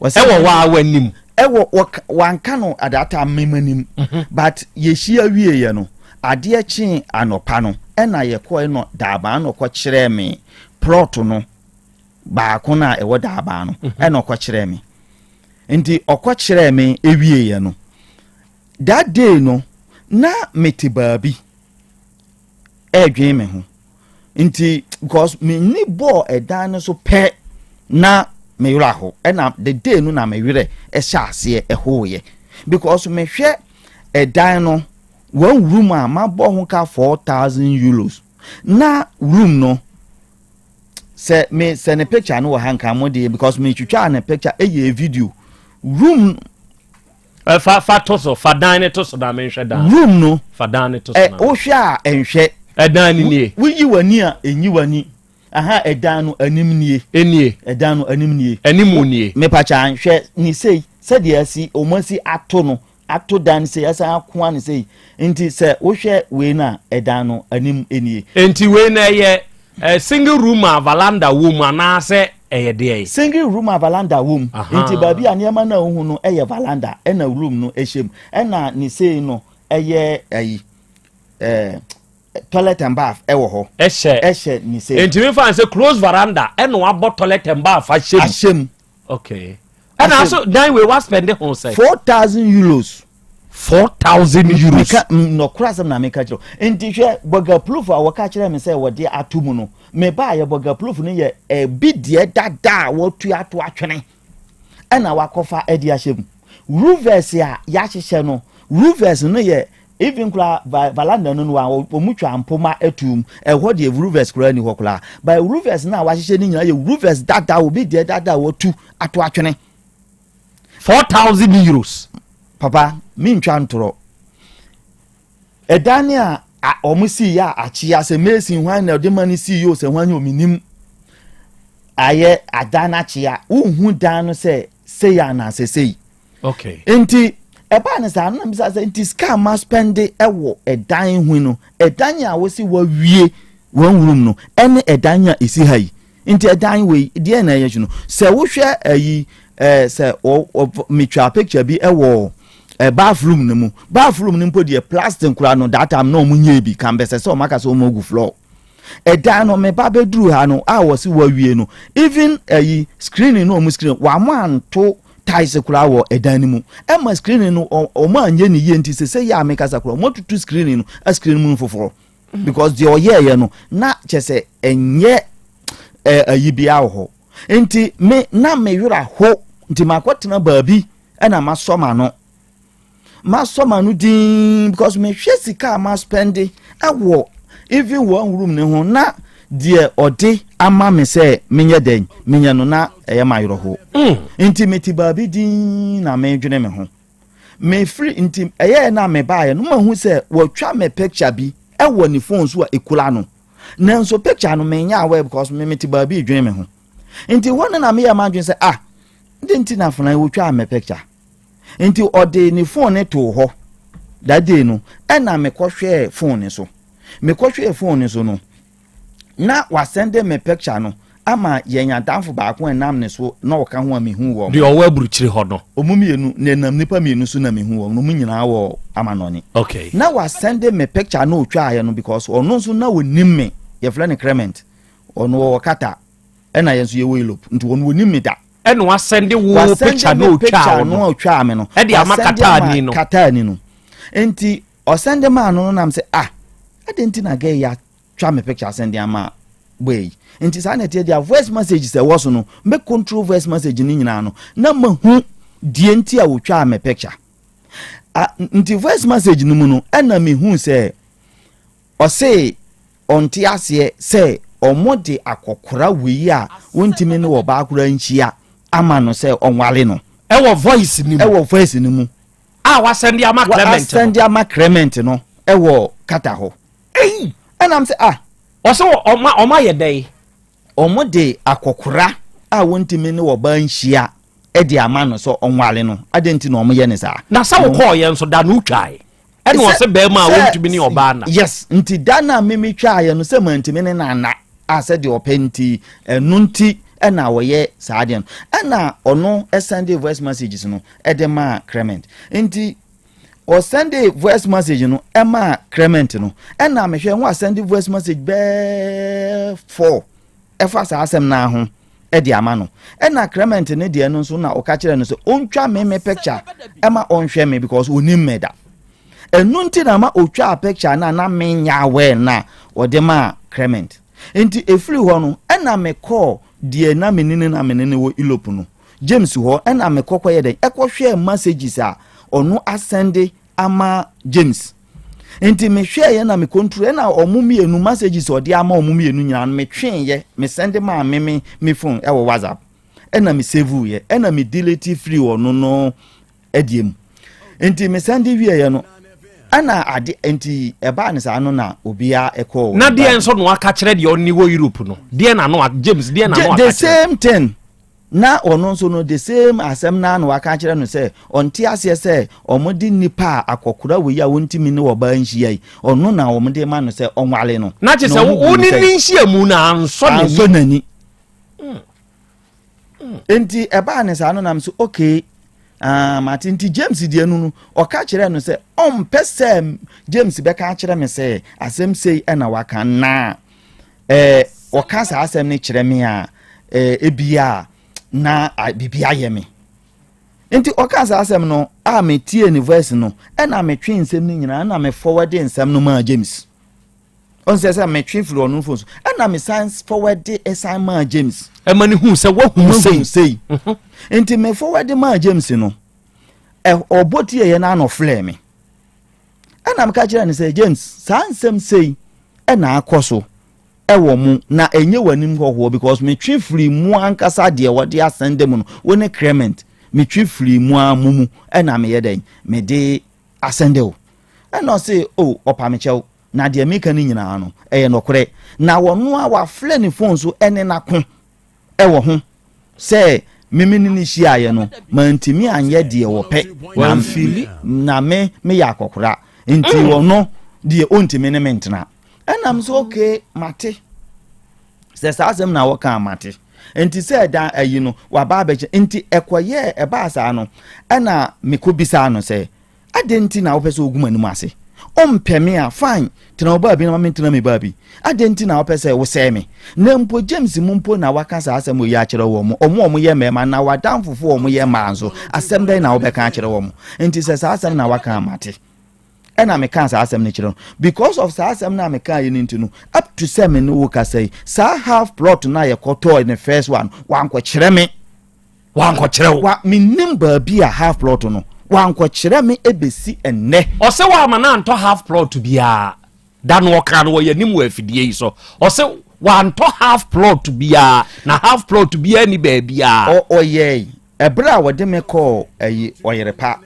ewo wa wanim ewo wanka no adata memanim but yeshia wie ye no ade chi anopa no ena ye ko no daaba no ko kire me plot no baako na ewo daaba no ena ko kire me nti okọ kire me ewie ye no that day no na metibaabi edwen me ho nti because me ni bo edan so pe na me yura ho ena the day no na me yure ehya ase ehoye because me hwe edan no one room a mabo ho ka 4,000 euros na room no se me send a picture no hanka mode because me twitwa na picture a video room fa toso fa dan to so da me hwe dan room no fa dan to so na o hwe a enhwe edan ni nie wuyi wani a enyi wani aha edan no anim nie enie edan no anim nie animu nie me pacha hwe ni sei se de asi o masi ato no ato dan se asa akwa ne sei enti se wo hwe we na edan no anim enie enti we na ye single room avalanda room ana se eye de single room avalanda room enti baby aniema na ohun no eye valanda ena room no ehyem ena ni sei no eye ayi toilet and bath ewo ho ehye ni sei enti we fan say close veranda ena wa bot toilet and bath ashem okay and also then we was spend on say 4,000 euros 4,000 euros no krasam na meka chiro enti hwe boga proof a waka kire me say wode atomu no me ba ye boga proof no ye bidie dada wotu ato atwene ana wakofa edi ahyem roofers ya hyehyɛ no roofers no ye even kula valanda no no omutwa ampoma atum ɛhɔ de roofers kura ni hɔ kula by roofers na wahyehyɛ ni nyina ye roofers dada obidie dada wotu ato atwene 4,000 euros papa mi ntwa ntoro edane a omusi ya achia se mesin hwan na de mani si yo se hwan ominim aye adana achia unhu dan no se ya na se sei okay enti eba ne sa na bisa se enti ska ma spend ewo edan hu no edan a wosi wa wie wan room no ene edan a esi hai enti edan we de na ye no se wo hwe ayi se mitwa picture bi ewo bathroom no mu bathroom no mpo de plastic kura no that time no munye bi kan be se o maka so mo gu floor edan no me ba bedru ha no a wo si wa wie no even screen no mu screen wa mo anto tiles kura wo edan ni mu ma screen no o ma anye ni ye nti se ya me kasa kura mo tutu screen no a screen mu foforo because the oye no na chese enye bia ho nti me na me yura ho nti makotena baabi na masoma no din because me hwe sika ma spend awo even one room ne ho na de ode ama me se menye den menye no na eye mayro ho nti meti baabi din na me dwene me ho me free nti eye na me baaye no mahu se wotwa me picture bi ewo ni phone so ekula no nanso picture no me nya awe because me meti baabi dwene me ho nti wona na me ya madwen se ndenti na fana wotwa me picture nti ode ni phone to ho that day no na me kohwe phone so no na wa send me picture no ama yenya danfo baako enam ne so na wo ka ho amehu wo de owa buruchire ho no omumienu ne nam nipa mienu so na mehu wo no munyina wo amanoni okay na wa send me picture no otwa aye no because ono so na wonim me ye fla Clement ono wo kata na yenso ye wo elope nti wono wonim me da eno wa send wo picture no otwa me no e de kata ni no enti o send ma no nam se adenti na ge ya twa me picture send ama boy nti sa na tie dia voice message se wo so no me control voice message ni nyina no na mahu die nti a wotwa me picture nti voice message no mu no na mehu se o say onti ase se omode akokora wi a wontimi ne wo ba akora nchia ama no se onwale no ewo voice ni mu wa send ya ma Clement no ewo kata ho and am say oso oma ye dey omode akokora a wontimi ne wo ba nchia edi ama no so onwale no adenti no omo ye ne sa na sa wo call ye nso da no twai ene wo se be ma wontimi ne oba na yes nti da na mimi twai no se mantimi ne na ase de openti nunti ena woye saade no ena ono send voice messages no edema Clement nti o send voice message no ema Clement no ena mehwe ho send voice message be 4 efa sa asem na ho edi ama no ena Clement ne de no so na o ka kire no so ontwa me picture ema onhwe me because onim meda enunti na ma otwa picture na me nya we na odema Clement enti efiri ho no ena me call die na menene wo Europe no James ho ena me kokoye den ekohwe messages a ono asende ama James enti me hwe ye na me control ena omumienu messages odi ama omumienu nyina no me twen ye me send ma me phone ewo WhatsApp ena me save ye ena me delete free ono no ediem enti me send wie ye no ana ade enti eba ne sa no na obia eko na de enso no aka kire de oni wo Europe no de na no James de na no aka the same thing na ono nso no the same asem na no aka kire no se onti ase se omodi nipa akokora we ya wontimi ne wo ba nhia yi ono na omode ma no se onwale no na che se woni ni nhia mu na anso nani enti eba ne sa no na so okay Martin James die nu o ka kire no se on pese James be ka kire me se asem sei na waka na o ka sa asem ne kire me a ebia na bibia ye me enti o ka sa asem no me tie ni voice no na me twe nsem ni nyina na me forward nsem no ma James on se me twe flo no phone na me science forward esan ma James mani hu se wo hu sei enti me forward ma James no obotie ye na no flare me ana me ka kire ne se James sansem sei na akoso ewo mu na enye wanim hoho because me twi free mu ankasa de wode asende mu no woni Clement me twi free mu amumu na me yeden me de asende o na say opa me chew na de me kan nyina no eye nokore na wono a wa flare ne phone so ene na ko ewo ho say mimini ni hia ye no mantimi anye de wo pe na mfili na me yakokora nti wono de ontimi ne mentena enam so okay mate se sasem na wo kan mate nti se da ayi no wa ba beche nti ekoye eba asa no na mekobisa no se adenti na wo pese ogumanum ase ompeme a fine tena oba bi na mentena me ba bi adenti na wo pese wo se me na mpo James mumpo na waka sa asem oyi a kire wo mo omo ye mema na wadamfofo omo ye manzo asem dai na wo be kan kire wo mo nti se asem na waka mate ena me kan sa asem ni kire because of sa asem na me kan ye nti no up to 7 no wo ka say sa half plot na ye koto in the first one wanko kire me wanko kire wa minim ba bi a half plot no wanko kire me ebesi enne o se wa ma na nto half plot bia dan wo kan wo ye nim wa afidie yi so o se wa nto half plot bia na half plot bia ni ba bia o ye ebra wo de me call ayi oyerepa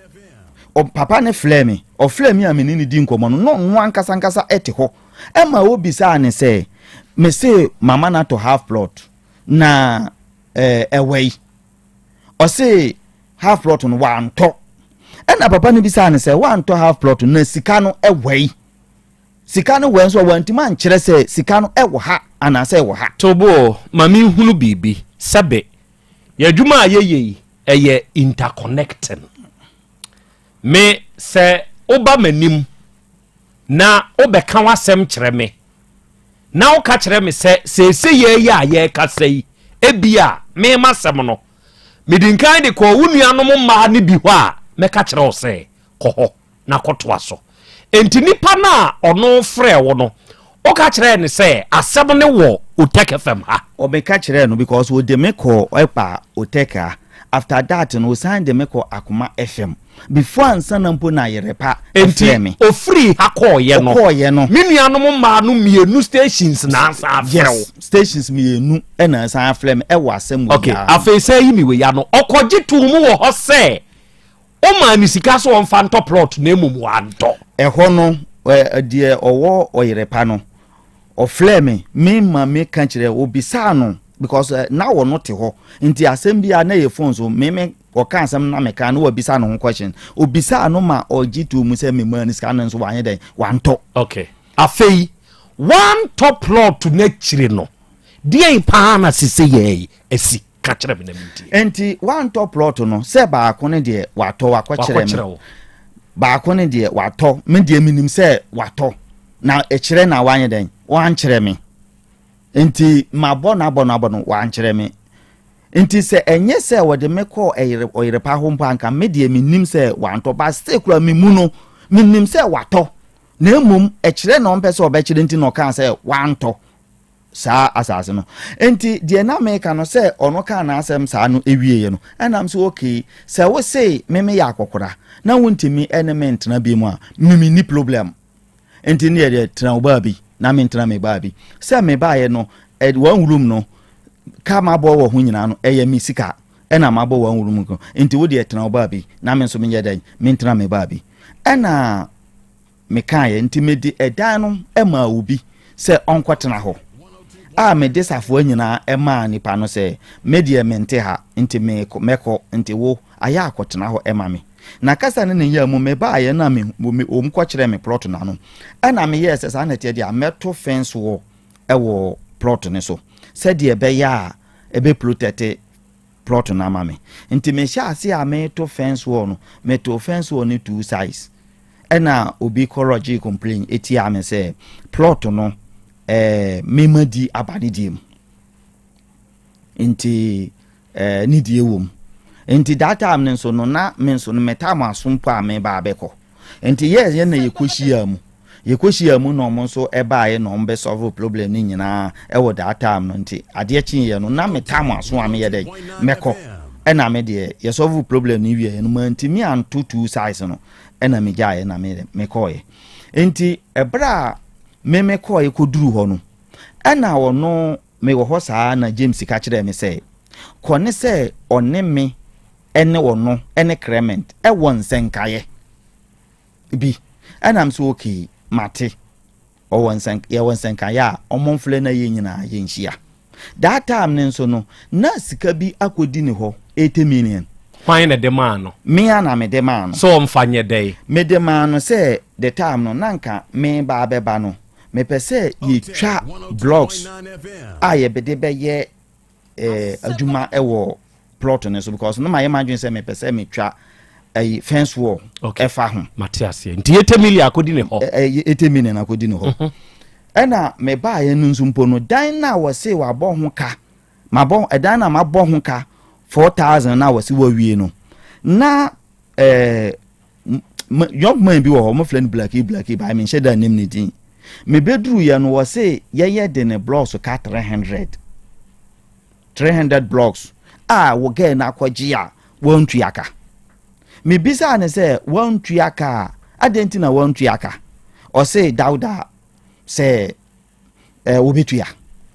o papa ne flame o flame a menini di nkomo no no ankasa ete ho ema obi sa ne se me se mama na to half plot na away o se half plot no wa nto ena papa ne bi sa ne se wa nto half plot na sika no away sika no wenso wantima nkire se sika no ewo ha ana se ewo ha tobo mami hunu bibi sabe yadwuma ayeye eye interconnecting me se oba manim na obeka wasem kire me na o ka kire me se ye ya ye ka sei ebia me masem no medinkan de ko wunuanom ma ne bi ho a me ka kire o se ko ho na kotoa so enti nipa na ono frɛ wo no oka kire ne say asem ne wo Otec FM ha obeka kire no because we de meko epa Otec after that no sign de meko Akuma FM before ansana mpo na yerepa enti ofri ha koye no menuanom ma no mienu stations na ansa afrew stations mienu na ansa afrem e wo asem okay afei say yi mi we ya no okoje tu mu wo ho say o ma ni sika so on fan top plot na emum wanto eho no de owo oyerepa no ofleme me ma me kan kire obisa no because now we not ho nti asem bia na ye phone so me o kan asem na me kan no obisa no question obisa no ma ogitu mu se me man scan so wanye den wanto okay afei one top plot to nature no die pa na sise ye esi ka kire me na mti enti one top plot no se ba akone de wato akokire me ba akone de wato me de minim se wato na ekire na wanye den wan kire me enti mabo no wan kire me enti se enye se wode meko oyerepa ho mpa anka me de minim se wanto ba stekura me mu no minim se wato na emum ekire na ompe se obekire enti no kan se wanto sa asase no enti de na me ka no se ono kan na asem sa no ewieye no enam se okay se wo se meme ya akokora na wontimi element na bi mu a mimi ni problem enti ne de tena obabi na me ntena me baabi se me baaye no one room no ka ma bo wo ho nyina no eye mi sika ena ma bo one room ko enti wo de tena obabi na me so me yeda me ntena me baabi ena me kan ye enti me di edan no e ma obi se onkotena ho a me desafo nyina e ma nipa no se me de mente ha enti me meko enti wo aya akotena ho e ma me na kasa ne ya mu me ba ye na me omko kire me plot na no ana me yes sa na tie dia meto fence wo e wo plot ne so se de be ya e be protect plot na ma me nti me sha ase a meto fence wo no meto fence wo ni two size ana obi koroji complain eti a me se plot no memadi abani dim nti ni die wom enti data am nso no na menso no metama asompo a me ba abeko enti yes ye na yekohia mu no mo so eba ye no mbe solve problem ni nyina e wo data am no nti ade achi ye no na metama aso am ye de meko e na me de ye solve problem ni wie no manti mi anto two size no e na me ja ye na me koye enti ebra me koye koduru ho no e na wo no me wo ho saa na James ka kire me say kone say one me ene wono ene Clement e won senkaye bi enam so okay mate o won senkaye a omonfle na ye nyina ye nhia that time ne nso no na sika bi akodi ne ho 80 million fine na demand no me ana me demand no so mfanye dey me demand no say the time no nanka me ba beba no me pese ye twa blocks aye be de be ye aduma ewo plot on so because no my imagine say me pese me twa a fence wall efa ho Matias nti 80 million akodi ne ho 80 million akodi ne ho ena me ba ye nu nsumpo no dan na wo se wa bo ho ka ma bo dan na ma bo ho ka 4000 na wo se wo wie no na young man bi wo ho mo friend blacky ba me sheda name ni din me bedru ye no wo se ye de ne blocks ka 300 blocks wo ge na kwaji a won tuaka me bisa ne se won tuaka adenti na won tuaka o se Dauda se wo betua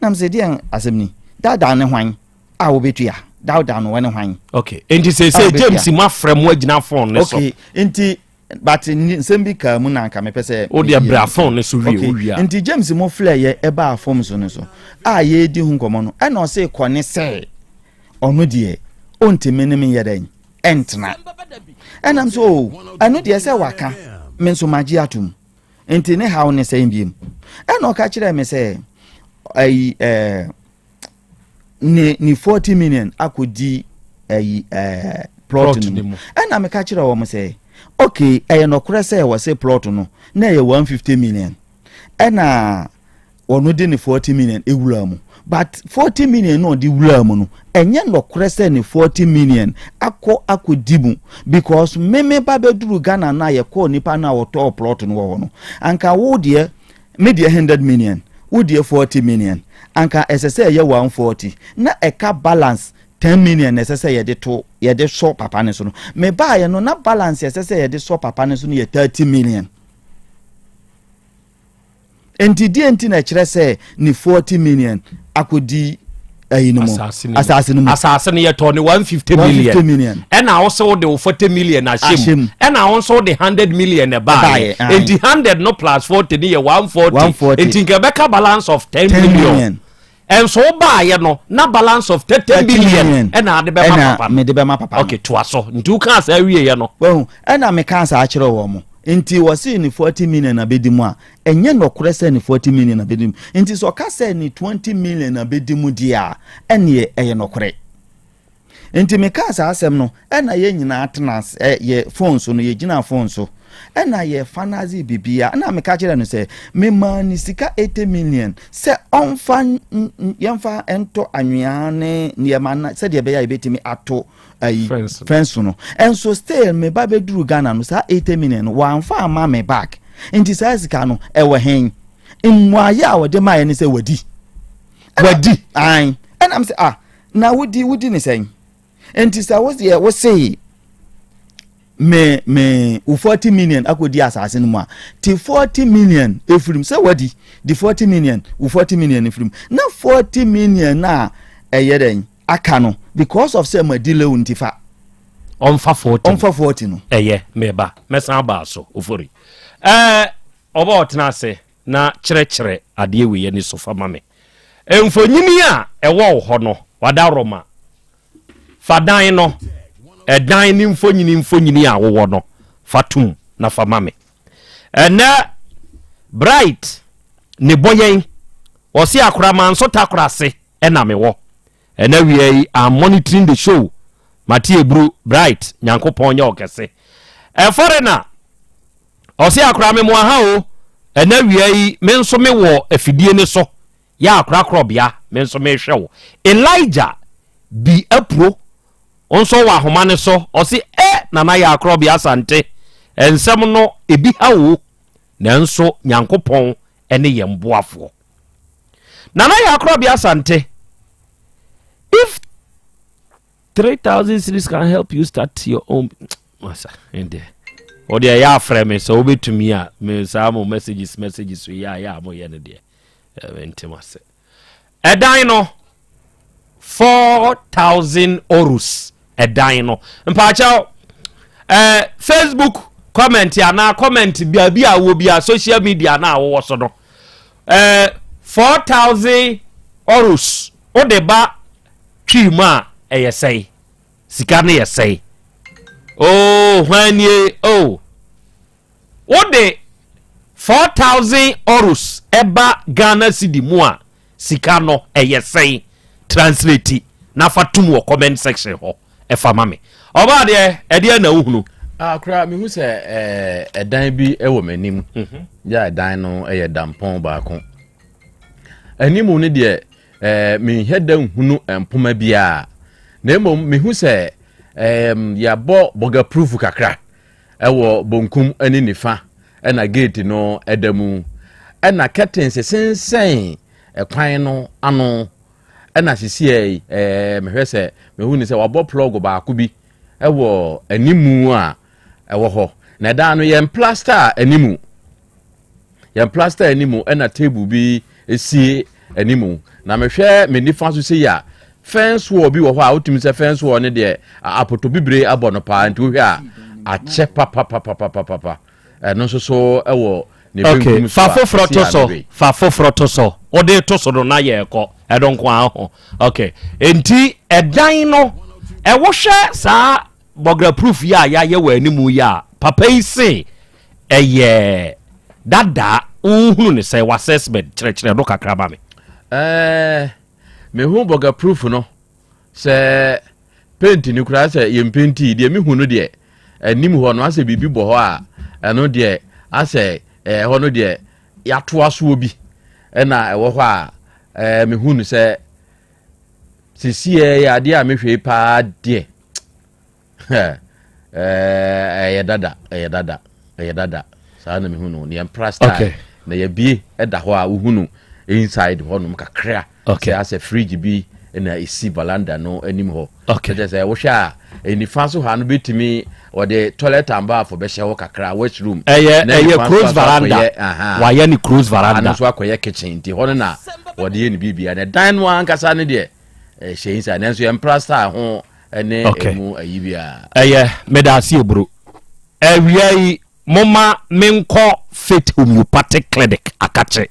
nam se dia asemni Dauda ne hwan wo betua Dauda no ne hwan okay enti se James ma frem agina phone ne so okay enti but nsembi ka mu na nka me pese o de bra phone ne so wie enti James mo flare ye eba form so ne so ye di hu nkomo no e na o se kone se onu de ontime ne me yeden entna enam so anu de se waka me so magi atum enti ne hawo ne se mbiem ena o ka kire me se ni 40 million akodi plot no ena me ka kire wo mo se okay no kure se wo se plot no na ye 150 million ena onu de ni 40 million ewura mu but 40 million no di wura mu no enye no kure se ni 40 million akodibu because meme ba beduru Ghana na ye ko nipa na wo to plot no wo no anka wo de media 100 million would 40 million anka SSA ye 140 na eka balance 10 million SSA ye de so papa ne so no me ba ye no na balance SSA ye de so papa ne so no ye 30 million enti di na kire se ni 40 million akodi assassin ye to ni 150 million and also the 40 million ashim and also the 100 million buy enti 100 no plus 40 ni 140 enti Quebec balance of 10 million and so buy no na balance of 30 million and na de be ma papa okay to aso nti uka sa wie ye no well and na me kan sa akire wo mo nti wasi ni 40 million na bedimu a enye no kure se ni 40 million na bedimu nti so ka se ni 20 million na bedimu dia ene eye no kure nti me ka sa asem no ena ye nyina atena ye phone so no ye gina phone so ena ye fanazi bibia na me ka kire no se me mani sika 80 million se onfa yemfa ento anweane ne yemana se de be ya betimi ato friends no and so still me ba be duru Ghana no sa 80 million wan fa ma me back nti sa sika no e wo hen nwaye a wo de ma ye ne se wadi ai and am say na wudi ne sen nti sa wo say me 40 million akodi asase no ma ti 40 million efrim say wadi the 40 million 40 million efrim na 40 million na eyeden aka no because of say madile untifa on fa 40 no meba mesan ba so ofori oba otena se na kire ade we ye ni sofa mame emfonyini a ewo ho no wada roma fadan no edan ni mfonyini a wo no fatum na fa mame na bright ne boyen o si akura man so takura se na mewo and now we are monitoring the show. Matthew Bright, Yankopon Yokese. A foreigner, or see a crame mo how, and now we are men so me war a fidiene so. Ya Krobea, men so me show. Elijah be a pro, also a homane so, or see Nanaya Yaw Asante, and some no e be how, Nanso Yankopon, and the Yamboafo. Nanaya Yaw Asante. If 3,000 cities can help you start your own, in there. Or they are frame so over to me. Me some messages. Yeah, mo yene there. Intimacy. A dino 4,000 orus. A dino. Mpacha. Facebook comment ya na comment bia wo bia social media na wo so no. 4,000 orus. O de ba Chima say Sikane say oh when ye what the 4,000 orus eba Ghana cedi mua Sikano say translate na fatum wo comment section ho efa mame oba de e na uhunu kra me hu se edan bi ewo manim ya edan no dampon ba ko animu ne de me hedan hunu empoma bia na emom me hu se ya boga proof kakra ewo bonkum ani nifa na gate no edamu na curtains sensen ekwan no ano na sisi me hwese me hu ni se wabo plug ba ko bi ewo animu a ewo ho na da no ye plaster animu na table bi esi animu na mehwe me nifa so se ya fence wall bi wo ho a otumi se fence wall ne de apoto bibre abono pa nti wo hwe a ache papa no so ewo ne benkum fa foforo to so o de to so no na ye ko e don kwa ho okay enti edan no e wo hwe sa bogra proof ya ye wa animu ya papa yi se eye dada uhunu ne se assessment kire do kakra ba me me hu boga proof no se paint ni kura se ye painti de me hu no de anim ho no ase bibi bo ho a eno de ase ho no de ya to aso obi na ewo ho a me hu no se sisi ya de a me hwe pa de ye dada sa na me hu no ne plaster na ye bie eda ho a uhunu inside ho no kakra okay as a fridge bi na isi balanda no anim ho okay just say wo hwa eni fanso ha no betimi or the toilet and bath for be shower kakra washroom cruise veranda wa ye ni cruise veranda so akoye kitchen ti ho na wo de ni bibia na dan no ankasa ne de shein sa nanso ye plaster ho ene emu ayibia medasi obro ewia moma menko fit homeopathic clinic akache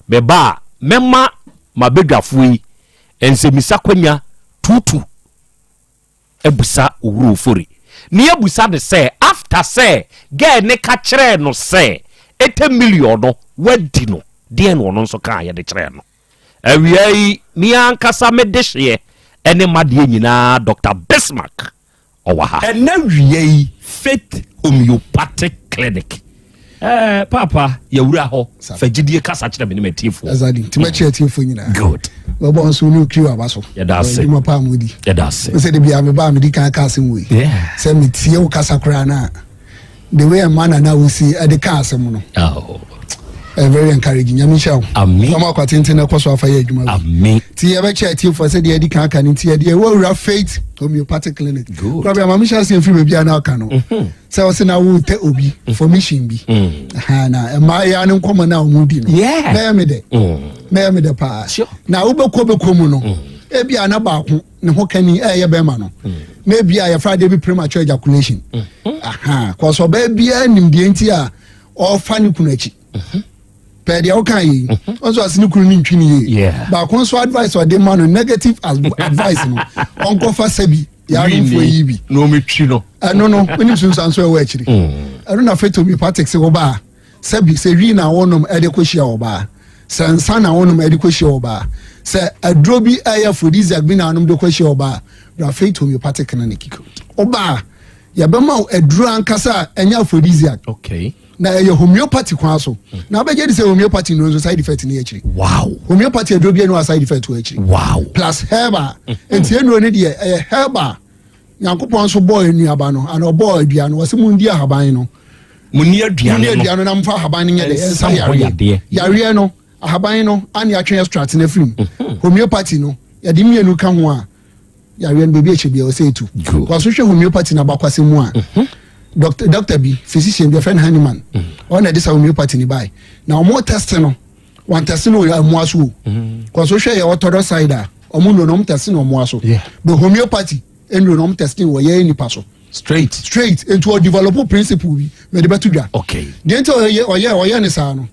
beba mema mabedwafui ensemisa kwanya tutu ebusa owuru fori ni ebusa de say after say ge ne ka kire no say 80 million no wadi no de no nso ka ye de kire no awiai ni ankasa medehye ene made nyina Dr. Bismarck owaha ena wiai faith homeopathic clinic papa yawura ho fagidie kasa kire me matifo azadi timachi atifo nyina good babo nso no kiwa abaso yadase ma pa mudi yadase se de bia me ba me di kan kasa we se me tie wo kasa kra na the way man na we see e de kasa mu no very encouraging yamisha amen mama kwatente na kwaso afa ye adwuma amen ti ye be che atifo se de di kan kan ti ye de wo wura faith homeopathic clinic Krobea mamisha se mfi bia na aka no se o se na wo te obi formation bi na ma ya ne nkoma na wo di no na me de pa na wo be ko mu no e bia na ba ko ne ho kani ye be ma no na bia ya Friday be premature ejaculation ko so be bia nimdie nti a o fa ni kunu achi pedi okay also asini kunu ni ntwini ye ba ko so advice or dey man negative advice no onko fa sabi ya rufo yibi no metwi no no oni sunsan so e wa akiri na faith homeopathic se wo ba sabi se wi na wonom e de kwhia wo ba sansa na wonom e de kwhia wo ba se adrobi aya aphrodisiac bi na wonom de kwhia wo ba na faith homeopathic na nikiko oba ya be ma adro ankasa enya aphrodisiac okay na ye homeopathy kwa so na abeje di say homeopathy no side effect ni akiri wow homeopathy adrobi no side effect to akiri wow plus herba enti enu ne de herba yankopon so boy nuaba no ana boy adua no wase mundi ahaban no munni adua no na mfa ahaban nye de ensa yare no ahaban no ani atwe extract na film homeopathy no ya di mienu ka ho a yare no bebi echebia o say tu kwa so hwe homeopathy na bakwase mu a Doctor B, physician, your friend Hanneman, on this homeopathy ni buy. Now more testing no, one testing no muasu. Because we share your orthodox side, or no testing or muasu. The homeopathy and no testing or ye any paso. Straight into a developable principle. We the better. Okay. The enter or ye ni sano,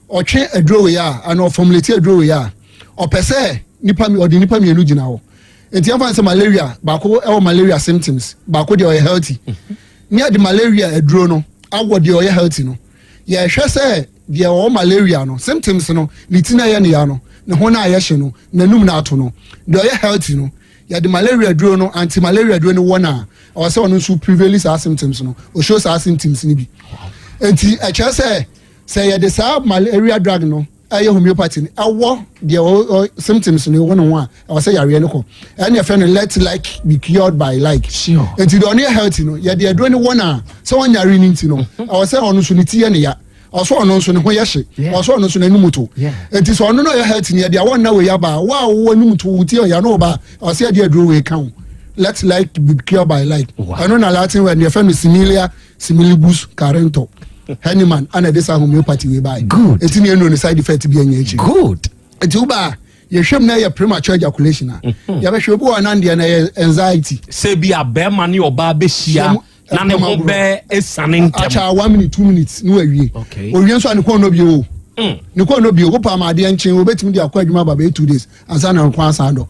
or change a draw ya, and or formulate a draw ya, or per se nipa mi or the nipa mi eluji now. And the other malaria, bako or malaria symptoms, bako they are healthy. Near the malaria adro no awo de oye healthy no ye hwe se de o malaria no symptoms no litina ye ne ya no ne ho na ye hye no nanum na ato no de oye healthy no ye de malaria adro no anti malaria adro no wona o se onu su prevailing symptoms no o show symptoms ni bi enti a che se ye de sa malaria drug no aye homeopathy awo de symptoms no wona ho a o se yare ne ko and your friend let like be cured by like sure enti do ne healthy no ye de adro ne wona se won yare ni nti no o se onu so ne tie ne ya o so onu so ne ho ye hye o so onu so ne numuto enti so onu no ye healthy ne de awon na we ya ba wa wo numuto tie ya no ba o se de adro we kan let like be cured by like I know na Latin when your friend similia similibus carento Hanneman and this homeopathy we buy. Good. It's in no side effect be any. Good. It's uba. You should know your premature ejaculation. You have should and anxiety. Say be a bear money or barbeshia. None of bear is sunning. 1 minute, 2 minutes. No way. Okay. Or you no no be no no be opa ma de nchen we betimi de akwadwuma ba be 2 days ansa na nkwa asado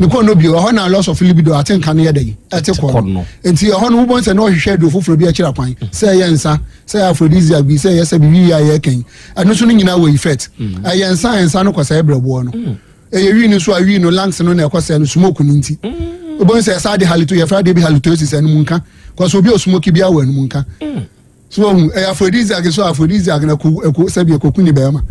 no be ho na loss of libido atenka na yedai etekọ enti ho no bo nse na ohwehwe do foforo bi akira kwan say yensa say aphrodisiac bi say yesa bi ya ye kan anu so no nyina we effect yensa no kwasa ebrebo no wi ni so awi no lungs no na kwasa no smoke ni nti bo nse sa de halito ye friday bi halitosis anu munka kwasa obi o smoke bi awu anu munka so aphrodisiac so aphrodisiac na ku sabi ekokuni be ma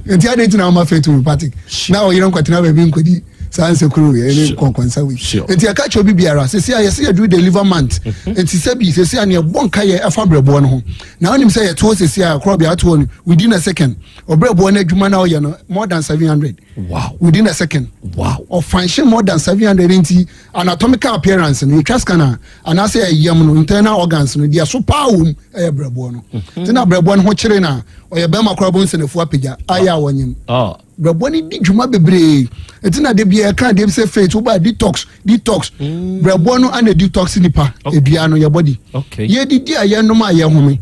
enti ade ntina ma faith homeopathic now you don't kwatena be bi nkodi Sans a crew, any conquer with. And you catch your BBR, say, I see a do deliver month. And she said, say, I near one kaya a fabric born home. Now, him say, it was a sea, Krobea at one within a second. Or bread born a Jumana, more than 700. Wow. Within a second. Wow. Or function more than 780 anatomical appearance and you trust canna. And I say, a young internal organs, and they are so powerful, a breadborn. Then a breadborn, Hocherena, or your Bema Crabons and a Fuapija, I want him. Oh. But when it did Juma Bebre, it's not the beer can't say faith over detox. Brabono and a detox in the pa, a piano your body. Okay. Ye did dear no my young woman.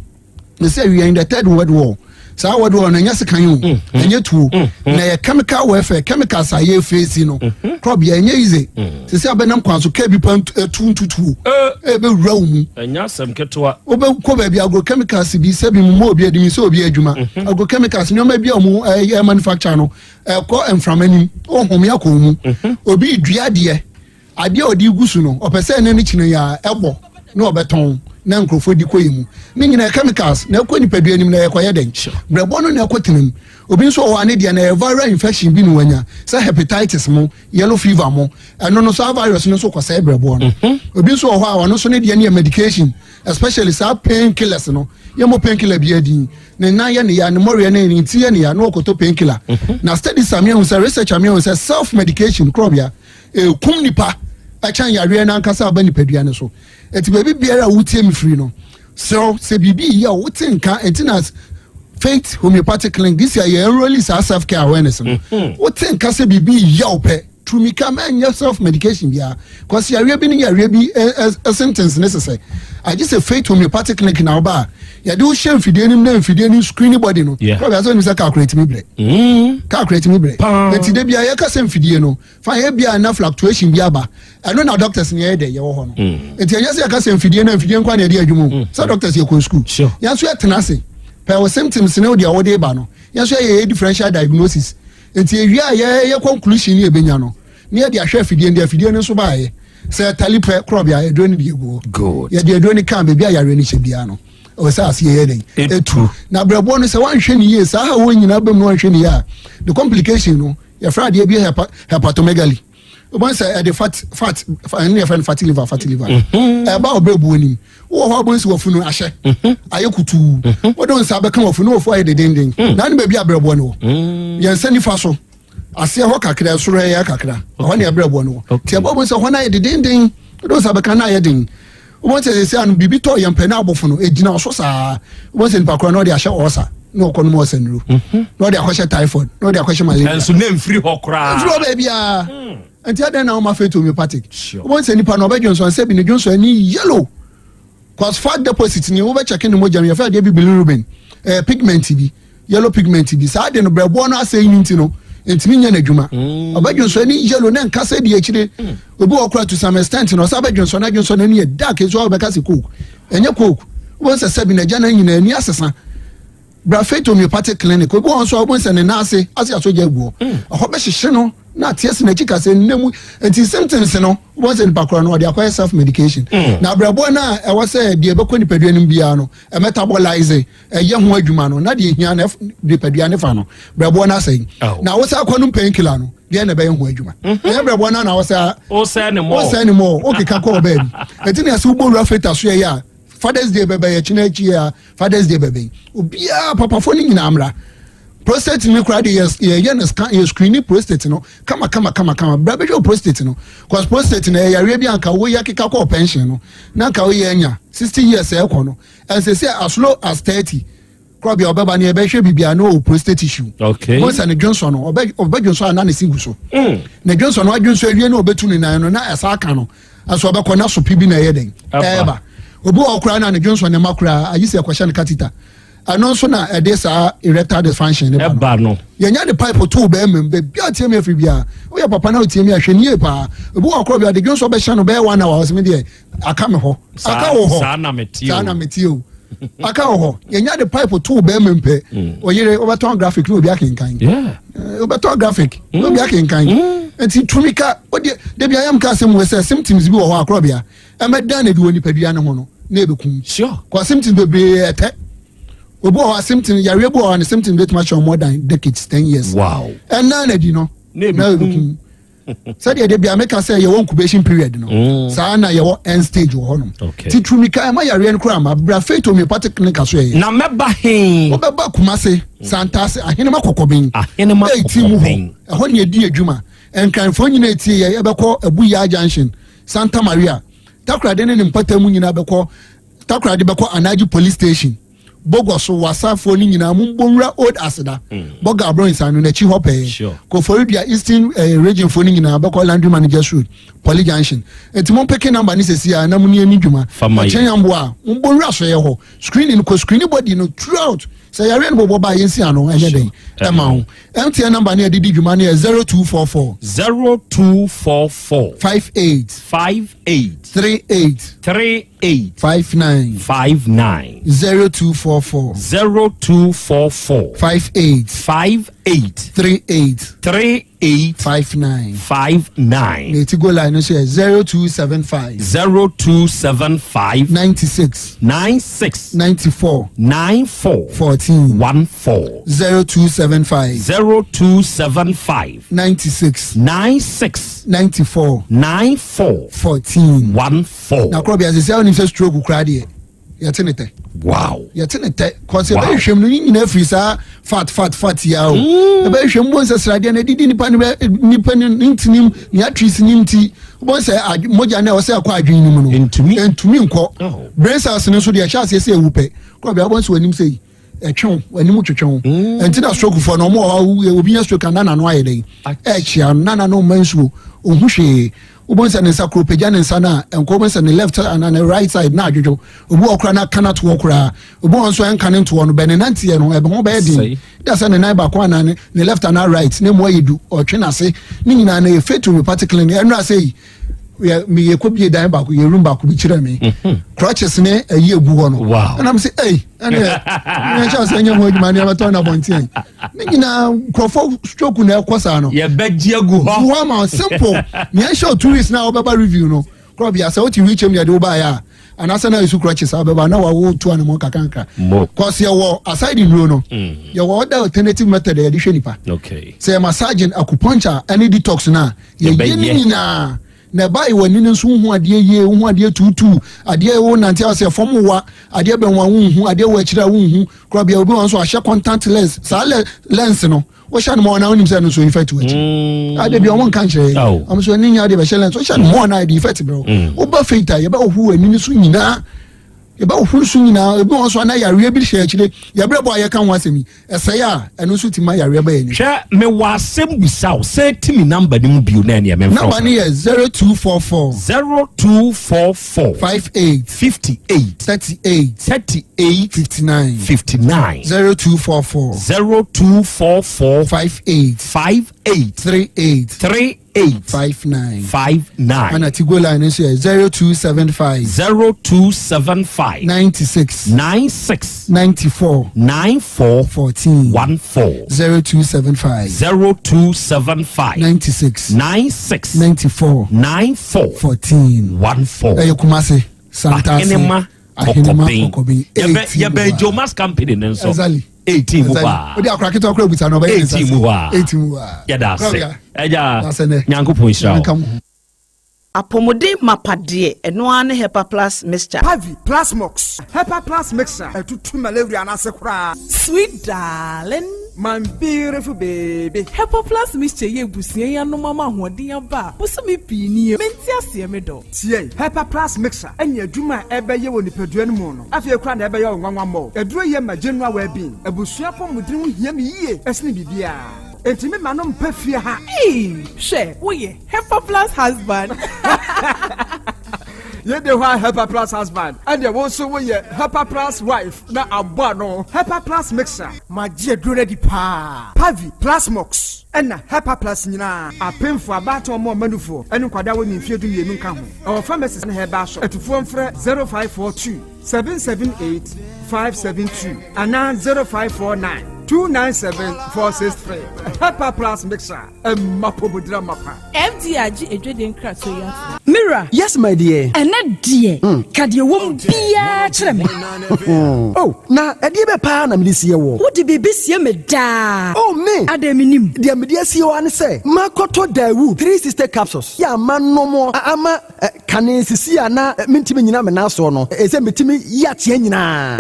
They say we are in the third world war. So I would want and yes, can you? And yet, too, na chemical warfare, chemicals are ye facing, Krobea and easy. To say, Benham Quanso can be pumped 2 to 2. Every room. And yes, I'm Ketua. Over Kobe, I go chemicals to be 7 more beer than so be a Juma. I go chemicals, no maybe a more a manufacturer. A call and from any or homiaco. Or be Driadia. I dear Gusuno, or per se any china elbow, no beton. Nanko for the queen. Meaning chemicals, no queen peduanim na acquired. Brabono na quatinum. Obin so one Indian a viral infection bin wenya, say hepatitis mo, yellow fever mo, and no virus no so cause brabono. Obin so how no so need any medication, especially sa painkillers no. Yamo painkiller biadi. Na ya no more any tia no koto painkiller. Na study samia say research amia say self medication Krobea. Kum nipa. Achan yare na nkasa ba ni peduane so. Eti baby biara wutie mi free no. So se bibi ya wutie nka entinas faith homeopathic clinic this year you really self care awareness no. Wutie nka se bibi ya ope to me come and self medication bia cause yare bi ni yare bi a sentence necessary. I just say faith homeopathic clinic na oba. Ya do share fidie nim na fidie nim screen body no. Probably as when you calculate me bre. Calculate me bre. Eti de bia ya ka sem fidie no. Fa ya bia na fluctuation bia ba. I know now doctors near there you ho no. Eti ya say ka sem fidie na fidie nkwa na de adwumu. So doctors you go school. Ya so ya tenase. Per symptoms na de wo de ba no. Ya so ya differential diagnosis. Eti ewia ya conclusion ni ebenya no. Near the chef fidie no so ba ye. Say talipe Krobea e do ni de go. Good. Ya de do ni kan be bia ya re ni che bia no. O say as ye den. Etu. Na brabo no say wan hwe ni ye sa ha wo nyina bem no wan hwe ni ya. The complication no, your friend dey be hepatomegaly. One say the fat and your friend fatty liver. About brabo ni. Wo ho abon si wo funu ahye. Ayekutu. Wo don sa be kan wo funu wo fo aye de den. Na ne be bia brabo no. Yen sani fa so. Ase ho kakra so re ya kakra. Ho ne brabo no. Ti abon se ho na ye de den. Don sa be kan na ye den. Wọ́n ti sẹ́ àná bíbí tọ́ yẹn pẹ̀ náà bọ̀ fún un ègyina ọ̀ṣọ́ sáà wọ́n sẹ́ nípa kura náà ọ̀dẹ̀ àṣẹ ọ̀ọ́sà ní ọkọ̀ ní mọ̀ ọ̀sẹ̀ nìrú náà ọ̀dẹ̀ àkọ́ṣẹ́ typhoid náà ọ̀dẹ̀ àkọ́ṣẹ́ malaria. ẹ̀sùn ní nfiri hɔ koraa. nfiri hɔ baabi a nti adé náà wọ́n máa fẹ́ tó homeopathic. wọ́n sẹ́ nípa náà ọbẹ̀ Johnson sẹ́bi ní Johnson ní yellow cause fat deposit ni wọ́n bẹ̀ check ní mọ́jà mi yẹ fẹ́ adé bí bilirubin pigment bi yellow pigment bi sáà adé no brẹ̀ bọ́ náà sẹ́yìn ní ti no ntimi nya n'adwuma Obadwonso ni yellow na nkasa di akire obi okura to some extent no Obadwonso na Adwonso na ni dark so obeka se coke enye coke won se sabi na jana nyina ani asesa Brafet homeopathic clinic obi won so obon se ne na ase aso jaguo ho be hyehye no na ties na chika se nemu enti symptoms no won se bakora no dey acquire self medication na brabo na e wo se de be koni padua nim bia no e metabolize ye ho adwuma no na de hia na de padua ne fa no brabo na sei na wo se akwanu painkiller no de na be ho adwuma e brabo na wo se o se ne mo o kika ko baby enti na se ugbo Brafet aso ya Father's Day bebe ya chinechi ya Father's Day bebe obia papa fo ni nyina amra prostate me kura de ye na scan ye screen prostate no kama brabe jo prostate no cause prostate na ya re bia nka wo ya kika ko pension no na nka wo ya nya 60 years e ko no and say as low as 30 Krobea obeba na e be hwe bibia no prostate issue okay once na Johnson no Obadwonso na singu so na Johnson no Adwonso awie na obetu ni nan no na esa aka no aso obekọ na so pibi na ye den eba obu okura na Johnson na makura ayise akwasha ne catheter ano so na edesa erectile dysfunction ne ba no yenya the pipe to be membe bia tie me afri bia o ya papa na o tie me ahwe nie pa obu okura bia de Johnson be hye no be 1 hour so me de aka me ho aka wo ho sana metio aka wo ho yenya the pipe to be membe o yire obeton graphic no obi akenkan obeton graphic no obi akenkan enti tumika o de bia yam ka asem we say symptoms bi wo ho akro bia e meda na de woni padua ne ho no na ebekum sure kwa symptoms be ete obo ho symptoms yare bo ho symptoms be too much more than decades 10 years wow and na di no na ebekum said the be America say your incubation period no saa na your end stage wo no ti trumika ma yare nkura ma bra faith homeopathic clinic so ye na meba hen obeba kumase santase ahene makokobin ahene makokobin ho ne edi adwuma enkanfo nyina etie ye ebekọ Abuya junction Santa Maria takra de ne mpatamu nyina beko takra de beko Anaji police station Bogoso wasafo ni nyina mumbonra old asida boga abron sanu na chi hope ko foribia eastern region fo ni nyina beko landry managers road Poly junction etimo peke number ni sesia na muni ani dwuma chenyambo a mumbonra so ye ho screening ko screen body no throughout say yare no boba yensi ano enye den ema MTN number ni adidi dwuma ni 0244 58 38 59 0244 58 38 59 Neti go line no say 0275 96 94 14 0275 96 94 14 na Krobea say on say stroke kura de yatenete wow yatenete cause be hwem no nyina free sa fat ya o be hwem bon say srade na didi nipa ni ntinim ni atris ni nti bon say moja na o say akwa adwin ni mu no entumi nko brain cells no so de ya say ewupe Krobea bon say wanim say etwon wanim twetwon enti na stroke for no mo obi nya stroke na no ayede chia na no mansuo ohunhwe ubonsa ne sakro peja ne nsana enko bonsa ne left and the right side na adwojo obu okra na kana to okra obu onso enka ne to no be ne nantie no ebe ho be din that's an neighbor kwa na ne left and right ne mo yedu otwe na se ni nyina na e fetu me particularly enu ase me ye ko bi dan ba ko ye room ba ko bi kire me crutches ne ayi ebu ho no and I'm say hey and me just anya mo adwuma ne abato na bontin ni nyina crofo stroke na ekosa no ye beji agu ho wo ma simple me show tourist na obeba review no Krobea say what you reach me dey oba ya and asa na isu crutches abeba na wa wo to animo kakanka cause ye wo aside in no ye wo other alternative method ye dey hwenipa okay say massaging acupuncture any detox na ye nyina na bai wani nso hu ade ye hu ade tutu ade wo nanti ase fom wa ade be nwa hu ade wo akira hu Krobea obi won so ahye contact lens sa lens no wo sha no mo na onim se no so effect we ade bi o won kan kire am so ni nya ade be lens wo sha mo na ade effect bro wo ba feita ye ba hu ani so nyina ye ba hu so nyina obi won so na yare bi hye akire ye brebo aye kan wasemi eseye a eno so ti ma yare ba yani hwe me wa asem bisaw say timi number ni mu bio na ne me mfra number ni 0244 58 38 59 0244 58 38 59 and atigo line is 0275 96 94 14 0275 96 94 14 Kumase Santasi Okobin ye be Jomas company nenso exactly 18 mu ba odi akrakito akra buta no be 18 mu ba ya da se eja nyankopon hira Apomode mapade eno ane Hepa Plus mixture Pavi Plus Mox Hepa Plus mixture etutu malaria na se kura sweet darling my beautiful baby Hepa Plus mixture ye busie ya no mama hoden aba busumi pini menti ase me do tie Hepa Plus mixture enya adwuma ebe ye woni padua no mu no afie kura na ebe ye nwanwa mo eduro ye ma general well being ebusua pomudin hu hia me yie esne bibia Entimi manom pefie ha. She, we Hepa Plus husband. Ye de wa Hepa Plus husband. And ye also we Hepa Plus wife. Na abba no. Hepa Plus mixer. Ma je dure di pa. Pavi Plus Mox. Ena Hepa Plus nyina. Apemfo abato mo manufo. Enu kwada woni mfie du yenu nka ho. Our pharmacist na heba so. Etufo mfre 0542 778 572 ana 0549 297-463. Pepper Plus Mixer. Mapobudra Mapa. FDIG Edwin Kratoya. Mira. Yes, my dear. And that dear. Kadia won't be a trem. Oh, na Edibe Pa na Medisia wo. What the baby see me da? Oh, me. Ademinim. The media see one say. Makoto Dawu 3 sister capsules. Ya man no more. Ama kane sisi ana mintimi nyina me na so no. Ese metimi ya tie nyina.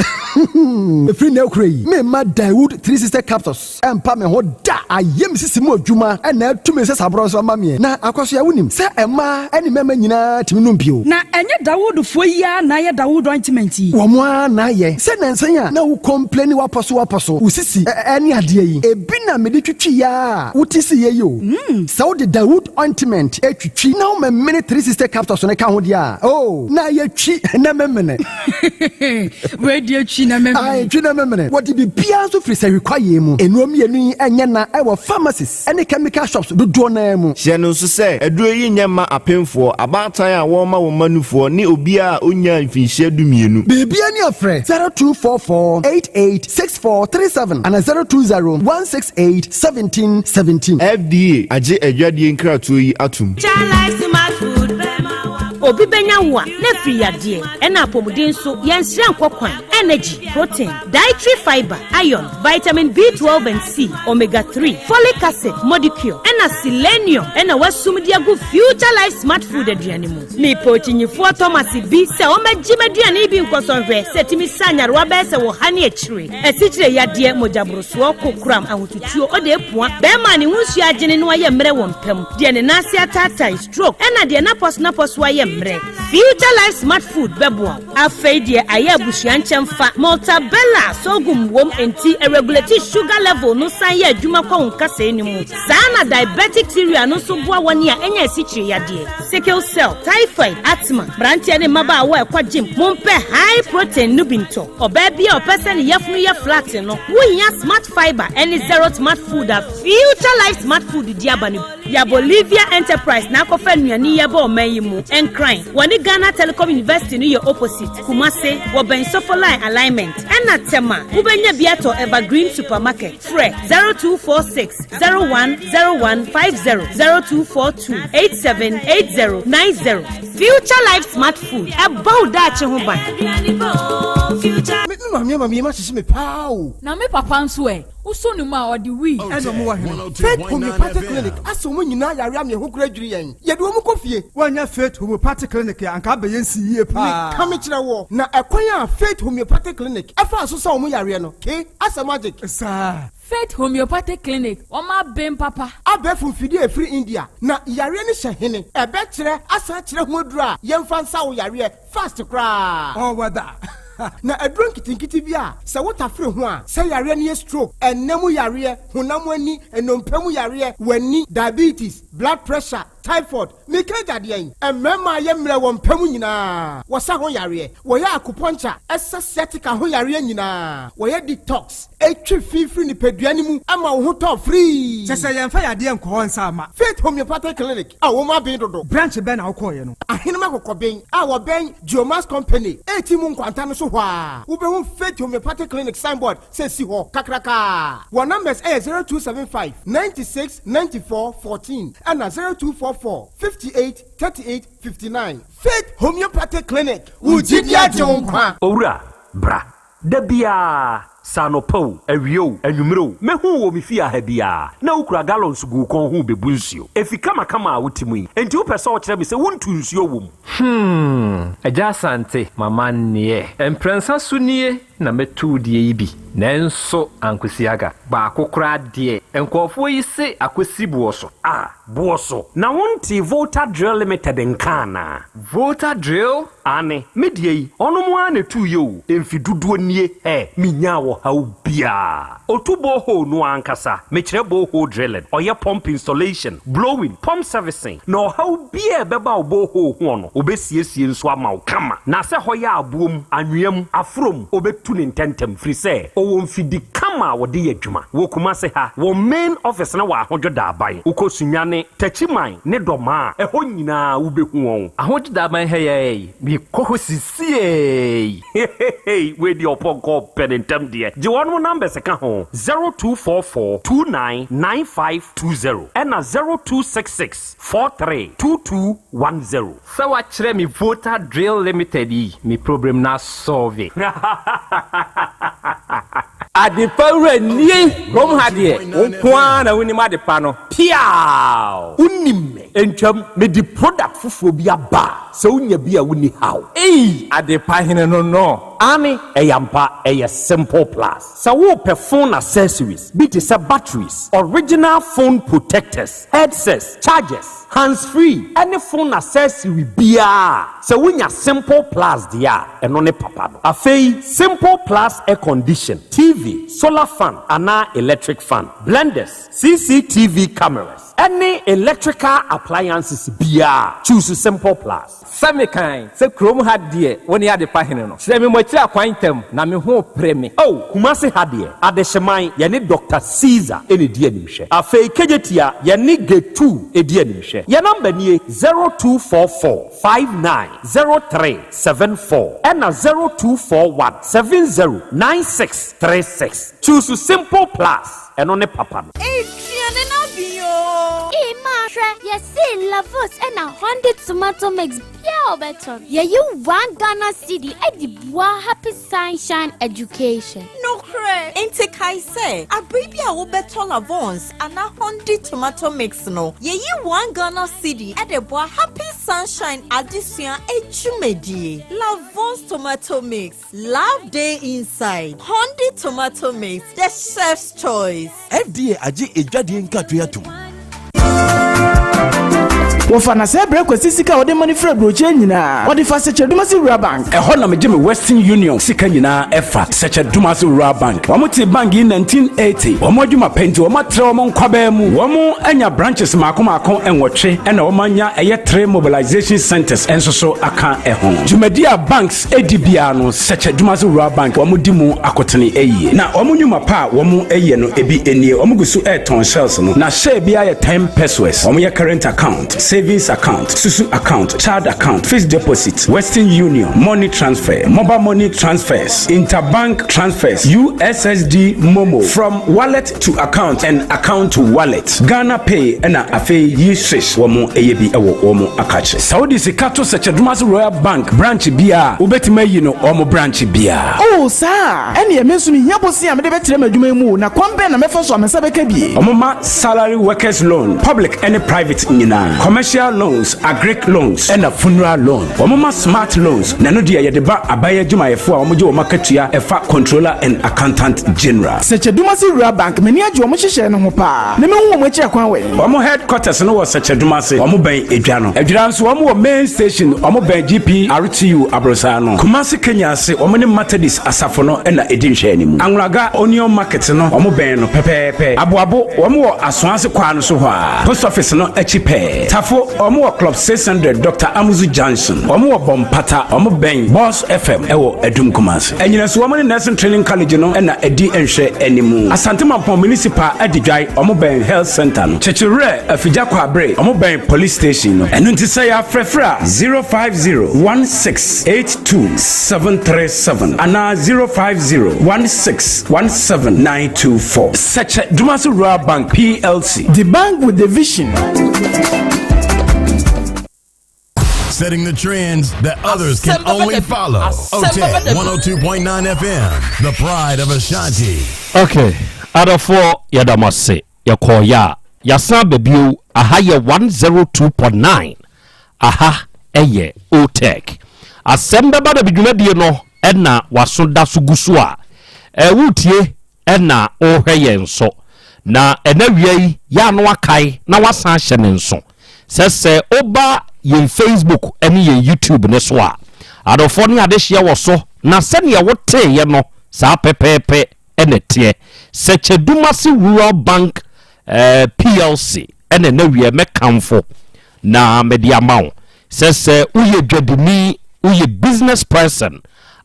Free no cray. Me ma Dawood 3 sister capsules. Empa me ho da. Ayem sisi mu adwuma. Na tumi se sabro so ma me. Na akwaso ya wonim. Se ema eni mema nyina timi no mpio. Na enye Dawood fo ya na ye Dawood ointment yi. Wo mo na ye. Se nansan ya na wo complain waposo. Usisi eni ade yi. Ebi na me de twitwi ya. Wutisi ye yo. Se wo de Dawood ointment etwitwi na wo me minute 3 sister capsules ne ka ho dia. Oh, na ye twi na memene. We de twi na memene. Ai twi na memene. What be bia so free say require mu. Enuom yenu enye na e wo pharmacies ene chemical shops do na mu. Hye no so say eduro yi nyema apemfo abatan a wo ma wo manufo ni obi a onya mfinhye dumienu. Bibia ni afre 0244886437 and 02016871717. FDA age adwadie nkratoyi yi atum. Obi benya wa na free yade na apomuden so yenhire nkokwan energy protein dietary fiber iron vitamin B12 and C omega 3 folic acid molecule na selenium na wasumdi agu future life smart food aduane mu ni pochinyifo Thomas bi se o magimaduane bi nkosonhwe setimi sanyarwa be se wo hane akire asichire yade mojabroso kokram ahotutuo o de epua be ma ne hunsu agene no aye mre wo mpam de ne nase atata stroke na de na pos waye Future Life Smart Food bebo afeidie aye abusuanchem fa Maltabella sogum wom enti regulate sugar level no san ye adwuma kwa nkasa enimu sana diabetic theory no so boa wani a enya esichire yade sickle cell typhoid asthma branche ne maba wa kwa gym mompe high protein no binto oba bia opese ne yefunu ye flat no wohia smart fiber any zero smart food a Future Life Smart Food diabani ya Bolivia Enterprise na kofa nuani ye ba omayimu crying. Wani Ghana Telecom University ni your opposite. Kumase, waben sofoline alignment. Ena tema, ubenya biato Evergreen Supermarket. Fre 0246 010150 0242 878090. Future Life Smart Food. About that chehuban. Mami ma sisi me pao. Na me papa nso e. Uso ni ma odi wi. Eno mo wa he. Faith Homeopathic Clinic. Aso mo nyina yare am ye ho kura dwiri yen. Ye de mo kofie. Wanya Faith Homeopathic Clinic ya anka be yen si yie pa. Ka me kire wo. Na ekwan ya Faith Homeopathic Clinic. Efa aso sa mo yare no. Ke asa magic. Sa Faith Homeopathic Clinic. Oma bem papa. Abe fufidi e free India. Na yare ni hye ebe kire asa kire ho dura. Yemfa nsa wo yare fast kra. Oh wada. Na adron kitinkiti bia se wota free ho a se yare ne stroke enemu yare honam ani enompam yare wani diabetes blood pressure typhoid mikaja de en emema ye mre wo mpam nyina wo sa ho yare wo ya acupuncture sciatica ho yare nyina wo ya detox etwi fifiri ni peduane mu ama wo ho to free se yemfa yade enko nsa ama Faith Homeopathic Clinic a wo ma ben dodo branch ben na wo koye no ahenema kokoben a wo ben Geomas Company etimu nkwanta no so hwa wo be hu Faith Homeopathic Clinic signboard se si ho kakraka wo numbers 0275 96 94 14 and 0244 58 38 59 Faith Homeopathic Clinic Ujidia Jonkwa Owura bra dabia sanopo awio anwumro mehu wo mefia ha bia na ukura gallons gu kon hu bebu nsuo efika makama wotimi enti wo pese wo kire me se wontu nsuo wom Yaw Asante mama nie emprensa sunie na metu die ibi nanso ankwesiaga ba akokra de enkofo yi se akwesi buoso buoso na wonti Volta Drill Limited nkana Volta Drill ane medie yi ono mo ane tu yo emfiduduo nie minya wo ha ubia otubo ho no ankasa mekire bo ho drilling oye pump installation blowing pump servicing no ha ubia beba obo ho ho no obesiesie nso ama kama na se ho ya abuom anwem afrom obetu tu ne ntɛntɛm firi sɛ ɔwɔ mfidi kama a wɔde yɛ adwuma wɔ Kumase ha wɔ main office na wɔ ahodwo da aban wokɔ sunyane tachiman ne dɔma a ɛhɔ nyinaa wobɛhu wɔn ahodwo da aban ha yɛ bi kɔhɔ sisie we di opɔnkɔ pɛ ne ntɛm deɛ gye wɔn numbers ka ho 0244299520 ɛna 0266432210 sɛ wakyerɛ me voter drill limited yi me problem na solve adepa wura nie rom ha deɛ wonkwa na wonim adepa no piaw wonim me entwam me di product foforɔ bi aba sɛ wonya bi a woni haw adepa hene no ane ɛyampa ɛyɛ simple plus sɛ wopɛ phone accessories bi te sɛ batteries original phone protectors headsets chargers hands-free any phone accessory biya sɛ wonya simple plus deɛ a ɛno ne papa no afei simple plus air condition TV solar fan ana electric fan blenders CCTV cameras any electrical appliances biya choose simple plus sɛme kan sɛ kurom ha deɛ wɔne adepa hene no kyerɛ me mɔkyerɛ akwan ntam na me ho prɛ me Kumase ha deɛ adehyeman yɛne Dr. Caesar ɛne di animhwɛ afei kegyetia yɛne Getu ɛdi animhwɛ yɛ number nie 0244590374 ɛna 0241709636 choose simple plus ɛno ne papa no yes, Lavos and a 100 tomato mix. Yeah, better. Yeah, you 1 Ghana city at the Bois Happy Sunshine Education. No, cray. Ain't I say, a baby I will better Lavons and a 100 tomato mix. No, yeah, you 1 Ghana city at the Bois Happy Sunshine Edition Echumedi. Lavons tomato mix. Love day inside. 100 tomato mix. The chef's choice. FDA aji ejadi nkatuyatu. Wofana se breko sisika ode money free broche nyina ode fa seche dumasi rural bank ehɔ na megye me Western Union sika nyina ɛfa seche dumasi rural bank wɔn bank in 1980 wɔn adwuma penti wɔn atre wɔn nkwabaa mu wɔn anya branches maako enwɔtwe ɛna wɔn anya ɛyɛ 3 mobilization centers enso so aka ɛho dwumadi a banks edi bia no seche dumasi rural bank wɔn di mu akotene ɛyie na wɔn nyuma pa wɔn ɛyɛ no ebi enie wɔn gusu ɛton shells no na share bia yɛ 10 pesos wɔn yɛ current account savings account, Susu account, child account, fixed deposit, Western Union, money transfer, mobile money transfers, interbank transfers, USSD Momo, from wallet to account and account to wallet, Ghana Pay, and Afe Yishish, Womo Eyebi Ewo Womo Akache. Saudi Sikato Sechadumasi Royal Bank, branch Bia, Ubetime Yino, Omo branch Bia. Oh, sir, and ye mention Yabosi and the better Jumu, na Kwambe and Mefos on Sabekebi. Omoma salary workers loan, public and private nina, commercial loans, agric loans, and a funeral loan. Omoma smart loans. Nanodia yedeba abaya juma efua omojo marketia efa controller and accountant general. Seche Dumasi Rural Bank meni ajo omo hihye no ho pa. Ne me hu omo echi akwan we. Omo headquarters no was Seche Dumasi. Omo ben edwa no. Edwa nso omo main station omo ben GP RTU Abrosa no. Kumasi Kenya se omo ne Methodist asafo no na edin hwe animu. Anwraga onion market no omo ben no pepepe. Aboabo omo asonase kwa no so ho a. Post office no echi pe. Tafo omo club 600 Dr. Amuzu Johnson omo bompata omo ben Boss FM ewo Edum Kumasi enyina so omo ne nursing training college no na edi enhwe animu Asante Mampon municipal edidwai omo ben health center no chechire afija kwa abre omo ben police station no enu nti say ya frefra 05016827737 ana 05016179224 Seche Dumasi Rural Bank PLC, the bank with the vision. Setting the trends that others can only follow. Otec 1029 FM, the pride of Ashanti. Okay, Adafo Yadamase, Yakoya, Yasan Bebu, Ahaya 102.9, Aha, Eye, Otec. Asem Beba Dabi no, Edna, Wasunda Sugusua, Ewutie, Edna, Oheyenso, na Enewie, Yanwa Kai, na Wasan Shenenso. Sese Oba yen Facebook ene yen YouTube ne so a adofo ne ade hye wo so na sene ye wote ye no sa pepepe ene tie Seche Dumasi Rural Bank PLC ene na wie mekamfo na media mawo sese uye dwadini uye business person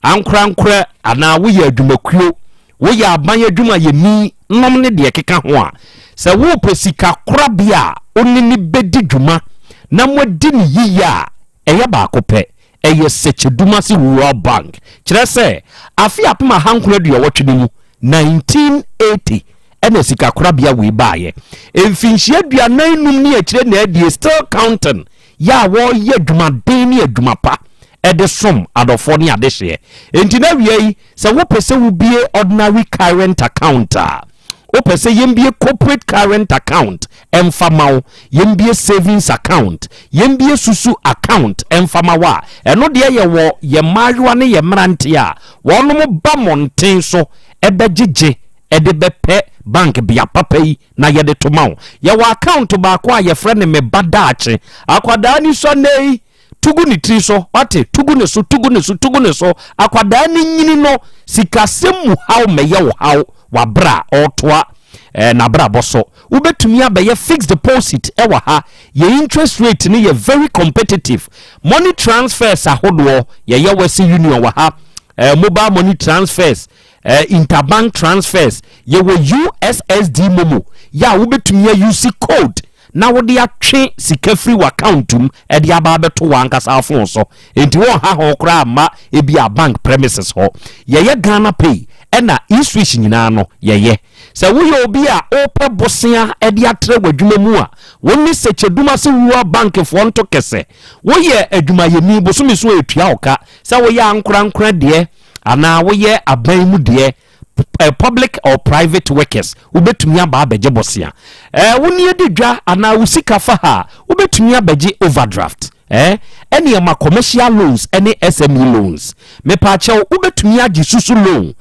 ankra ana wo ye adwumakuo wo ye aban adwuma ye ni nom ne de keka ho a se wo pesika korabia onini bedi dwuma na mwadi ni yiya eye ba akopɛ eye secheduma si rural bank kire se afi apema hankura de wotwe mu 1980 ene sika korabia we baaye emfinhia aduanan num ne akire na adie still counting ya wo ye adwuma den ne adwuma pa ede som adofo ne adehye enti na wiei se wo pese wo bie ordinary current account wo pese yembie corporate current account emfamaw yembie savings account yembie susu account emfamawa eno de ye wo ye majuwa ne ye mrante a wonom ba monten so ebegege ede bepe bank bia papa yi na ye de tomaw ye wo account ba ko a ye frɛ ne me badaache akwada ni so nei tugu ni tri so wate tugu ne so akwada ni nyini no sikasem haw meye wo haw wabra otoa na bra boso ubetumi abaye fixed deposit ewa ha ye interest rate ni ye very competitive money transfers ahodo ye Western Union wa ha mobile money transfers interbank transfers ye wo USSD momo ya ubetumi use code na wo de atwe sika free accountum e de aba beto wankasa afon so enti wo ha ho kra ma e bia bank premises ho ye Ghana Pay ena e-switch nyina no ye se wo ye obi a ope bosia e de atre wadwuma mu a woni secheduma se ruwa bank fo nto kese wo ye adwuma ye ni bosumi so etua oka se wo ye ankura de ana wo ye aban mu de public or private workers ubetumi aba abeje bosia woni edidwa ana usika fa ha ubetumi abeje overdraft any ama commercial loans any SME loans me pa che ubetumi agi susu loan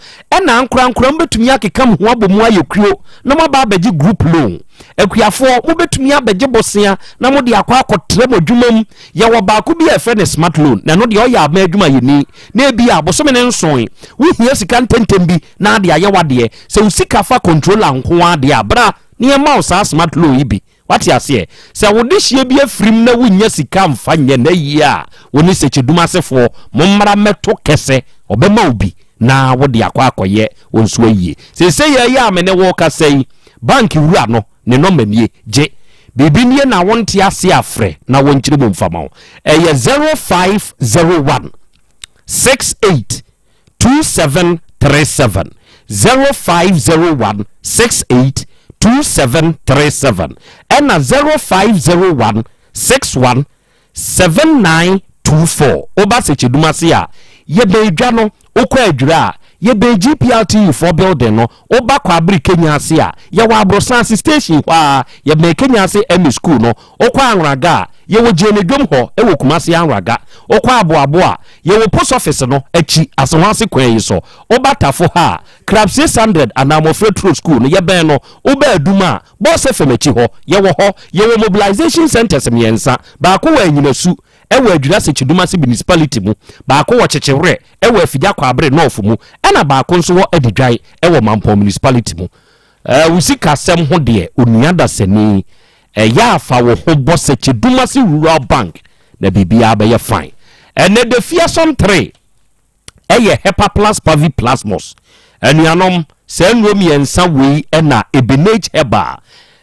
na ankura ubetumi akekam ho abomu ayekuo na maba abeje group loan akuafo ubetumi abeje bosia na mo de akwa akotre modwumam ye wo ba ko bi efe ne smart loan na no de o ya ama adwuma yeni na ebi abosome ne nson wo hia sika ntentem bi na de aye wade se usika fa controller nko ade abra ne ma usa smart loan ibi wati ase se wode hie bi afrim na wunya sika mfa nye na yi a woni secheduma sefo mommara meto kese obema obi na wode akwa akoye onso ayie se ye ya amene wo ka sei bank wura no ne no manie je bibi nie na wonte ase afre na wonkyire mo mfama eye 0501 68 2737 0501 68 2737 and 0501 61 7924 oba secheduma sia ye beedwa no okwa adwura ye be GPLT for building no oba kwa abri Kenya sia ye wa abrosansi station kwa ye be Kenya ase emi school no okwa anraga ye wo jene dwom ho e wo kumase anraga okwa aboa ye wo post office no achi asonwase kwan yi so oba tafo ha crab 600 anamofre true school no ye ben no oba aduma boss fm ho ye wo mobilization centers miensa ba ko wa anyinasu ewe adwira secheduma se municipality mu ba ko wo chechewre ewe afidya kwa abre north mu ena ba ko nso wo adidwai ewe mampo municipality mu usika sem ho de onuada seni ya afa wo ho bo secheduma se rural bank na bibia ba ye fine ene de fearsome 3 eye hepa plus pavi plasmos anuanom se nrom yensa wei ena ebenage heba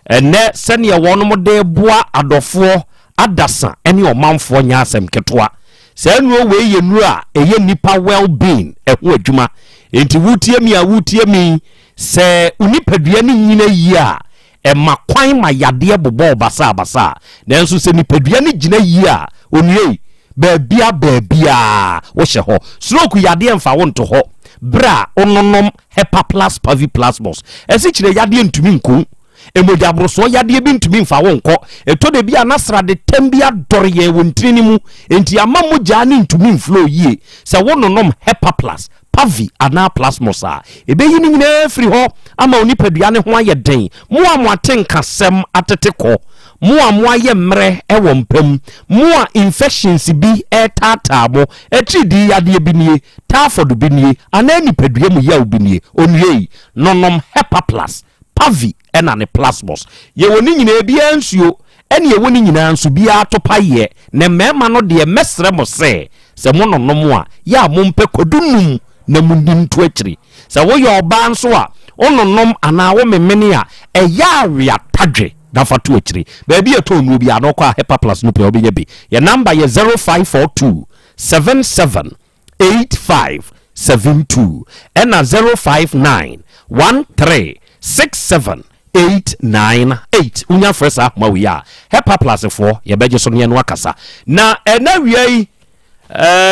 ene sene ye wonom de boa adofo adasa ene omanfo nya asem ketwa se nuo wei ye nu a eye nipa well being eho adwuma enti wutie mi se unipadua ni nyina yi a ema kwan ma yade bobo basa nanso se nipadua ni gina yi a onue baabia wo hye ho stroke yade emfa wonto ho bra ononom hepa plus pavi plasmos esi kire yade ntumi nku emoja broso yade bi ntumi mfa wonko eto de bia nasra de tambia dore ye wontrini mu enti ama moja ni ntumi mflow yie se wononom hepa plus pavi ana plasmosa ebeyi ni nyina free ho ama onipadua ne ho ayeden mo amoatenkasem ateteko mo amoaye mre ewo mpam mo infections bi etata mo etridi yade binie tafod binie ana nipadua mu ya obinie onwie nonom hepa plus pavi ena ne plasmos ye woni nyina bia nsuo ene woni nyina nso bia to paye ne mema no de mesre mo se mo nonom a ya mo mpe kodunum na mundintu akiri se wo ye oba nso a ononom ana wo memene a eya awia tadwe da fatu akiri ba bia to nu bia no kwa Hepa Plus no pe obinya bi ye number ye 0542 778572 ena 059 1367898 unya fresa mawiya Hepa Plus for ye beje so ne no akasa na ena wiai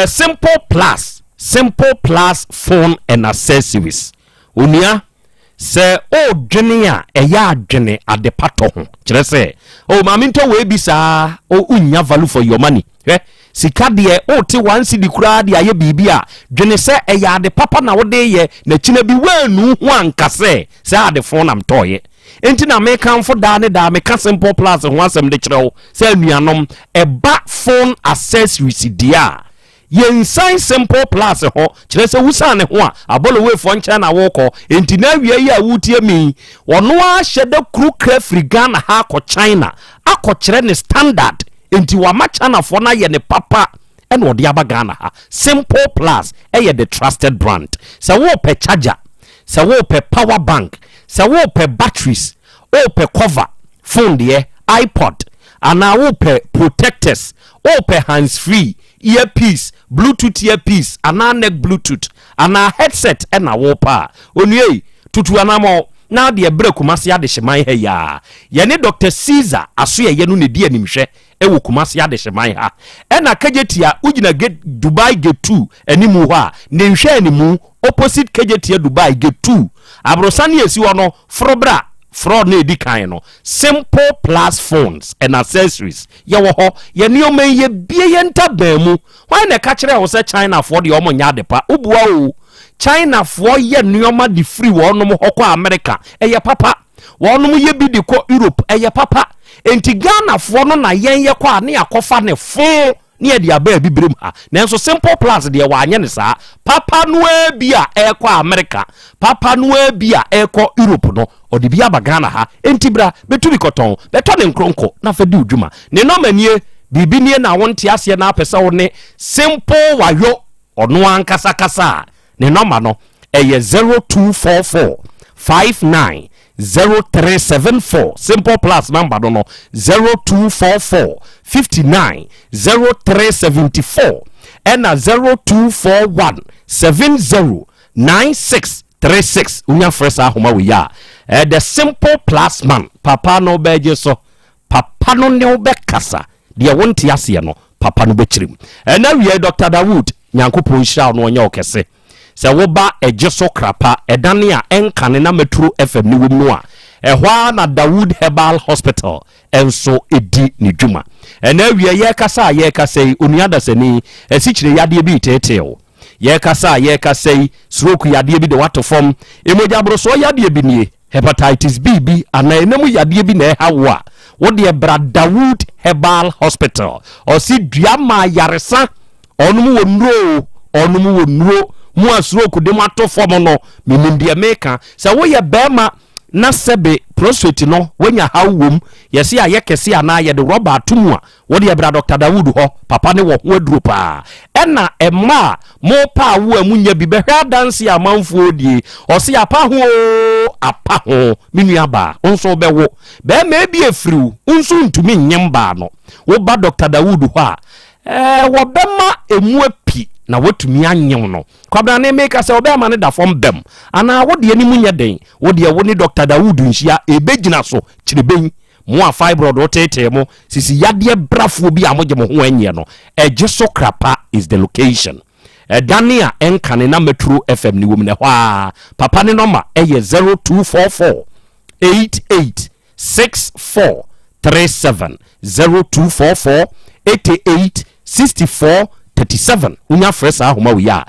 simple plus phone and accessories unia se o dwene a eya adwene adepato ho kire se o ma minto we bi sa o unya value for your money sika de o te 1 cedi kura de aye bibia dwene se eya ade papa na wode ye na kina bi wanu ho ankase se ade phone am toye enti na me kan fo da ne da me ka simple plus ho asem de kire wo se anuanom eba phone accessories dia yensan simple plus ho kire se wusane ho a abolo we fo ncha na woko enti na wie yi a wutie mi wono a hyede kru kra free Ghana ha ko China akokire ne standard enti wa machana fo na ye ne papa en wo de Ghana ha simple plus eye the trusted brand se wo pe charger se wo pe power bank se wo pe batteries o pe cover phone de iPod ana wo pe protectors o pe hands free earpiece bluetooth earpiece ana neck bluetooth ana headset ena wo pa onue tutu anamo na de break kumase ade hyeman ha ya ye ne Dr. Caesar aso ye no ne di animhwe ewo kumase ade hyeman ha ena kajetia ugina Dubai gate 2 animu ho a ne nhwe animu opposite kajetia Dubai gate 2 abrosane esi wo no frobra fraud na edi kan no simple plus phones and accessories ye wo ho ye ne o men ye bie ye ntabamu why na ka kire wo se China for de o mo nya de pa ubua o China for ye neoma di free wo no mo hokọ America eye papa wo no mo ye bi di ko Europe eye papa enti Ghana for no na yen ye kwa na yakofa ne fo ne ye dia ba bibrem ha nanso simple plus de wa anye ne sa papa no bi a ekọ America papa no bi a ekọ Europe no odi bia ba Ghana ha enti bra betu bikoton beto ne nkronko na fa di udwuma ne no manie bibi nie na wonte ase na apesa wo ne simple wayo ono ankasa kasa ne number no eye 0244 590374 simple plus number no 0244 590374 and 0241 709636 unya fresa homa we ya the simple plus man papa no beje so papa no ne obekasa de wonte ase no papa no bechirim na we Dr. Dawood nyankopon hira no onye okese se wo ba ejeso krapa edane a enkane na metro FM ni wo mu a ehwa na Dawood Herbal Hospital enso edi ni dwuma na wie ye kasa onuada sani esichire yade bi teteo ye kasa stroke yade bi de wato form emoja broso yade bi nie hepatitis B bi ana enemu yade bi na hawa wo de bra Dawood Herbal Hospital o si duama yaresa onum wo nro mu asroku de mato form no minimdia meka se wo ye bema na sebe prostate no wanya hawum yesi ayekese ana ye de rubber atumu a wo de bra Dr. Dawood ho papa ne wo ho aduro pa ena ema mo pa wo amunya bi behwa danse amanfo odie o se apa ho minua ba onso bewo be ma bi efriu onso ntumi nyemba no wo ba Dr. Dawood ho a wo bema emu api na wotumi anyem no kwabra ne make say obema ne da form bem ana wode ani munye den wode wo ni Dr. Dawood nhia ebegina so kireben mo a fibroid otete mo sisi yade brafo bi amoje mo ho anye no ejeso krapa is the location Dania enkane na metro FM ni wom ne hwa papa ne number eye 0244 886437 0244 886437 unya fresa ahoma wi ya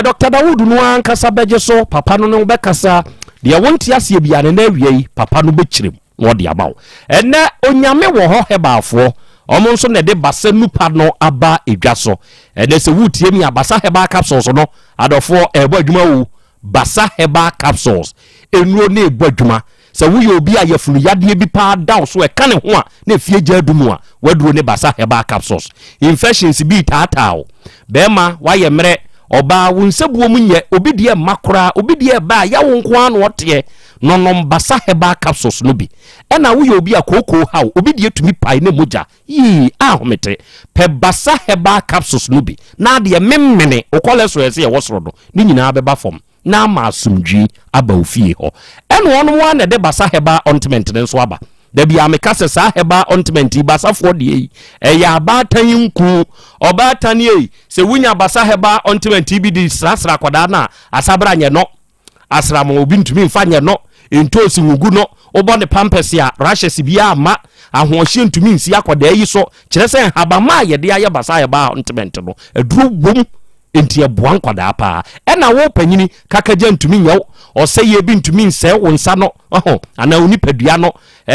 Dr. Dawood no ankasa beje so papa no no bekasa de wonti ase bia ne na awie papa no bekirem wo de abaw ene onyame wo ho hebafo omo nso ne de basa nupa no aba edwaso ene se wutie mi abasa heba capsules no adofo ebo adwuma wu basa heba capsules enuo na ebo adwuma sɛ woyɛ obi a yɛfunu yadeɛ bi paa da so ɛka ne ho a na efie gya adumu a waduro ne basa heba capsules infections bi taataaw bɛɛma wayɛ mmerɛ ɔbaa wo nsabuo mu nyɛ obi deɛ makora obi deɛ ba ya wo nko ano ɔteɛ nonom basa heba capsules no bi ɛna woyɛ obi a kooko haw obi deɛ tumi pai ne mogya yi ahomete pɛ basa heba capsules no bi na deɛ memmene o cholesterol ɛsɛ yɛ wɔsoro do ne nyinaa bɛba fam na ma asumdwi aba ofie ho ɛno ɔno wa na de basa heba ointment ne nso aba da bia meka sɛ saa heba ointment basafo de yi ɛyɛ abatan nku ɔbatan yi sɛ wunya basa heba ointment bi di srasra kwada na asabra nyɛ no asram obi ntumi mfa nyɛ no entosi ngugu no obɔ ne pampers ya rashes bia ama ahoɔhye ntumi nsi akwada yi so kyerɛ sɛ habama yɛ de ayɛ basa heba ointment no aduru bom enti eboa nkwada pa ɛna wo panyini kakagya ntumi nyaw ɔsɛ ye bi ntumi nsɛ wo nsa no ana onipadua no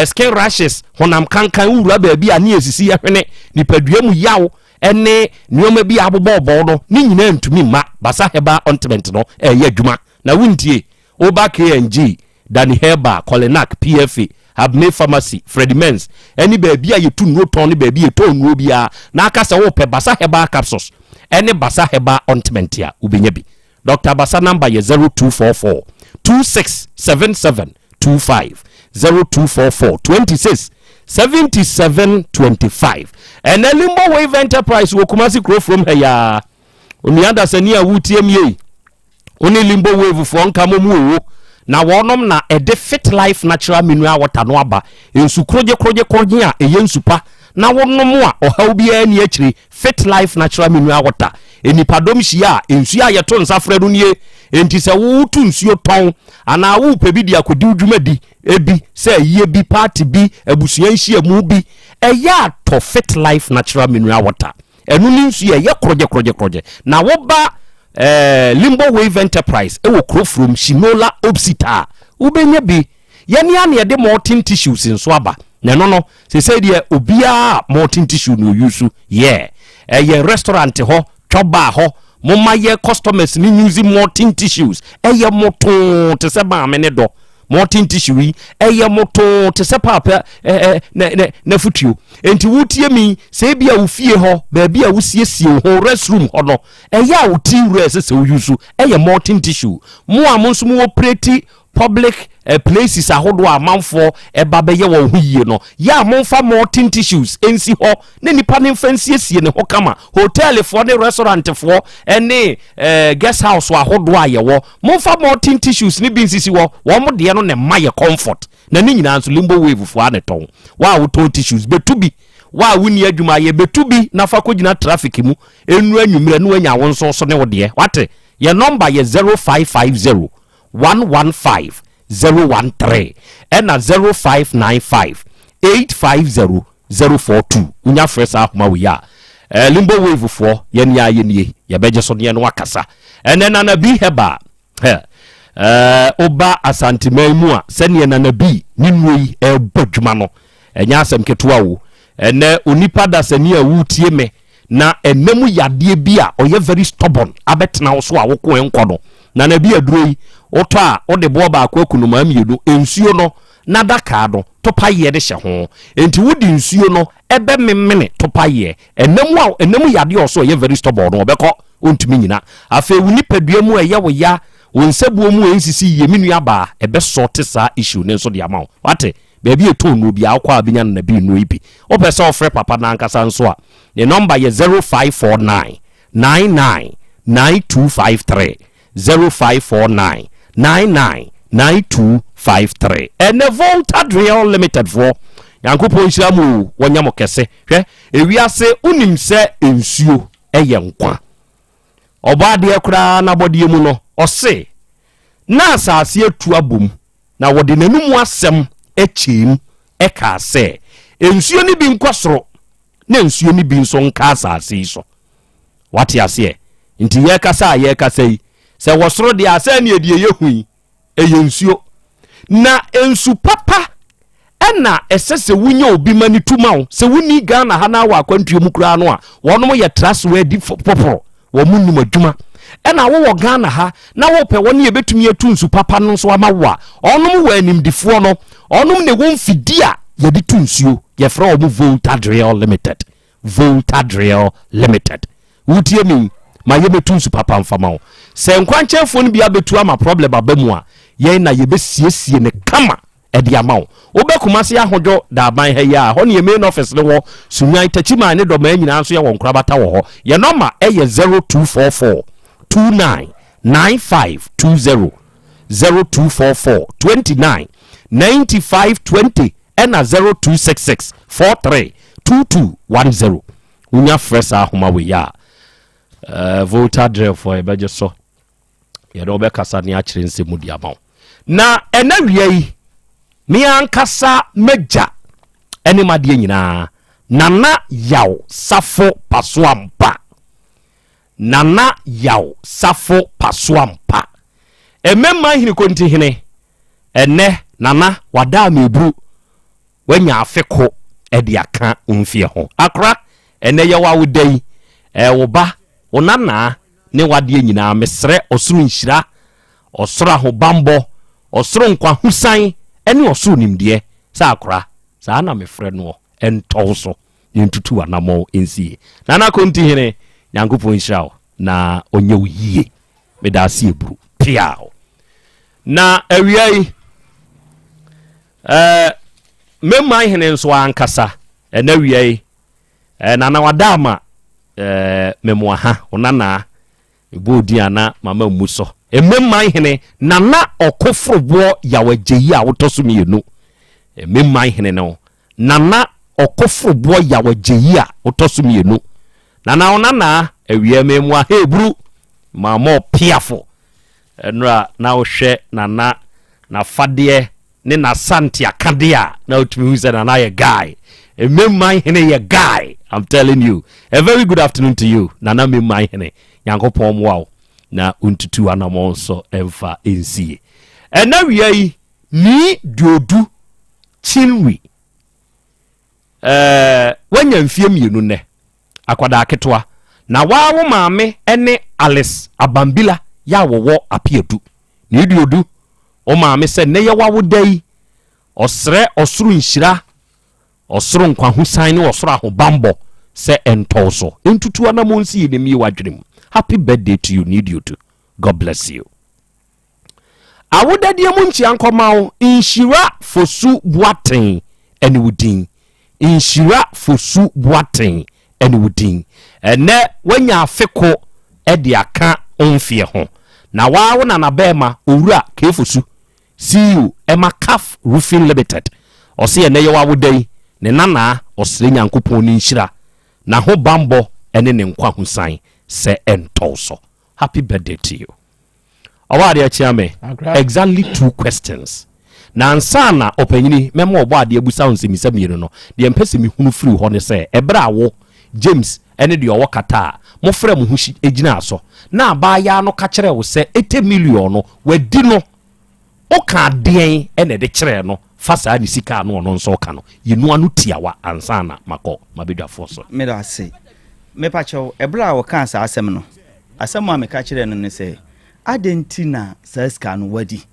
skin rashes honam kankan wura baabi a ne esisi yɛhwene nipadua mu yaw ɛne nneɛma bi abobɔbɔ no ne nyina ntumi ma basa heba ointment no ɛyɛ adwuma na wuntie oba KNG Dani Heba Colenac PFA Habme Pharmacy Freddy Mens any baby a yetu no ton baby a ton no bia na aka se wo pe basa heba capsules any basa heba ointment ya ubenyebi Dr. Basa number ye 0244 267725 0244 267725 and a limbo wave enterprise wo kumasi grow from here oni understand ya wutie mie oni limbo wave for nkamo mu na wonom na ede fit life natural mineral water no aba ensu kroje a eyensupa na wonom a ohaw bia ni akiri fit life natural mineral water enipadom hia ensu a yeto nsafre no nie enti se wo tu nsuo ton ana wo pebi dia kodi dwumadi ebi se yie bi party bi abusua nhia mu bi eya to fit life natural mineral water enu ni nsu ye kroje na wo ba Limbo Wave Enterprise ewo kro from Shinola Obsita ubenye bi yani ane yede mortin tissues nso aba na no se say de obia mortin tissue no use ye restaurant ho twoba ho moma ye customers ni use mortin tissues moto te se ba me ne do mortin tissue eye moto te se papa na futuo enti wutie mi se bia wo fie ho ba bia wo siesie ho restroom ho no eye wo ti rest se wo use mortin tissue mo amonso mo operate public places ahodo amanfo eba be ye wo ho yie no ya monfa mortin tissues ensi ho ne nipa ne fansiesie ne ho kama hotel fo ne restaurant fo ene guest house ahodo ayewo monfa mortin tissues ne bi nsisi wo mo de no ne maye comfort na ni nyina nso limbo wave fo aneton wa wo to tissues betubi wa wuni adwuma ye betubi na fa kogina traffic mu enu anwumre no anya wo nso so ne wo de wate ye number ye 0550 115 013 and 0595 850 042 unya fresh ahoma we ya limbo wave for yeni ayenie ye beje so ne no akasa ene na bi heba oba asante mu a sene na bi ninwei bodwuma no enya asem ketua wo ene onipa da sene a wutie me na enemu yade bi a oye very stubborn abetena wo so a wo ko enkodo na bi aduroi oto a ode bo ba akwaku ma miedu ensuo no na daka do topa ye de hye ho enti wodi nsuo no ebe memene topa ye enemu yade oso ye very stubborn no obekọ ontumi nyina afa wuni padua mu eye wo ya wonsabuo mu ensisi ye minu aba ebe sorte sa issue ne nso de ama wate baby eto no bia akwa abinya na bi no ibi opese ofre papa na ankasa nso a the number ye 0549 999253 0549 999253 and the Volta Real Limited for Yankopon Shamu wonyamo kese hwe ewiase unim se ensuo eye nkwa obade akura na bodie mu no ose na asase atu abom na wode nanum asem echim eka se ensuo ni bi nkosoro na ensuo ni bi nso nka asase so wate ase nti ye kasa yi se wosoro de asa ne die yehui eyensuo na ensu papa ena esese wunya obi mani tumawo se wuni Ghana ha na wa akwantuo mu kura no a wonom ye trust we di poporo wo munum adwuma ɛna wo wɔ Ghana ha na wo pɛ wɔn yɛbɛtumi atu nsu papa no nso ama wo a ɔnom wɔ animdifoɔ no ɔnom ne wɔn fidi a yɛde tu nsuo yɛfrɛ wɔn Voltadriel Limited wotie mi ma yɛbɛtu nsu papa mfama wo sɛ nkwankyɛfoɔ no bi abɛtu ama problem aba mu a yɛn na yɛbɛsiesie ne kama ɛde ama wo wobɛkuma se ahodwo daaban ha yi a hɔ ne yɛ main office ne wɔ sunwan tachima ne dɔma nyinaa nso yɛ wɔ nkorabata wɔ hɔ yɛ nɔma ɛyɛ 0244 29 9520 0244 29 9520 ɛna 0266 43 2210 wonya fresh ahoma we ya Voltadriel for ebeje so yɛde wobɛkasa ne akyerɛ nsɛmu di ama wo na ɛna wia yi me ankasa megya ɛne madeɛ nyinaa Nana Yaw Safo Pasuampa Nana Yaw Safo Pasuampa emema hini konti hene ene nana wada mebru wanya afeko edi aka mfie ho akra ene ye wa wodai wo ba onana ne wade nyina mesre osuru nhira osoro ahobambo osoro nkwa husan ene osoro nimde sa akra sa na mefre no entɔso ntutu anamo ensie nana konti hene nyankopɔn nhyira na onye uyie medase ebru piao na awiai memma hene nso ankasa na awiai nana wadama memwa ha onana ebodi ana mama muso memma hene nana okofrobo yawajeyi a wotoso mienu memma hene no nana okofrobo yawajeyi a wotoso mienu nana onana awiai memwa hebru mama piafo enra na ohwe nana na fade ne na santi akadea na otumi hu say nana ye guy memman hene ye guy. I'm telling you, a very good afternoon to you nana memman hene yankopon wow na untutu anamon so emfa ensie ena wiai ni diodu chinwi wanya mfie mienu ne akwada aketwa na wawo maame ene Alice Abambila ya wowo apiedu ni diodu o maame se ne ye wawo dai osre osuru nhira osuru nkwa husan ne osuru ahobambo se entoso entutu anamonsi ye nemi wadwenem. Happy birthday to you, need you to. God bless you. Awudadie munchi ankomao inshira fosu buaten eni wudin inshira fosu buaten eni wudin ene wanya afeko edi aka onfie ho na waawo na na bema owura kefosu CEO Emakaf Roofing Limited ose ene ye wawudai ne nana osre nyankopon ni nhyira na ho bambo ene ne nkwa husan se entoso. Happy birthday to you. Awade achiame exactly 2 questions na ansana opanyini memo obade abusa onsemi mienu no de empese mi hunu free ho ne se ebra wo James ene de owo kata mo frɛ mo hushi egina aso na abaya no ka kyerɛ wo se 80 million no wadi no o ka den ene de kyerɛ no fasa ni sika no no nso ka no yenu anu tiawa ansana makɔ mabedwafo so me da se me pa kyɛw ebra wo ka sa asɛm no asɛm a me ka kyerɛ no ne se adentina saska no wadi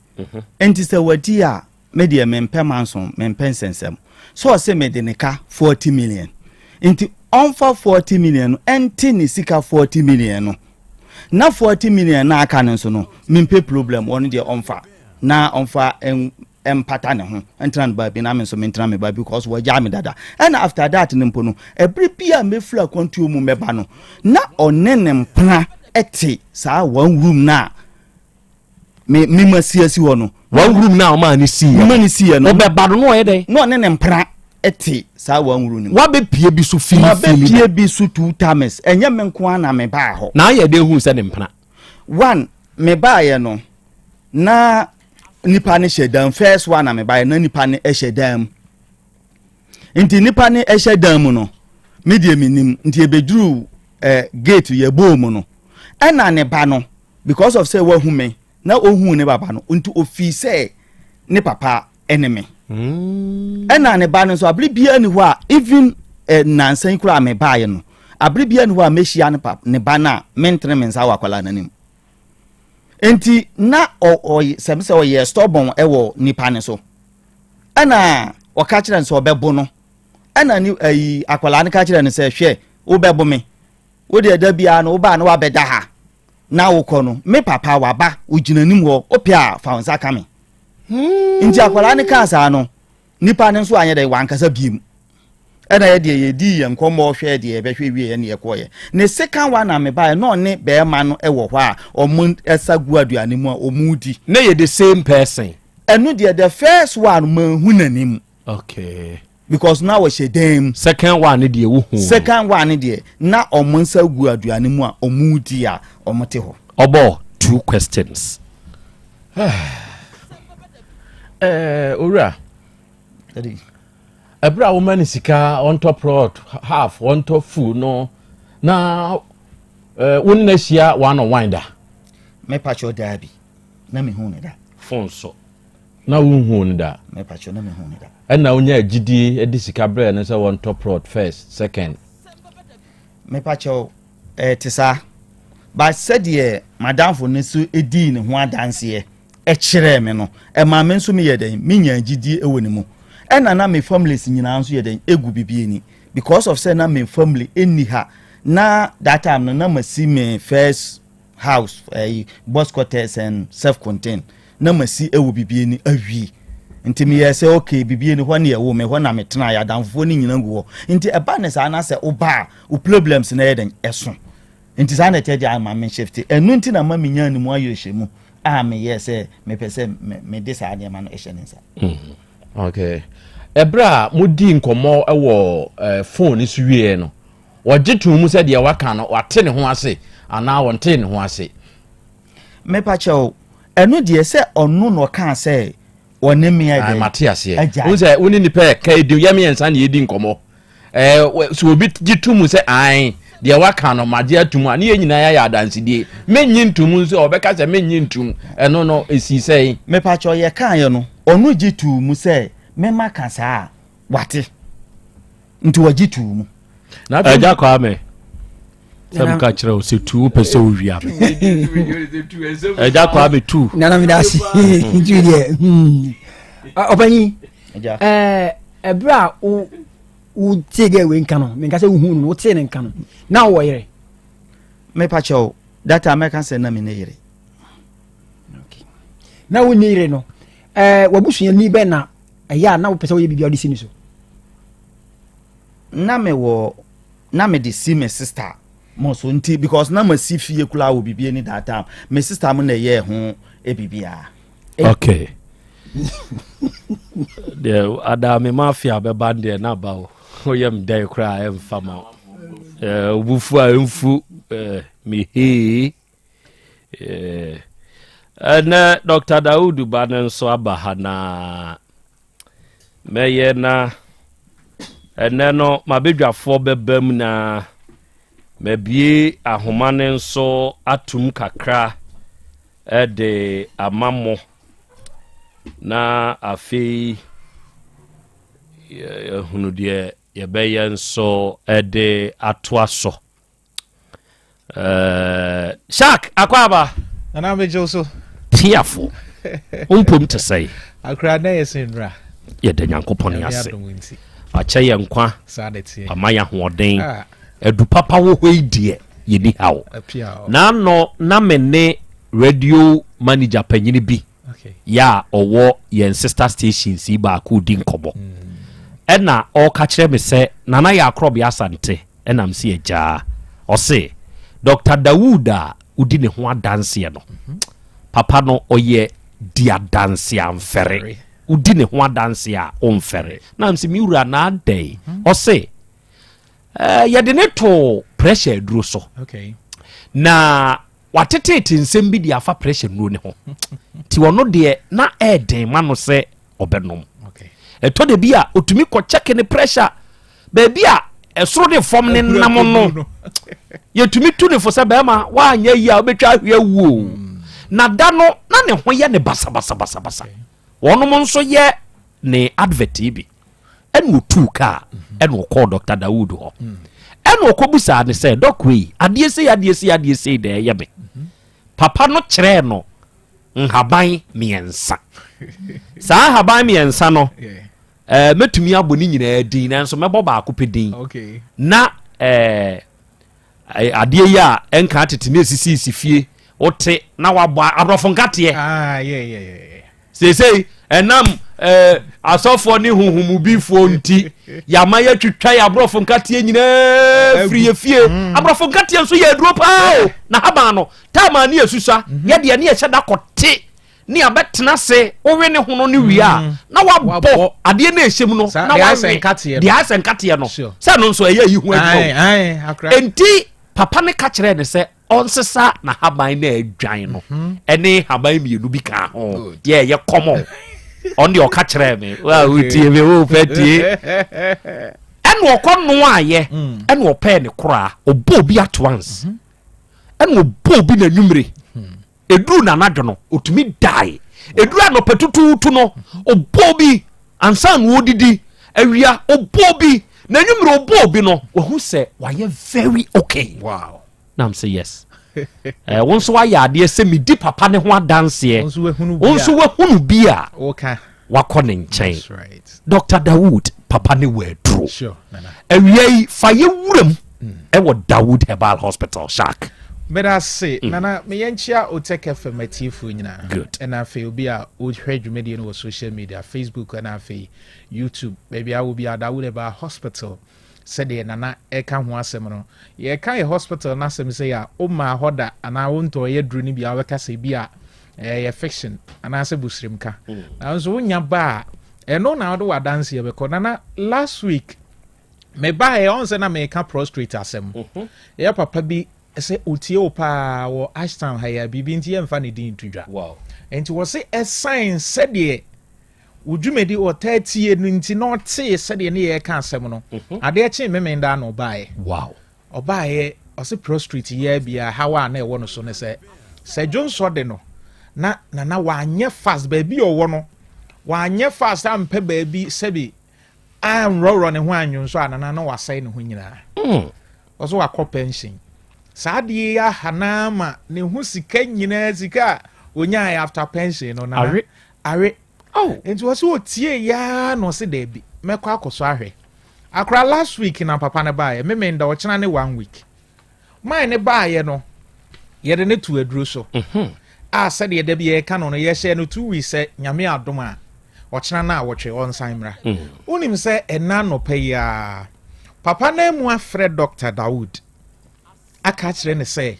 enti se wadi a me de mempɛ manson mempɛ nsensɛm so se me de ne ka 40 million enti onfa 40 million enti ni sika 40 million no na 40 million na aka no so no mempɛ problem won de onfa na onfa empata ne ho entran ba bi na me so mentran me ba because waja me dada and after that nimpo no every bia me fla kwantu mu meba no na onene mpra ete saa one room na me masiasi wo no one room na o ma ni si ya ma ni si ya no obeba no no ye den no onene mpra ete saa one room ni wa be pie bi so fili ma be pie bi so 2 times enye me nko ana me ba ho na ye de hu se ne mpra one me ba ye no na nipa ne shedam first one na me ba na nipa ne shedam nti nipa ne shedam no media minim nti ebeduru gate ye bom no ena ne ba no because of say wa hu me na ohu ne baba no nti ofi say ne papa enemy ena ne ba no so abri bia ni ho a even nansan kura me ba ye no abri bia ni ho a mehia ne papa ne ba na mentre mensa wa kwala nanim enti na semse o ye stubborn ewo nipa ne so ana o ka kire nso obebo no ana ni akwala ne ka kire ne se hwe wo bebo me wo de da bia no wo ba na wa beda ha na wo kɔ no me papa wa ba o ginanim wo opia fa onsa ka me nti akwala ne ka sa no nipa ne nso anye de wankasa biem ana ye de ye di ye nkomo hwe de ye behwe wie ye ne ye koye ne second one na me ba no ne be ma no ewo hɔ a omu esagu aduane mu a omudi na ye the same person enu de the first one manhu nanim okay because now we she dem second one de wo hu second one de na omu nsagu aduane mu a omudi a omote ho obo 2 questions ora daddy ebra woman sika on top road half on top full no na wonna hia one on winder me pacho dabi na me hu ne da phone so na wo hu ne da me pacho na me hu ne da na onya agidi edi sika bre na say on top road first second me pacho tisa ba said madam for ne so edi ne ho adanse kire me no ma me nso me yeden me nya agidi ewo ne mu na me families nyina nso yeden egu bibie ni because of say na me family eni ha na that time na masi me first house boss quarters and self contained na masi ewu bibie ni awi nti me say okay bibie ni ho na ewo me ho na me tena ya danfo ni nyina guo nti eba ne sa na say oba o problems na yeden eso nti sa na tedi ama me shift enu nti na ma me nya ni mu ayo hyemu me yes me pese me desa ade ma no ehyenensa okay ebra mudi nkomo ewo phone su wie no wogitu mu se de waka no wate ne ho ase ana wonte ne ho ase me pa chew enu de se onu no kan se woni me ade mate ase wo se woni ni pe ka edu yame ensa na edi nkomo so obi gitu mu se ai de waka no mage atum ani nyina ya adansedie menyi ntum nso obeka se menyi ntum eno no esi sei me pa chew ye kan ye no onu gitu mu se mema kasa wate nti wagitu mu na eja kwa me sam ka kire o se tu pese o wia eja kwa me tu na me dasi nti de obani ebra o tege we nka no me nka se hu no o te ne nka no na wo yere me pa cho that american say na me ne yere okay na wo ne yere no wabusuya ni be na ya na wo pese wo ye bibia odisi ni so na me de see my sister mo so nti because na ma si fie kula wo bibia ni that time my sister mo na ye ho e bibia okay de adame mafia be bande na ba o yem dai kra em fama obufu a emfu me he na Dr. Daudu banen so abahana meye na eneno mabedwafo bebam na mabie ahomane nso atum kakra de amamo na afi hunu de yebeye nso de atoaso Shark akwaba ana mejo so tiafo umpum te say akra na yesenra ye de nyankopon ase ache ye nkwa amaya hoden edu papa wo hoidie ye ni hawo na no na mene radio manager panyini bi ya owo ye sister station si ba ku di nkobo ena o ka kire me se nana ya Krobea Asante ena mse eja o se Dr. Dawuda udi ne ho adanse no papa no oye dia dance amfere udi ne ho adanse a omfere na mse mi wura na dai o se ye de ne to pressure duro so okay na watetete nsem bi dia fa pressure no ne ho ti wono de na eden ma no se obenom okay eto de bia otumi ko check ne pressure ba bia esoro de form ne nam no yetumi tu ne fo se ba ma wa anya yi a obetwa ahwe wuo na da no na ne ho ye ne basa wonom nso ye ne advert bi enu tu ka enu call Dr. Dawudu ho enu kobusa ne se doc we adie sei de ye me papa no kire no nhaban miɛnsa saa nhaban miɛnsa no mɛtumi abɔ ne nyinaa din nanso mɛbɔ baako pɛ din na adeɛ yi a ɛnka tete ne esisi fie wote na wabɔ aborɔfo nkateɛ seesei ɛnam asɔfoɔ ne huhumubifoɔ nti yama yɛtwitwa yɛ aborɔfo nkateɛ nyinaa firi yɛ fie aborɔfo nkateɛ nso yɛ aduro paa o na haban no taama ne yɛsusa yɛdeɛ ne yɛhyɛ da kɔte ne abɛtena se wowe ne ho no ne wie a na wabɔ adeɛ no ɛhyɛ mu no na wawe deɛ asɛ nkateɛ no sɛ no nso ɛyɛ yi ho adwuma enti papa ne ka kyerɛ ne sɛ ɔnsesa na haban na adwan no ɛne haban mmienu bi ka ho yɛyɛ kɔmɔ ɔn deɛ ɔka kyerɛ me wotie me wopɛ tie ɛne ɔkɔ no ayɛ ɛne ɔpɛɛ ne koraa ɔbɔɔ bi at once ɛne ɔbɔɔ bi n'anwummere ɛduru n'anadwo no ɔtumi dae ɛduru anɔpɛ tutuutu no ɔbɔɔ bi ansa na wɔdidi awia ɔbɔɔ bi n'anwummere ɔbɔɔ bi no wahu sɛ wayɛ very okay na m sɛ yes wo nso wayɛ adeɛ sɛ medi papa ne ho adanseɛ wo nso wahunu bi a wakɔ ne nkyɛn Dr. Dawood papa ne wɔaduro awia yi fa yɛwuram ɛwɔ Dawood Herbal Hospital Shark meda se nana meyɛnkyia Otec FM atiefo nyinaa ɛna afei obi a wohwɛ dwumadie no wɔ social media Facebook ɛna afei YouTube baabi a wo bi a Dawood Herbal Hospital sɛdeɛ nana ɛka ho asɛm no yɛka yɛ hospital no asɛm sɛ yɛ a woma hɔ da anaa wontɔ yɛ duro no bi a wobɛka sɛ bi a ɛyɛ fiction anaasɛ busirim ka nanso wonya ba a ɛno na wode wadanse yɛbɛkɔ nana last week mebaeɛ ɔn sɛ na meka prostrate asɛm ɛyɛ papa bi sɛ otie wo paa wɔ Ashtown ha yɛ biribi nti yɛmfa ne din to dwa ɛnti wɔ se ɛsan sɛdeɛ wodwumadi ɔtaatie no nti na ɔtee sɛdeɛ ne yɛka asɛm no adeɛ kye memenda na ɔbaeɛ ɔbaeɛ ɔse prostrate yɛ bia hawa a na ɛwɔ no so ne sɛ dwonso de no na wanyɛ fast baabi ɔwɔ no wanyɛ fast ampɛ baabi sɛbi anrɔrɔ ne ho anwonso a nana na wasɛe ne ho nyinaa ɔso wakɔ pension saa adeɛ yɛ ahanaa ma ne ho sika nyinaa sika a onyaeɛ after pension no nana are nti wɔ sɛ ɔtie yaa na ɔse daabi mɛkɔ akɔso ahwɛ akora last week na papa ne baeɛ memenda ɔkyena ne 1 week mae ne baeɛ no yɛde ne to aduro so a sɛdeɛ da bi yɛka no no yɛhyɛ no 2 weeks sɛ nyame adom a ɔkyena no a wɔtwe ɔnsan mmra wonim sɛ ɛna nɔpɛ yi a papa no mu afrɛ Dr. Dawood aka kyerɛ ne sɛ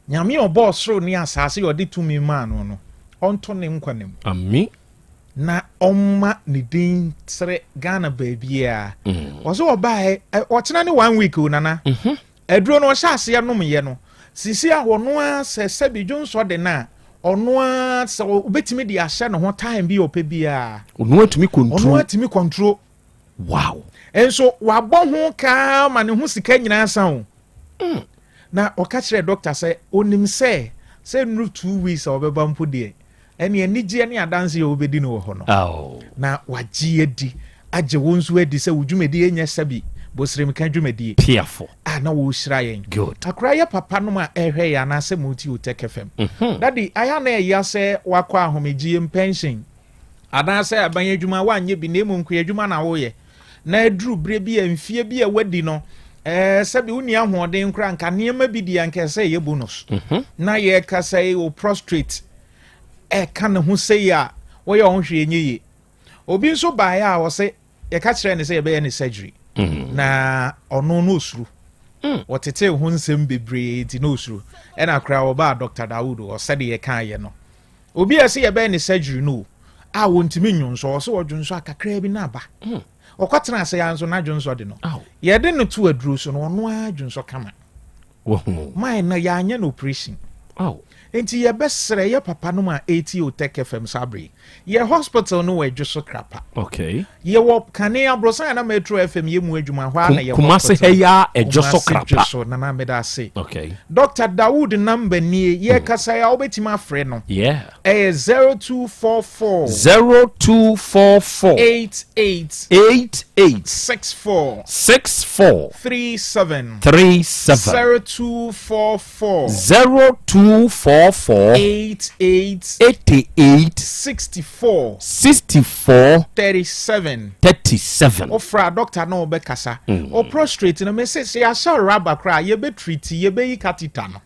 nyame ɔbɔɔ soro ne asase yɛ ɔde tumi maa no ɔnto ne nkwanem ami na ɔma ne din sere Ghana baabi a ɔsɛ ɔbaeɛ ɔkyena ne 1 week o nana aduro no ɔhyɛ aseɛ nomyɛ no sisi a ɔno a sɛ sɛbi dwonso de na ɔno a sɛ obetumi de ahyɛ ne ho time bi ɔpɛ bi a ɔno atumi control wow enso wabɔ ho ka ma ne ho sika nyinaa san o na ɔka kyerɛ doctor sɛ onim sɛ nru 2 weeks a ɔbɛba mpo de ɛne anigye ne adanse a obedi no wɔ hɔ no na wagye adi agye wo nso adi sɛ wodwumadi ɛnyɛ sɛbi bosrem ka dwumadi piafo na wo hyira yɛn good akora yɛ papa no ma ɛhwɛ yɛ anaasɛ muti Otec FM daddy aya na ɛyɛ sɛ wakɔ ahomegye pension anaasɛ aban adwuma wanyɛ bi na emu nkɔ adwuma na woyɛ na aduru bere bi amfie bi a wadi no sɛbi woni ahoɔden nkora nka nneɛma bi di anka sɛ yɛ bonus na yɛ ka sɛ o prostrate ka ne ho sɛ a wɔyɛ ɔho hwɛ nyɛ ye obi nso baeɛ a wɔsɛ yɛka kyerɛ ne sɛ yɛbɛyɛ ne surgery na ɔno no osuru wɔtete ho nsɛm bebree ti no osuru ɛna akora wɔba Dr. Dawood ɔsɛde yɛka yɛ no obi a sɛ yɛbɛyɛ ne surgery no a wɔntimi nwonso ɔsɛ wɔdwonso akakra bi na aba ɔkɔtena ase ya nso na dwonso de no yɛde no to aduro so no ɔno a dwonso kama mai na yɛanyɛ no operation enti yɛbɛsrɛ yɛ papa no ma 80 Otec FM sabre yɛ hospital no wɔ adwo so krapa yɛwɔ kane abrosan na Metro FM yɛ mu adwuma hɔ na yɛ Kumase heya adwo so krapa so na na meda se Dr. Dawood number nie yɛ kasa ya obetima afrɛ no 0244 88 64 37 0244 0244 88 64 37 ofra doctor na obekasa o prostrate no me say ya sha rubber cry ye be treat ye be catheter no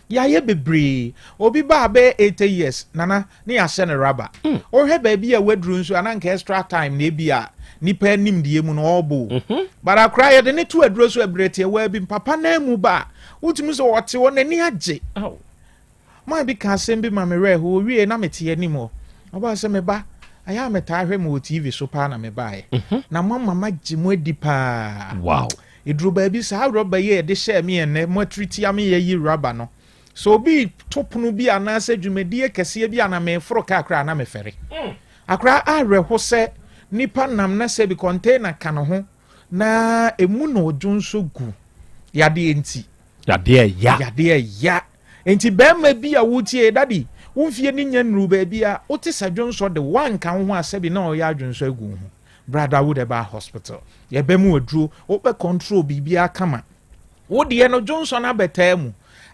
ya ye bebre obi ba be 80 years nana ne ya sha ne rubber o hwe ba bi a wadru nso ananka extra time na bia nipa nim die mu no obo bara cry ye de ne to aduro so abrete wa bi papa na mu ba utumi so wote wona ni age ma bi ka sem bi ma me re ho wie na mete anim o oba se me ba aya meta ahwe mo TV so pa na me bae na mama gimu adi pa wow idru ba bi sa rubber ye de share me ene mo treat am ye yi rubber no so bi topunu bi anase dwumadie kese bi ana me foro kakra na me fere akra ahwe ho se nipa nam na se bi container kan ho na emu no odwonso gu yade enti yade ya enti be ma bi a wutie daddy wonfie ni nya nru ba bia wote sadwonso de wan kan ho asabi na o ya adwonso agu ho brother would eba hospital ye be mu aduro wo be control bibia kama wo de no dwonso na betamu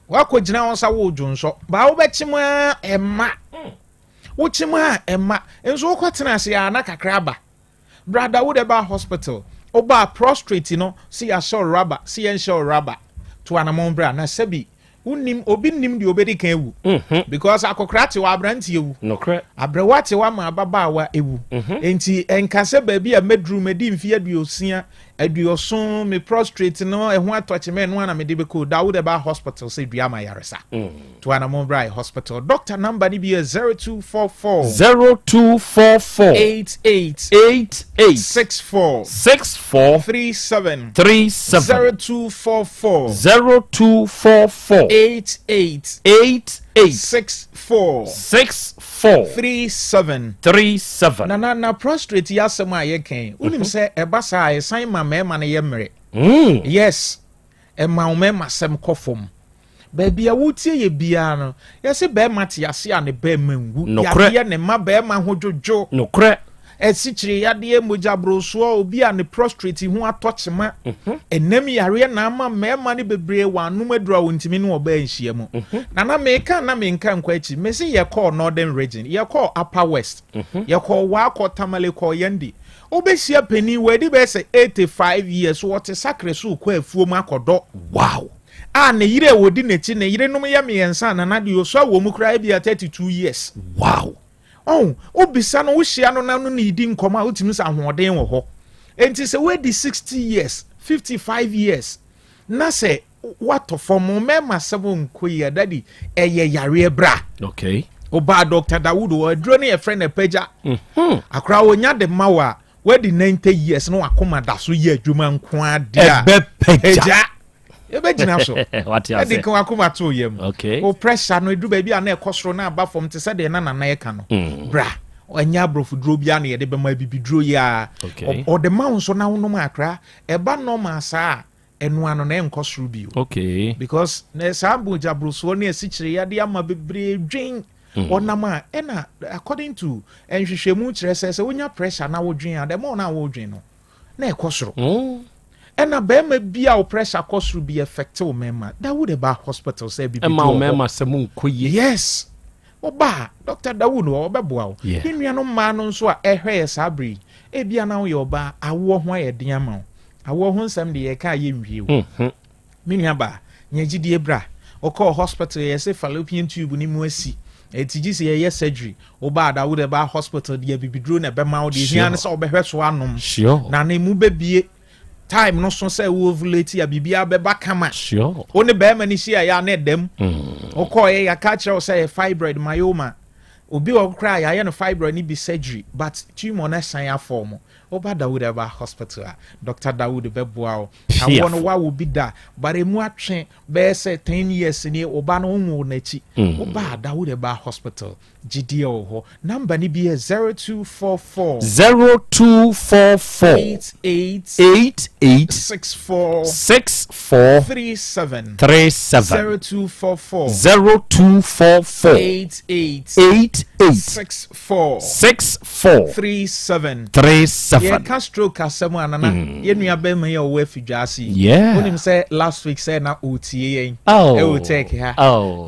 wakogina won sa wo dwonso ba wo be chima emma wo chima emma enso wo kwatena ase ya na kakra ba brother would eba hospital oba prostrate no see ya show rubber see ya show rubber to anamon bra na sabi unim obi nim de obedi kan ewu because akokrate wa abranti ewu nokre abrewate wa ma baba wa ewu enti enkase ba bi a medru medi mfi aduosia aduoson me prostrate no eho atoche me no na me de be ko Dawood Eba hospital say dua ma yaresa to anamon bra hospital doctor number ni bi 0244 88 64 37 0244 88 64 37 na prostrate ya sema ye kan unim se eba sa e san ma mema na ye mere yes e ma mema sem kofom ba bia wutie ye bia no ye se be mate ase a ne be mangu ya ye ne ma be ma hodjojo nokre esichiri yade moja broso obi a ne prostrate hu atochema enam yare na ama mema ne bebre wanum adura wontimi ne oba anhia mu na meka nkwa achi mesi ye call northern region ye call upper west ye call wa call tamale call yandi obehia pani wedi be say 85 years what sakre so kwa afuo mu akodo wow a ne yire wodi nechi ne yire num ya miensa na de oso wo mu kra bia 32 years wow oh obisa no wo hia no na no ne di nkoma otimi sa ahoden wo ho enti se we di 60 years 55 years na se what for mo mema sebon koye daddy eye yare bra okay oba Dr. Dawood o adro ne e friend e pagya akra wonya de mawa we di 90 years no akoma da so ye adwuma nko ade a ebe pagya ebe gina so what you say edi kan akoma to yem okay o pressure no edu ba bi a na ekosoro na aba from te se de na na eka no bra onya brofu duro bia na ye de be ma bibiduro ya o de ma nso na wono akra eba no ma sa enu ano na enkosoro bio okay because na sambu jabroso na esichire ya de ama bebre dwen onama ena according to enhwehwemu kire se wonya pressure na wodwen a de mo na wodwen no na ekosoro ena be ma bia o pressure kosoro bi effect o mema Dawood Eba hospital say bi ma o mema se mu nkoye yes oba Dr. Dawood o beboa o hinua no ma no nso a ehwe sabri e bia na wo ye oba awo ho ayedin ama awo ho nsam de ye ka ye nwie o minua ba nyagidie bra o call hospital ye say fallopian tube ni mu asi etiji se ye surgery oba Dawood Eba hospital de bibidro na be ma o de hia ne se obehwe so anom na na mu bebie time no so say we ovulate ya bibia beba kama sure one be ma ni shia ya na dem o call ya catch you say fibroid myoma obi o cry ya no fibroid ni be surgery but tumor na san ya form oba Dawood Eba hospital Dr. Dawood beboa awon wa wo bi da bare mu atwe be say 10 years ni oba no nwu na chi oba Dawood Eba hospital gidi o ho number ni bi 0244 88 64 37 0244 88 64 37 ye ka stroke asem anana ye nua be me ye wo afidwase onim say last week say na otie yen Otec ha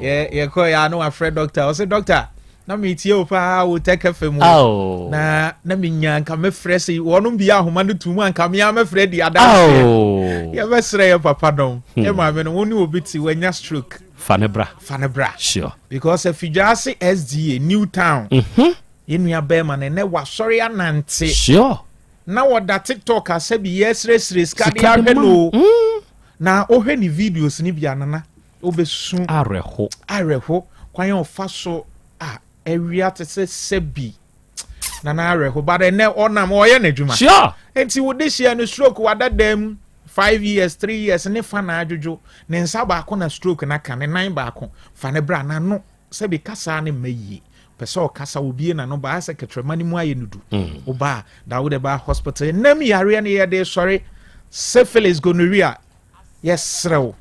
ye ko ya no afre doctor o say doctor na me tie o pa Otec FM na me nya nka me frɛ se wonom bia ahoma no tumu anka me ya me frɛ di adanse ye be srɛ ye papa dom e ma me no woni obi ti wanya stroke fanebra sure because afidwase SDA New Town ye nua be ma ne wa sorry anante sure na woda TikTok asabi yesresre skadi ahwelo na ohwe ni videos ni bia nana obesu areho kwan ofa so area to say sebi na areho but ene onam oye na adwuma sure enti wo de share no stroke wada dem 5 years 3 years ne fa na adwojo ne nsa ba ko na stroke na ka ne nan ba ko fa ne bra na no sebi kasa ne mayi pese o kasa obi na no ba ase ketrema ni mu aye nudu oba da wo de ba hospital nam yare ne ye de sorry syphilis gonorrhea yes rew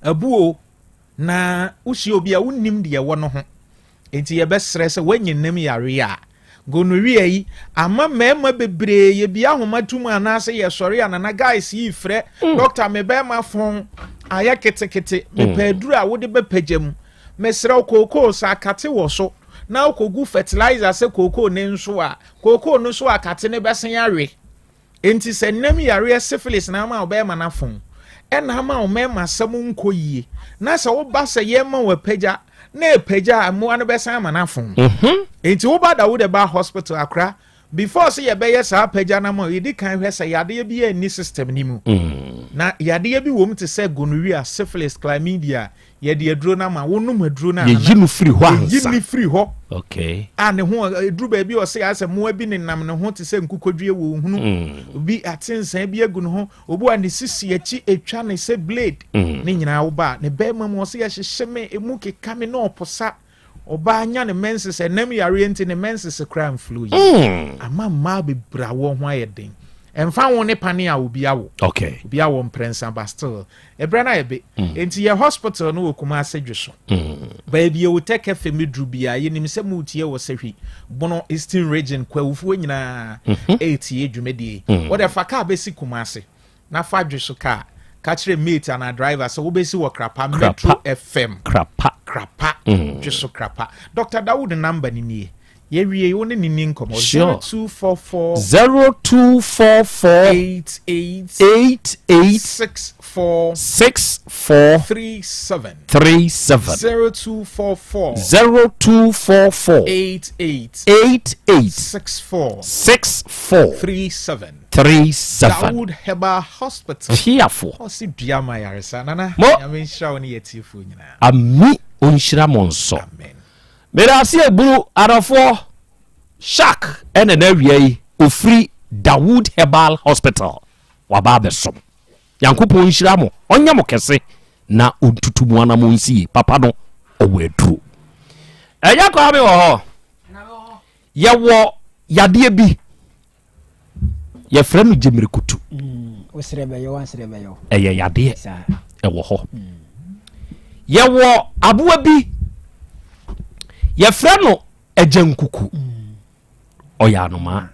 abuo na usi obi a unnim de wo no ho enti ye besre se wanyinam yare a gonorrhea yi ama mema bebre ye bia homatum anase ye sori anana guys yi frɛ doctor me be ma fon aya ketekete me peduru a wo de be pagam mesre kokoo sa kate wo so na okogu fertilizer se kokoo ne nso a kokoo no so akate ne besen yare enti se nam yare syphilis na ma obe ma na fon ena ma o mema sam nkoyie na se wo ba se ye ma wo pagya na pagya mo an besan ma na fon enti wo ba da wo de ba hospital akra before say ye be yes a pagya na mo yidi kan hwe say yade bi ani system ni mu na yade bi wo mu te say gonorrhea syphilis chlamydia ye de aduro na ma wonum aduro na ye yinu free ho ansa yinu free ho okay ane ho aduro ba bi o say ase mo bi ne nam ne ho te say nkukodwie wo hunu bi atensan bi agu ne ho obu ani sisi achi etwa ne say blade ne nyina wo ba ne be mam o say hyehyɛ me emu keka me na oposa oba anya ne menses enam yare enti ne menses crime flu yi ama ma be bra wo ho ayeden emfa won ne pane a obi awo okay obi awo mprensa ba still ebra na ebe enti ye hospital no okuma asedweso baby Otec FM drubia ye nim se mutie wo sehwi bono eastern region kwawufu nyina 8 edwumedie what the faka besi kuma ase na fa dweso ka kire mate and driver so wo besi wo krapa Metro FM krapa dweso krapa Dr. Dawood number ni nie ye wie woni ni nkomo 0244 64 37 0244 Dawood Heba Hospital Fiafo osi duama yaresa nana yame nshira woni yetifu nyina ami onshira monso amen merasi eburu arafo shark ene na wiei ofri Dawood Herbal Hospital wababesom yankopon nshira mo onya mo kese na ontutumu ana mo nsi papa no owedru eya ko abi wo ho ye wo yade bi ye franu jemirikutu osrebe yo ansrebe yo eye yade e wo ho ye wo aboa bi ye franu ejankuku oya anoma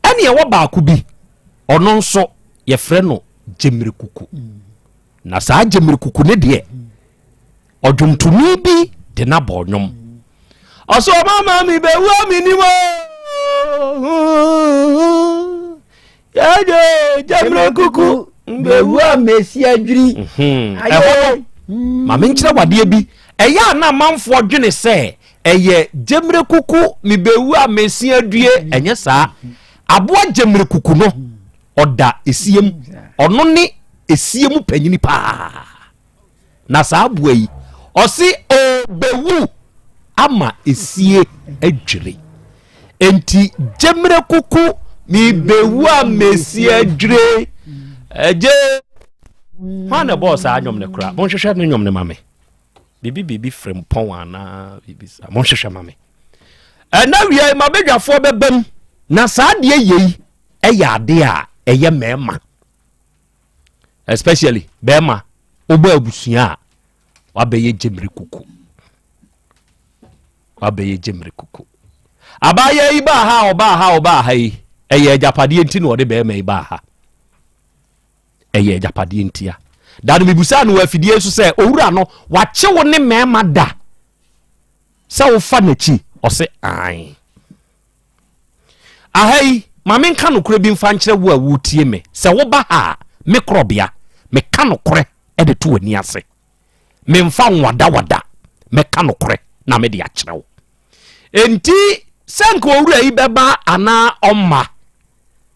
ene ye wo baako bi ono nso ye franu jemirikuku na saa jemirikuku ne de odwumtumi bi de na bonyom oso mama mi be wa mi ni wo yaje jemirikuku be wa mesi adwiri ayo mama nkyere wade bi eya na manfo dwene se eye jemirikuku mi be wa mesi adue enye saa aboa jemirikuku no oda esiem ono ne esiem panyini pa na saa aboa yi osi obewu ama esie adwire enti jemirikuku mi bewu amesi adwire eje hwana boss anyom ne kra mon hwehwe ne nyom ne mame bibi frem pon ana bibi sa mon hwehwe mame na wiye mabedwafo bebam na saa de yei eya ade a eye mema especially bema obo abusua wabeye jemirikuku abaye yi ba ha yi ɛyɛ japade enti no ɔde bɛɛma iba ha ɛyɛ japade entia da no mibusa no afidie so sɛ owura no wache wo ne mɛɛma da sɛ wo fa n'akyi ɔse an ahai ma menka no kora bi mfa nkyerɛ wo a wotie me sɛ wo ba ha me Krobea me ka no kore de to wani ase me mfa wada me ka no kore na me de akyerɛ wo enti sanko owura yi bɛba ana ɔma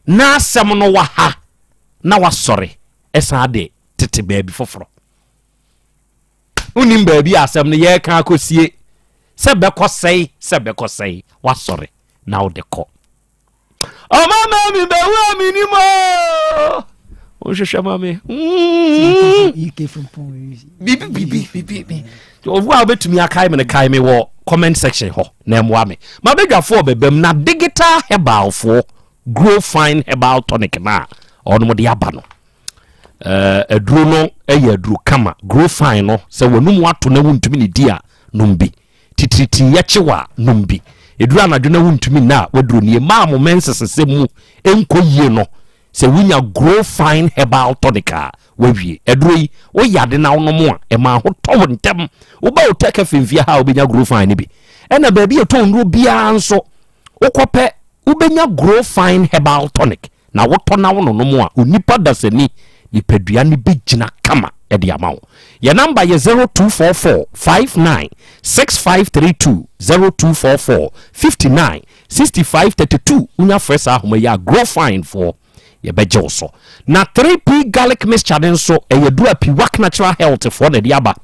na asɛm no wa ha na wasɔre ɛsan de tete baabi foforo unim baabi asɛm no yɛ ka akosie sɛ bɛkɔ sɛi wasɔre na wo de kɔ mama mi bɛwa mi ni mo o hwehwɛ mame bibi ovu a betumi akai me ne kai me wɔ comment section hɔ na ɛmoa me ma bedwafo bɛbam na digital herbal fo grow fine herbal tonic na ɔno de aba no aduro no ɛyɛ aduro kama grow fine no sɛ wanum wato na wontumi ne dia nombi titiriti yɛkyewa nombi edura anadwo na wontumi na waduro nie ma mo mensesese mu enko yie no sɛ wunya grow fine herbal tonic wawie aduro yi wo yade na wo no mo a ɛma ho tɔwo ntem wo ba Otec FM ha obenya grow fine ne bi ɛna baabi eto nduro bia nso wokɔpɛ ubenya grow fine herbal tonic na wotɔ na wo no mo a onipa dasani nipadua ne begina kama edi amawo your number is 0244 59 6532 0244 59 6532 unya fresh ahoma ya grow fine for ye beje so na 3p garlic mixture den so eyedua pi work natural health for the diaba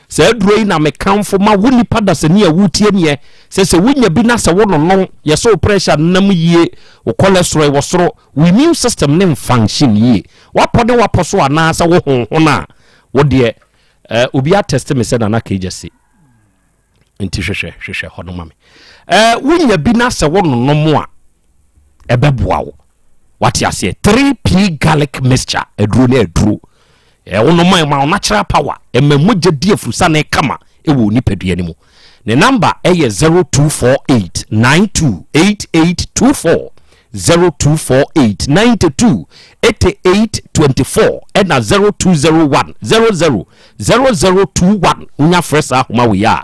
se aduro na mekamfo ma woni padasani a wutie ne se wunya bi na se wo no ye so pressure nam yie wo cholesterol wo soro we immune system ne function yie wapode waposo ana sa wo honhona wo de obi attest me se na na kejese nti hwehwɛ hono mame wunya bi na se wo no mo a ebeboa wo wati ase 3p garlic mixture aduro na aduro wono ma natural power emamugye die frusa na kama ewo ni padua ni mu ne number eye 0248 928824 0248 928824 and 0201 000021 unya fresh ahoma we ya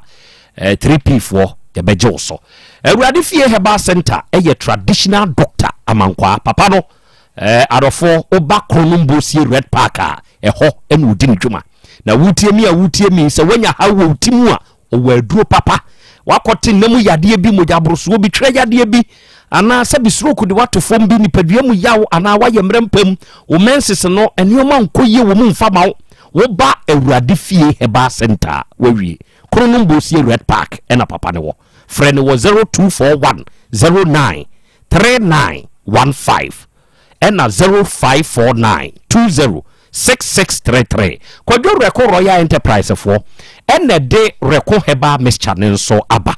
3p4 de beje so awurade fie herbal center eye traditional doctor amankwa papa no adofo oba kronumbo sie red park eho enu udi ndwuma na wutie mi se wanya hawo utimu a owaduro papa wakote namu yade bi mojabroso bi twa yade bi ana sabi stroke de wato fom bi nipadua mu yawo ana waye mrempam o menses no enioma nkoye wo mu mfa mawo wo ba awurade fie herbal center wawie kronumbo sie red park ena papa ne wo friend wo 0241 09 3915 ena 0549 20 6633 kwadwo reko royal enterprise for ene de reko heba mixture nso aba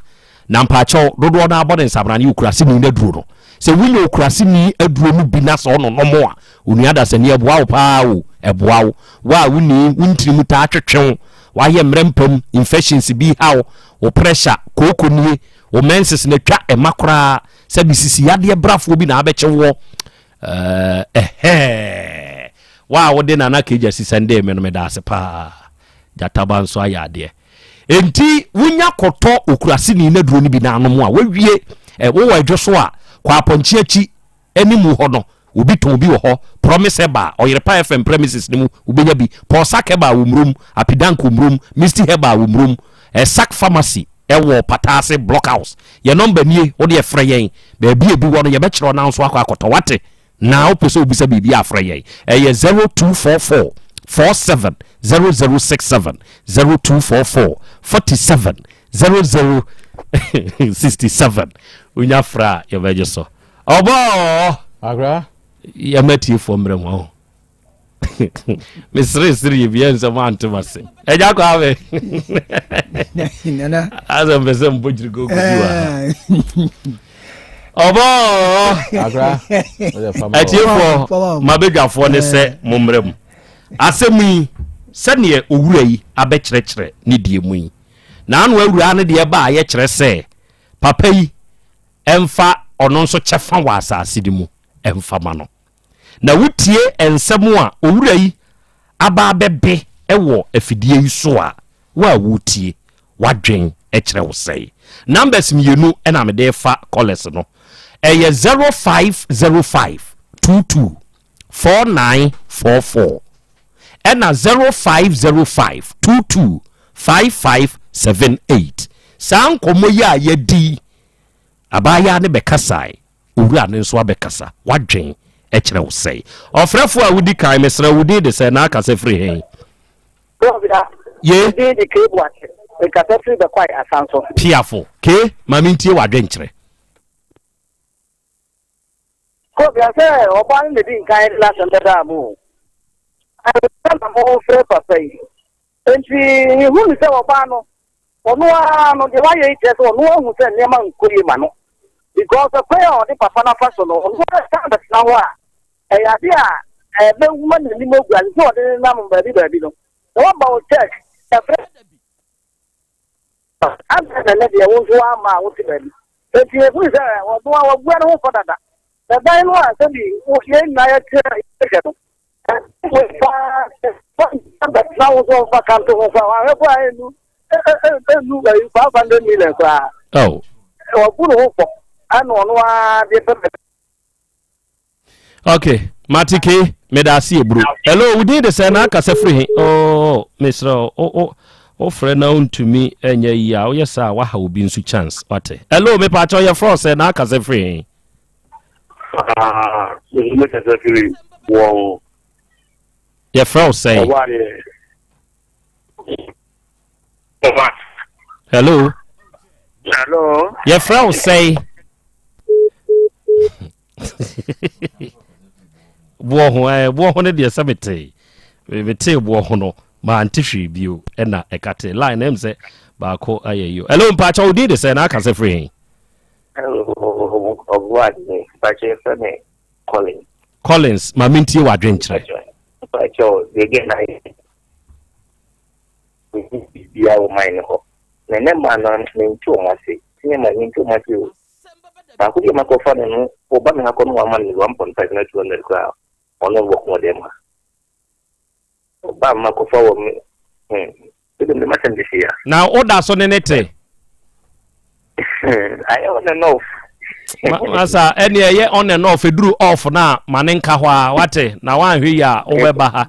na mpacho dodo na abode nsabrani ukurasi ni aduro no se winyo ukurasi ni aduro no bi na so no mo a onu adase ni eboa wo pa wo eboa wo wa wuni wuntiri mu ta atwetwe wa ye mrempam infections bi hawo wo pressure koko ni wo menses na twa emakora se bisisi yade brafo bi na abeche wo wa wode na na keja sisande me no me da se pa jataba nso ayade enti wunya koto okurase ni na duro ni bi na anom a wawie wo wa dwo so a kwa aponchi achi animu ho no obi ton bi wo ho promise heba oyerepa FM premises ni mu ubenya bi Pausak heba wumrum apidank wumrum Misty heba wumrum Sack pharmacy ewo Patase blockhouse ye number nie wo de frɛ yen ba bi ebi wo no ye be kyerɛ na nso akɔ akoto wate na opese obisa bibi afra yen 0244 47 0067 0244 47 0067 unya fra ye beje so obo agra ya mati fo mrem ho Misri ye bien so man to mase eja ko ave nana azam besem bojiri go biwa obo agra atiefo mabegafo ne se momrem asemi sene owura yi abekyerɛkyerɛ ne die mu yi na anu awura ne de ba ye kyerɛ sɛ papa yi emfa ɔno nso kyɛfa wa asase di mu emfama no na wutie ensɛm a owura yi aba bɛbe ɛwɔ afidie yi so a wa wutie wadwen ɛkyerɛ wo sɛe numbers mienu ɛna mede fa callers no ɛyɛ 0505 22 4944 ɛna 0505 22 5578 saa nkɔmmɔ yi a yɛdi abaya ne bɛkasae owura ne nso abɛkasa wadwen ɛkyerɛ wo sɛe ɔfrɛfo a wodi kan mesrɛ wodi de sɛ na aka sɛ firi hɛn ye piafo ke mame ntie wadwen kyerɛ Krobea sɛ ɔba no di nkan last ndada mu ana mo frɛ papa yi enti hu ni sɛ ɔba no ɔno a no de wayɛ ite sɛ ɔno ahu sɛ nneɛma nkoye ma no because the prayer on the papa na fa so no ɔno stand na ho a ɛyɛ ade a ɛbɛwu ma ne nim ogua nso ɔde nam baabi no na wɔba o check ɛfrɛ ana na ne deɛ wo nso ama wo te baabi enti hu ni sɛ ɔno a wɔgua no ho fɔ dada the Bible has said, "Okay, now you're taking now was all vacant to us. I knew 500 million. Oh, okay, Matike, Medasi, bro. Hello, we did the Sana Casafri. Oh, Mr. Oh, friend known to me, and yes, sir, what have been so chance? What? Hello, me patch your frost and I Casafri. Your frost say. Hello. Hello. Your frost say. War dear cemetery. We tell war ma antishi bio ena ekate line em say baako ayeyo. Hello mpacha odi de say na aka say free. Hello. Of what? Collins, my minty wadwen kyerɛ. They get nice. Be our mind. Na ne man na ntu o mase. Tinye ma ntu o mase. Ba ku di makofa no oba me hakɔ no wa man 1.5 na 200 kwa. Ono wo ko dem ha. Oba makofa wo me. Dem me masen de sia. Na order so ne nete. I don't know. Masa ene ye on and off eduru off na manenka ho a wate na wan hwe ya obeba ha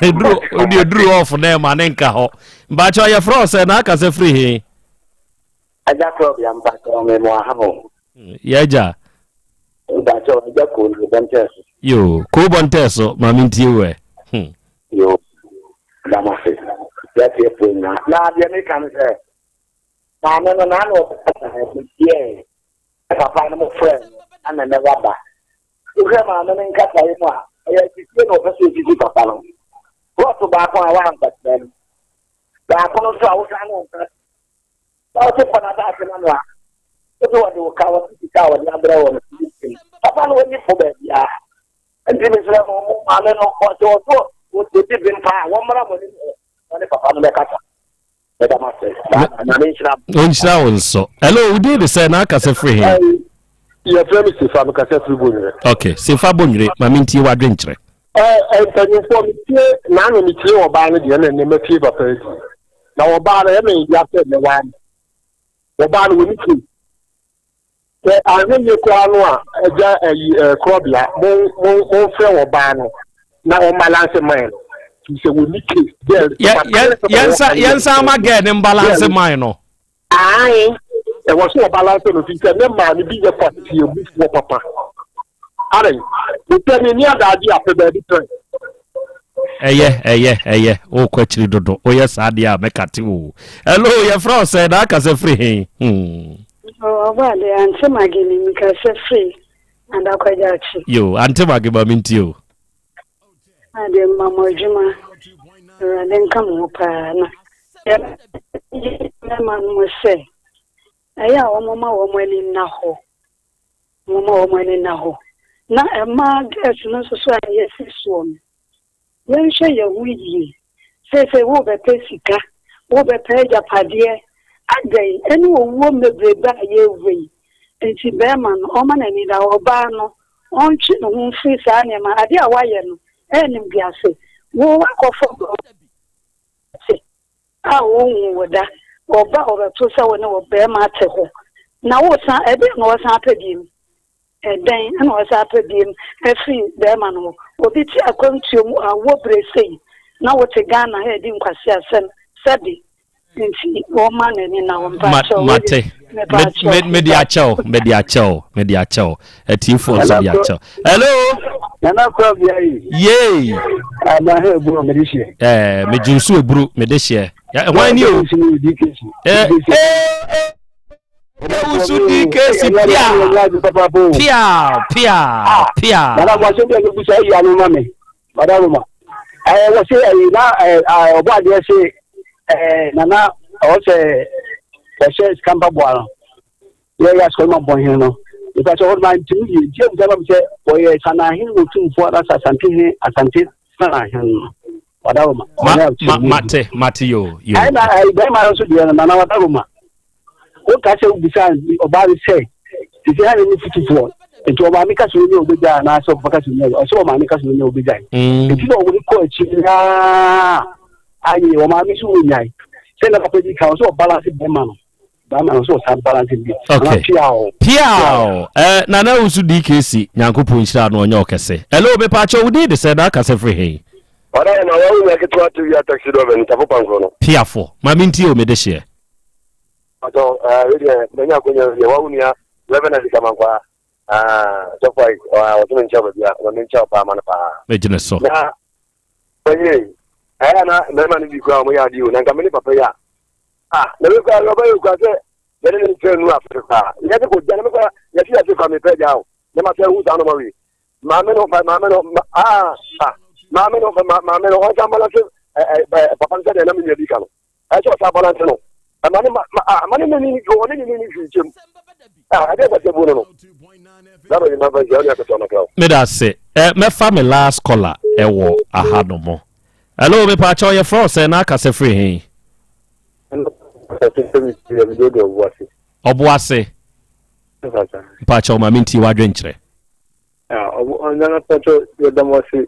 eduru off na manenka ho mba cho ye fro se na aka se free he aja Krobea mba ko me mo ha ho ye ja mba cho aja ko ni bontes yo ko bontes ma mintie we yo da ma se ya ti e na bia me kan se na no yeah papa no friend and never back. You have a man in Catalina. I see no facility papa. What to back on around that then? Back on the south and also for that. If you want to cover the tower, the umbrella, papa no need for that. Yeah. And this is I don't know what to do in fire. One more money on the papa no kata. Hello, we did the same. I can say free here. Your friend is if I'm free bonnet. Okay, see if I bonnet, my minty wa drink. And can you form it? None of the or buying the and never keep a person. Now, about every after the one. The bar will need to. I know you call a Krobea, more fair or ban. Now, on my last man. Yensa ma get imbalance mine. Aye, there was no balance of the man, be the party of papa. Aye, you tell me near the idea of the baby train. Yeah. Oh, question dodo. Oh, yes, idea make at you. Hello, your friend said I can say free. Oh, well, the answer my game because free and I quite actually. You, Auntie Maggie, mint you. And then Mamma Juma, and then come up. Man must say, Aya, Mama, woman in Naho. Mama, woman in Naho. Now, a man gets no society, yes, this one. When shall you weed? Say, who be Pessica, who be Peja Padia, a day, any woman be by your way. And she bearman, Oman and in our barno, on chin who free Sanyama, Adia Wayan, and in Biase, wo akɔfo a wo wo da oba obeto sa woni wo be ma te ho na wo san ebe no wo san apadim eden na wo san apadim efi be ma no obi ti akwantuom a wo bresei na wo te Ghana he di nkwase asem sabi nti wo ma na ni na wo mpacho mate media chow tifo media chow hello nana Krobea yey ama he buru medishie me jinsu eburu medishie ya wan ni o usu dikesi pia nana kwa so bi busa ya no mame madama wo se na oba de se nana o se se skamba boano ya sko ma bon hin no because all my team je dem say boy sana hin no tum for that asante sana hin madama mate yo ai na be ma so de na madama o ka se ubisa oba se ti ha ni futufuo nti oba mi ka so ni obeja na so ka so ni o so ma mi ka so ni obeja nti no wo ko chi na ayi o ma mi so nyai se na pa di ka so balance be ma no ba so sa balance bi piao nana usu DKC nyankopon hira no onye okese hello be pa cho udi de se na ka se free he ora na wo ya ke to atu ya taxi do ben tapo panko no piafo ma minti o me de share ato we nya ko nya wa unia level na kama kwa so far wa tumen chaba bia na men chaba pa man pa me jine so na oye na mema ni bi kwa mo ya di o na ngameni papa ya na we kwa lo ba yo kwa se yele ni trenu Africa ya ko jana me kwa ya ti Africa me pe ja o na ma fe hu sa no ma wi ma me no o ta mala se papa nta na me ni bi ka no so ta balance no mani ni go ni fuchem ade ba te bono no daro ni ma ba je ya ko to na ka me da se me fa me last caller wo ahanomo hello me pa cho your friend say na ka se free he obuase pa cho ma minti wa dwenchre obu anya na pa cho yo da mo si